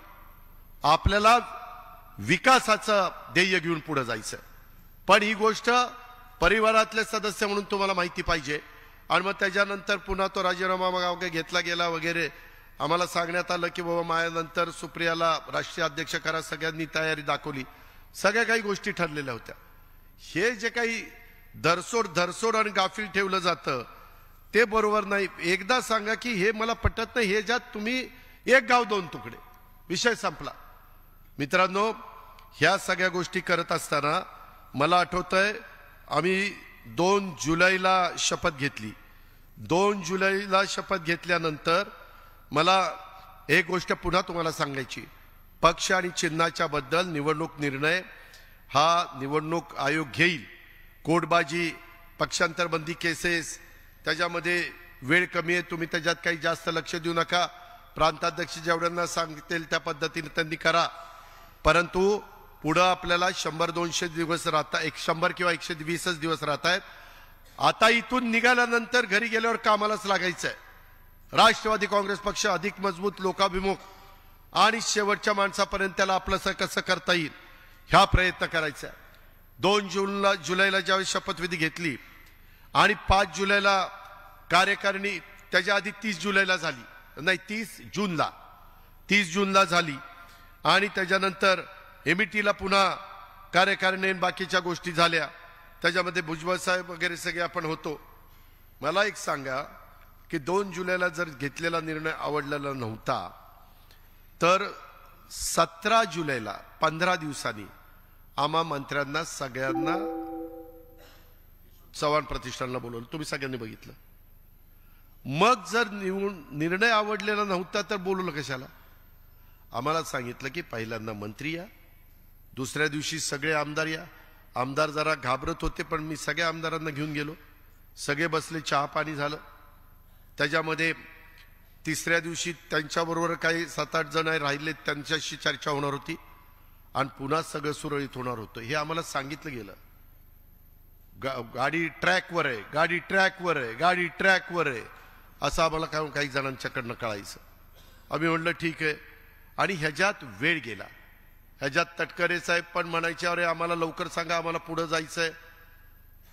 आपल्याला विकासाचं ध्येय घेऊन पुढे जायचं. पण ही गोष्ट परिवारातले सदस्य म्हणून तुम्हाला माहिती पाहिजे. आणि मग त्याच्यानंतर पुन्हा तो राजीनामा मागे घेतला गेला वगैरे. आम्हाला सांगण्यात आलं की बाबा माझ्यानंतर सुप्रियाला राष्ट्रीय अध्यक्ष करा, सगळ्यांनी तयारी दाखवली, सगळ्या काही गोष्टी ठरलेल्या होत्या. हे जे काही धरसोड आणि गाफील ठेवलं जातं ते बरोबर नाही. एकदा सांगा की हे मला पटत नाही, हे ज्यात तुम्ही एक गाव दोन तुकडे, विषय संपला. मित्रांनो, ह्या सगळ्या गोष्टी करत असताना मला आठवतंय आम्ही 2 जुलैला शपथ घेतली. 2 जुलैला शपथ घेतल्यानंतर मला एक गोष्ट पुन्हा तुम्हाला सांगायची. पक्ष आणि चिन्हाच्या बद्दल निवडणूक निर्णय हा निवडणूक आयोग घेईल. कोडबाजी, पक्षांतरबंदी केसेस, त्याच्यामध्ये वेळ कमी आहे, तुम्ही त्याच्यात काही जास्त लक्ष देऊ नका. प्रांताध्यक्ष जेवढ्यांना सांगतील त्या पद्धतीने त्यांनी करा. परंतु पुढं आपल्याला 100-200 दिवस राहता, 100 किंवा 120 दिवस राहत आहेत. आता इथून निघाल्यानंतर घरी गेल्यावर कामालाच लागायचं आहे. राष्ट्रवादी काँग्रेस पक्ष अधिक मजबूत, लोकाभिमुख आणि शेवटच्या माणसापर्यंत त्याला आपलं कसं करता येईल ह्या प्रयत्न करायचा आहे. 2 जुलैला ज्यावेळी शपथविधी घेतली आणि 5 जुलैला कार्यकारिणी, त्याच्या आधी 30 जुलैला झाली, नाही 30 जूनला झाली. आणि त्याच्यानंतर एमईटीला पुन्हा कार्यकारिणी बाकीच्या गोष्टी झाल्या. त्याच्यामध्ये भुजबळ साहेब वगैरे सगळे आपण होतो. मला एक सांगा की 2 जुलैला जर घेतलेला निर्णय आवडलेला नव्हता तर 17 जुलैला 15 दिवसांनी आम्हा मंत्र्यांना सगळ्यांना चव्हाण प्रतिष्ठानला बोलवलं. तुम्ही सगळ्यांनी बघितलं. मग जर निर्णय आवडलेला नव्हता तर बोलवलं कशाला? आम्हाला सांगितलं की पहिल्यांदा मंत्री या, दुसऱ्या दिवशी सगळे आमदार या. आमदार जरा घाबरत होते पण मी सगळ्या आमदारांना घेऊन गेलो. सगळे बसले, चहा पाणी झालं. त्याच्यामध्ये तिसऱ्या दिवशी त्यांच्याबरोबर काही 7-8 जण राहिले, त्यांच्याशी चर्चा होणार होती आणि पुन्हा सगळं सुरळीत होणार होतं. हे आम्हाला सांगितलं गेलं. गाडी ट्रॅकवर आहे, गाडी ट्रॅकवर आहे, गाडी ट्रॅकवर आहे, असं आम्हाला काही जणांच्याकडनं कळायचं. आम्ही म्हटलं ठीक आहे. आणि ह्याच्यात वेळ गेला. ह्याच्यात तटकरे साहेब पण म्हणायचे अरे आम्हाला लवकर सांगा, आम्हाला पुढे जायचंय,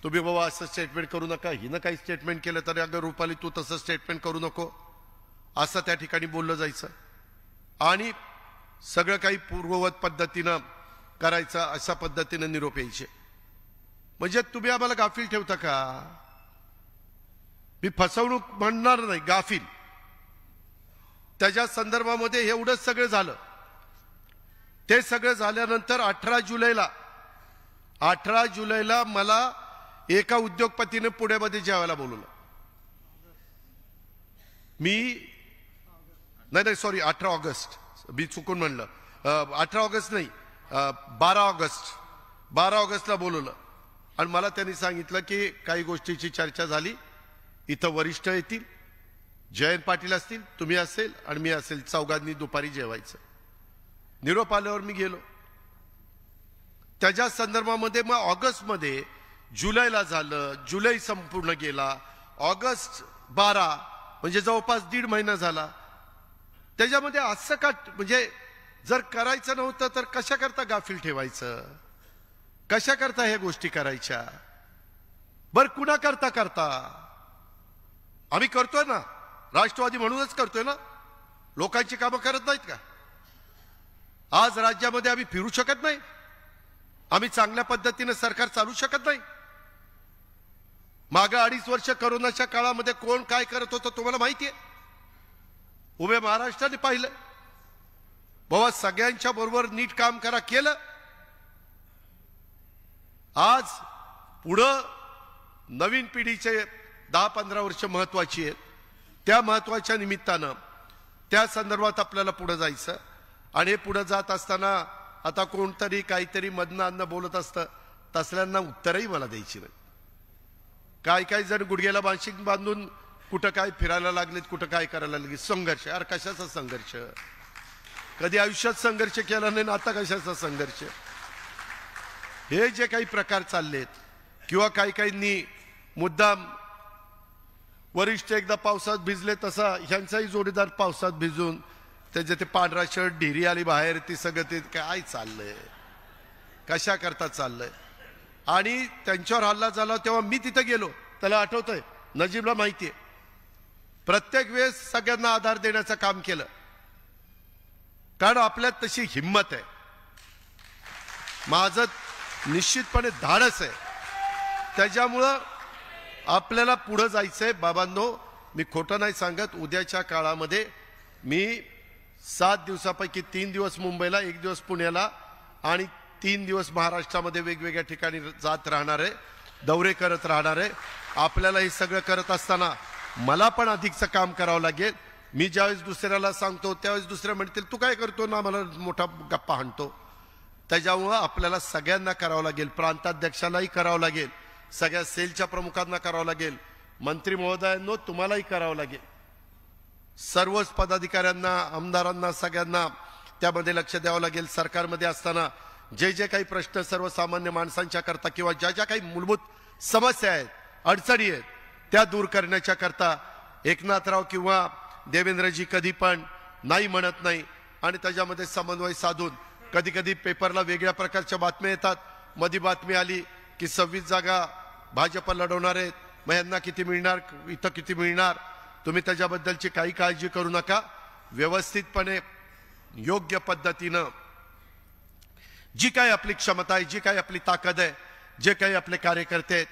तुम्ही बाबा असं स्टेटमेंट करू नका. हिनं काही स्टेटमेंट केलं तरी अगं रुपाली तू तसं स्टेटमेंट करू नको, असं त्या ठिकाणी बोललं जायचं. आणि सगळं काही पूर्ववत पद्धतीनं करायचं, अशा पद्धतीनं निरोप यायचे. म्हणजे तुम्ही आम्हाला गाफील ठेवता का? मी फसवणूक म्हणणार नाही, गाफील. त्याच्या संदर्भामध्ये एवढंच सगळं झालं. ते सगळं झाल्यानंतर 18 जुलैला मला एका उद्योगपतीने पुण्यामध्ये जेवायला बोलवलं. नाही सॉरी 18 ऑगस्ट, मी चुकून म्हणलं. 18 ऑगस्ट नाही, 12 ऑगस्टला बोलवलं. आणि मला त्यांनी सांगितलं की काही गोष्टीची चर्चा झाली, इथं वरिष्ठ येतील, जयंत पाटील असतील, तुम्ही असेल आणि मी असेल, चौघांनी दुपारी जेवायचं. निरोप आल्यावर मी गेलो. त्याच्या संदर्भामध्ये मग ऑगस्टमध्ये जुलैला झालं, जुलै संपूर्ण गेला, ऑगस्ट 12 म्हणजे जवळपास 1.5 महिना झाला. त्याच्यामध्ये असं का, म्हणजे जर करायचं नव्हतं तर कशा करता गाफील ठेवायचं? कशा करता ह्या गोष्टी करायच्या? बर कुणा करता आम्ही करतोय ना, राष्ट्रवादी म्हणूनच करतोय ना. लोकांची कामं करत नाहीत का? आज राज्यामध्ये आम्ही फिरू शकत नाही? आम्ही चांगल्या पद्धतीने सरकार चालू शकत नाही? मागे 2.5 वर्ष कोरोनाच्या काळामध्ये कोण काय करत होतं तुम्हाला माहिती आहे? उभे महाराष्ट्राने पाहिलं. बाबा सगळ्यांच्या बरोबर नीट काम करा, केलं. आज पुढं नवीन पिढीचे 10-15 वर्ष महत्वाची आहेत. त्या महत्वाच्या निमित्तानं त्या संदर्भात आपल्याला पुढे जायचं. आणि हे पुढे जात असताना आता कोणतरी काहीतरी मधनं बोलत असतं, तसल्यांना उत्तरही मला द्यायची नाही. काही जण गुडघ्याला बाशिंग बांधून कुठं काय फिरायला लागलेत, कुठं काय करायला लागले. संघर्ष, यार कशाचा संघर्ष? कधी आयुष्यात संघर्ष केला नाही ना, आता कशाचा संघर्ष? हे जे काही प्रकार चाललेत, किंवा काहींनी मुद्दाम, वरिष्ठ एकदा पावसात भिजले तसा ह्यांचाही जोडीदार पावसात भिजून त्याचे ते पांढरा शर्ट, ढिरी आली बाहेर, ती सगळं ते काय चाललंय? कशा करता चाललंय. आणि त्यांच्यावर हल्ला झाला तेव्हा मी तिथे गेलो, त्याला आठवतंय, नजीबला माहितीये. प्रत्येक वेळेस सगळ्यांना आधार देण्याचं काम केलं, कारण आपल्यात तशी हिंमत आहे. माझं निश्चितपणे धाडस आहे, त्याच्यामुळं आपल्याला पुढे जायचंय. बाबांनो, मी खोटं नाही सांगत, उद्याच्या काळामध्ये मी 7 दिवसापैकी 3 दिवस मुंबईला, 1 दिवस पुण्याला आणि 3 दिवस महाराष्ट्रामध्ये वेगवेगळ्या ठिकाणी जात राहणार आहे, दौरे करत राहणार आहे. आपल्याला हे सगळं करत असताना मला पण अधिकचं काम करावं लागेल. मी ज्यावेळेस दुसऱ्याला सांगतो त्यावेळेस दुसरे म्हणतील तू काय करतो ना, मला मोठा गप्पा हाणतो. त्याच्यामुळं आपल्याला सगळ्यांना करावं लागेल, प्रांताध्यक्षांनाही करावं लागेल, सगळ्या सेलच्या प्रमुखांना करावं लागेल, मंत्री महोदयांनो तुम्हालाही करावं लागेल, सर्वच पदाधिकाऱ्यांना, आमदारांना, सगळ्यांना त्यामध्ये लक्ष द्यावं लागेल. सरकारमध्ये असताना जे जे काही प्रश्न सर्वसामान्य माणसांच्या करता किंवा ज्या ज्या काही मूलभूत समस्या आहेत, अडचणी आहेत, त्या दूर करण्याच्या करता एकनाथराव किंवा देवेंद्रजी कधी पण नाही म्हणत नाही. आणि त्याच्यामध्ये समन्वय साधून कधी कधी पेपरला वेगळ्या प्रकारच्या बातम्या येतात. मध्ये बातमी आली की 26 जागा भाजप लढवणार आहेत, मग यांना किती मिळणार, इथं किती मिळणार. तुम्ही त्याच्याबद्दलची काही काळजी करू नका. व्यवस्थितपणे योग्य पद्धतीनं जी काही आपली क्षमता आहे, जी काही आपली ताकद आहे, जे काही आपले कार्यकर्ते आहेत,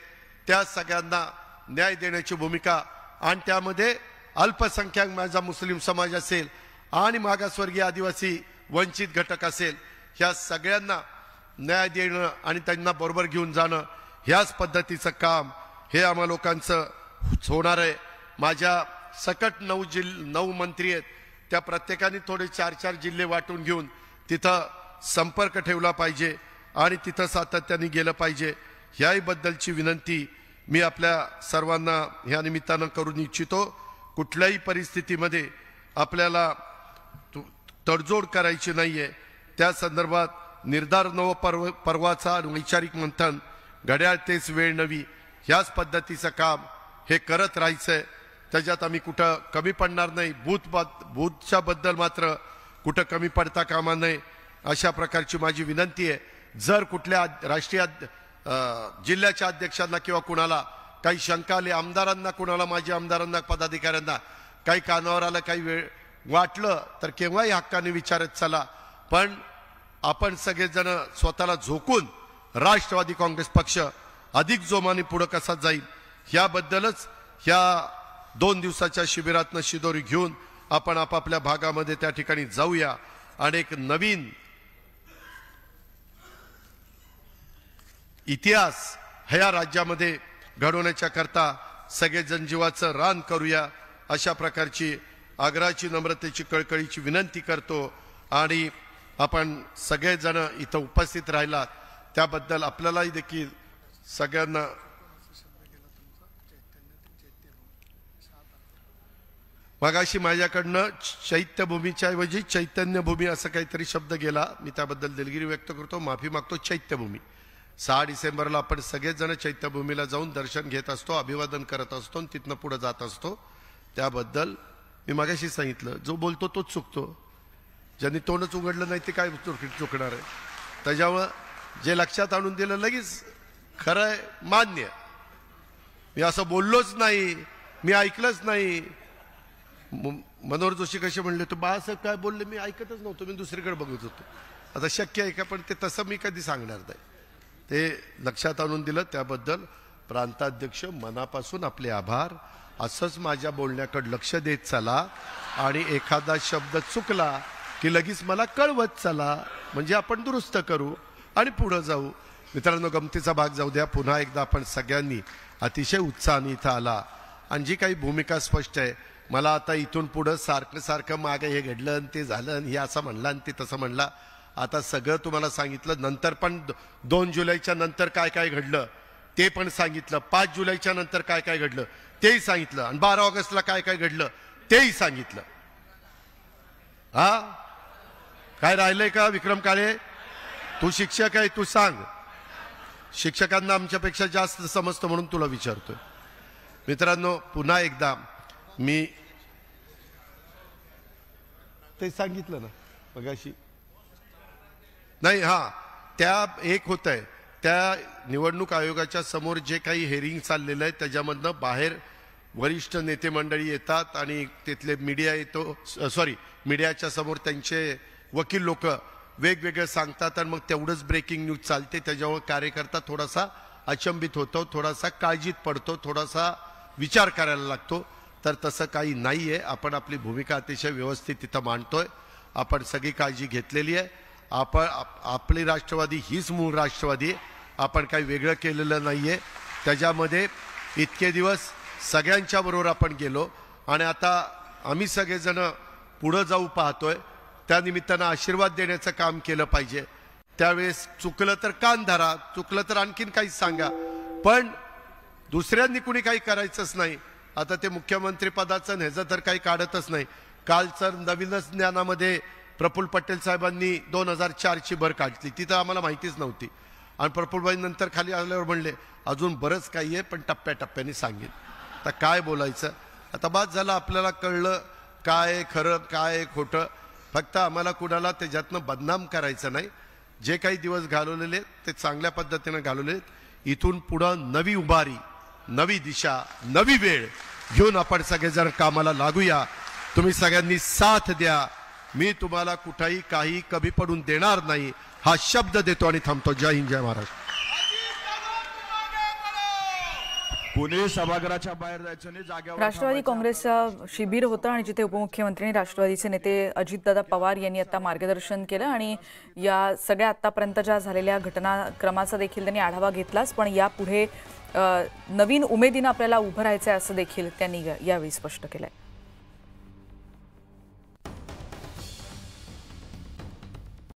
त्या सगळ्यांना न्याय देण्याची भूमिका. आणि त्यामध्ये अल्पसंख्याक माझा मुस्लिम समाज असेल आणि मागासवर्गीय आदिवासी वंचित घटक असेल, ह्या सगळ्यांना न्याय देणं आणि त्यांना बरोबर घेऊन जाणं, ह्याच पद्धतीचं काम हे आम्हा लोकांचं होणार आहे. माझ्या सकट 9 मंत्री आहेत, त्या प्रत्येकाने थोडे 4-4 जिल्हे वाटून घेऊन तिथं संपर्क ठेवला पाहिजे आणि तिथं सातत्याने गेलं पाहिजे. ह्याही बद्दलची विनंती मी आपल्या सर्वांना ह्या निमित्तानं करून इच्छितो. कुठल्याही परिस्थितीमध्ये आपल्याला तडजोड करायची नाहीये. त्या संदर्भात निर्धार नव पर्वाचा वैचारिक मंथन, घड्याळ तेच वेळ नवी, ह्याच पद्धतीचं काम हे करत राहायचंय. त्याच्यात आम्ही कुठं कमी पडणार नाही. भूतच्या बद्दल मात्र कुठं कमी पडता कामा नये, अशा प्रकारची माझी विनंती आहे. जर कुठल्या राष्ट्रीय जिल्ह्याच्या अध्यक्षांना किंवा कुणाला काही शंका आली, आमदारांना, कुणाला माजी आमदारांना, पदाधिकाऱ्यांना काही कानावर आलं, काही वेळ वाटलं तर केव्हाही हक्काने विचारत चला. पण आपण सगळेजण स्वतःला झोकून राष्ट्रवादी काँग्रेस पक्ष अधिक जोमाने पुढे कसा जाईल ह्याबद्दलच ह्या 2 दिवसाच्या शिबिरातनं शिदोरी घेऊन आपण आपापल्या भागामध्ये त्या ठिकाणी जाऊया आणि एक नवीन इतिहास ह्या राज्यामध्ये घडवण्याच्या करता सगळेजण जीवाचं रान करूया, अशा प्रकारची आग्रहाची, नम्रतेची, कळकळीची विनंती करतो. आणि आपण सगळेजण इथं उपस्थित राहिलात त्याबद्दल आपल्यालाही देखील सगळ्यांना मगाशी माझ्याकडनं चैत्यभूमीच्या ऐवजी चैतन्यभूमी असं काहीतरी शब्द गेला, मी त्याबद्दल दिलगिरी व्यक्त करतो, माफी मागतो. चैत्यभूमी 6 डिसेंबरला आपण सगळेच जण चैत्यभूमीला जाऊन दर्शन घेत असतो, अभिवादन करत असतो आणि तिथनं पुढे जात असतो. त्याबद्दल मी मगाशी सांगितलं, जो बोलतो तोच चुकतो, ज्यांनी तोंडच उघडलं नाही ते काय चुकणार आहे. त्याच्यामुळं जे लक्षात आणून दिलं लगेच खरं आहे, मान्य. मी असं बोललोच नाही, मी ऐकलंच नाही. मनोहर जोशी कसे म्हणले, तो बाळासाहेब काय बोलले मी ऐकतच नव्हतो, मी दुसरीकडे बघत होतो. आता शक्य आहे का, पण ते तसं मी कधी सांगणार नाही. ते लक्षात आणून दिलं त्याबद्दल प्रांताध्यक्ष मनापासून आपले आभार. असंच माझ्या बोलण्याकडे लक्ष देत चला आणि एखादा शब्द चुकला की लगेच मला कळवत चला, म्हणजे आपण दुरुस्त करू आणि पुढे जाऊ. मित्रांनो, गमतीचा भाग जाऊ द्या. पुन्हा एकदा आपण सगळ्यांनी अतिशय उत्साहाने इथं आला आणि जी काही भूमिका स्पष्ट आहे. मला आता इथून पुढं सारखं मागे हे घडलं आणि ते झालं आणि हे असं म्हणलं आणि ते तसं म्हणलं, आता सगळं तुम्हाला सांगितलं. नंतर पण 2 जुलैच्या नंतर काय काय घडलं ते पण सांगितलं, 5 जुलैच्या नंतर काय काय घडलं तेही सांगितलं आणि 12 ऑगस्टला काय काय घडलं तेही सांगितलं. हा काय राहिलंय का विक्रम काळे? तू शिक्षक आहे, तू सांग. शिक्षकांना आमच्यापेक्षा जास्त समजतं म्हणून तुला विचारतोय. मित्रांनो, पुन्हा एकदा मी ते सांगितलं ना मगाशी, नाही, हा त्या एक होत आहे, त्या निवडणूक आयोगाच्या समोर जे काही हेरिंग चाललेलं आहे त्याच्यामधनं बाहेर वरिष्ठ नेते मंडळी येतात आणि तिथले मीडिया येतो, मीडियाच्या समोर त्यांचे वकील लोक वेगवेगळे सांगतात आणि मग तेवढंच ब्रेकिंग न्यूज चालते. त्याच्यामुळे कार्यकर्ता थोडासा अचंबित होतो, थोडासा काळजीत पडतो, थोडासा विचार करायला लागतो. तर तसं काही नाही आहे. आपण आपली भूमिका अतिशय व्यवस्थित तिथं मांडतोय. आपण सगळी काळजी घेतलेली आहे. आपली राष्ट्रवादी हीच मूळ राष्ट्रवादी आहे. आपण काही वेगळं केलेलं नाही आहे. त्याच्यामध्ये इतके दिवस सगळ्यांच्या बरोबर आपण गेलो आणि आता आम्ही सगळेजण पुढं जाऊ पाहतोय. त्या निमित्तानं आशीर्वाद देण्याचं काम केलं पाहिजे. त्यावेळेस चुकलं तर कान धरा, चुकलं तर आणखीन काही सांगा, पण दुसऱ्यांनी कुणी काही करायचंच नाही. आता ते मुख्यमंत्री पदाचं ह्याचं तर काही काढतच नाही. कालचं नवीनच ज्ञानामध्ये प्रफुल्ल पटेल साहेबांनी 2004ची भर काढली, ती तर आम्हाला माहितीच नव्हती. आणि प्रफुल्लबाई नंतर खाली आल्यावर म्हणले अजून बरंच काही आहे पण टप्प्याटप्प्याने सांगेन. आता काय बोलायचं, आता बाद झालं, आपल्याला कळलं काय खरं काय खोटं. फक्त आम्हाला कुणाला त्याच्यातनं बदनाम करायचं नाही. जे काही दिवस घालवलेले ते चांगल्या पद्धतीनं घालवले. इथून पुढं नवी उभारी, नवी दिशा, नवी वेळ घेऊन आपण सगळेजण कामाला लागूया. तुम्ही सगळ्यांनी साथ द्या. मी तुम्हाला कुठेही काही कमी पडून देणार नाही हा शब्द देतो आणि थांबतो. जय हिंद, जय महाराष्ट्र. पुणे सभागृहाच्या बाहेर जायचं नाही, जागेवर. राष्ट्रवादी काँग्रेसचं शिबिर होतं आणि जिथे उपमुख्यमंत्री राष्ट्रवादीचे नेते अजितदादा पवार यांनी आता मार्गदर्शन केलं आणि या सगळ्या आतापर्यंतच्या झालेल्या घटनाक्रमाचा देखील त्यांनी आढावा घेतलाच. पण यापुढे नवीन उमेदीनं आपल्याला उभं राहायचं आहे असं देखील त्यांनी यावेळी स्पष्ट केलंय.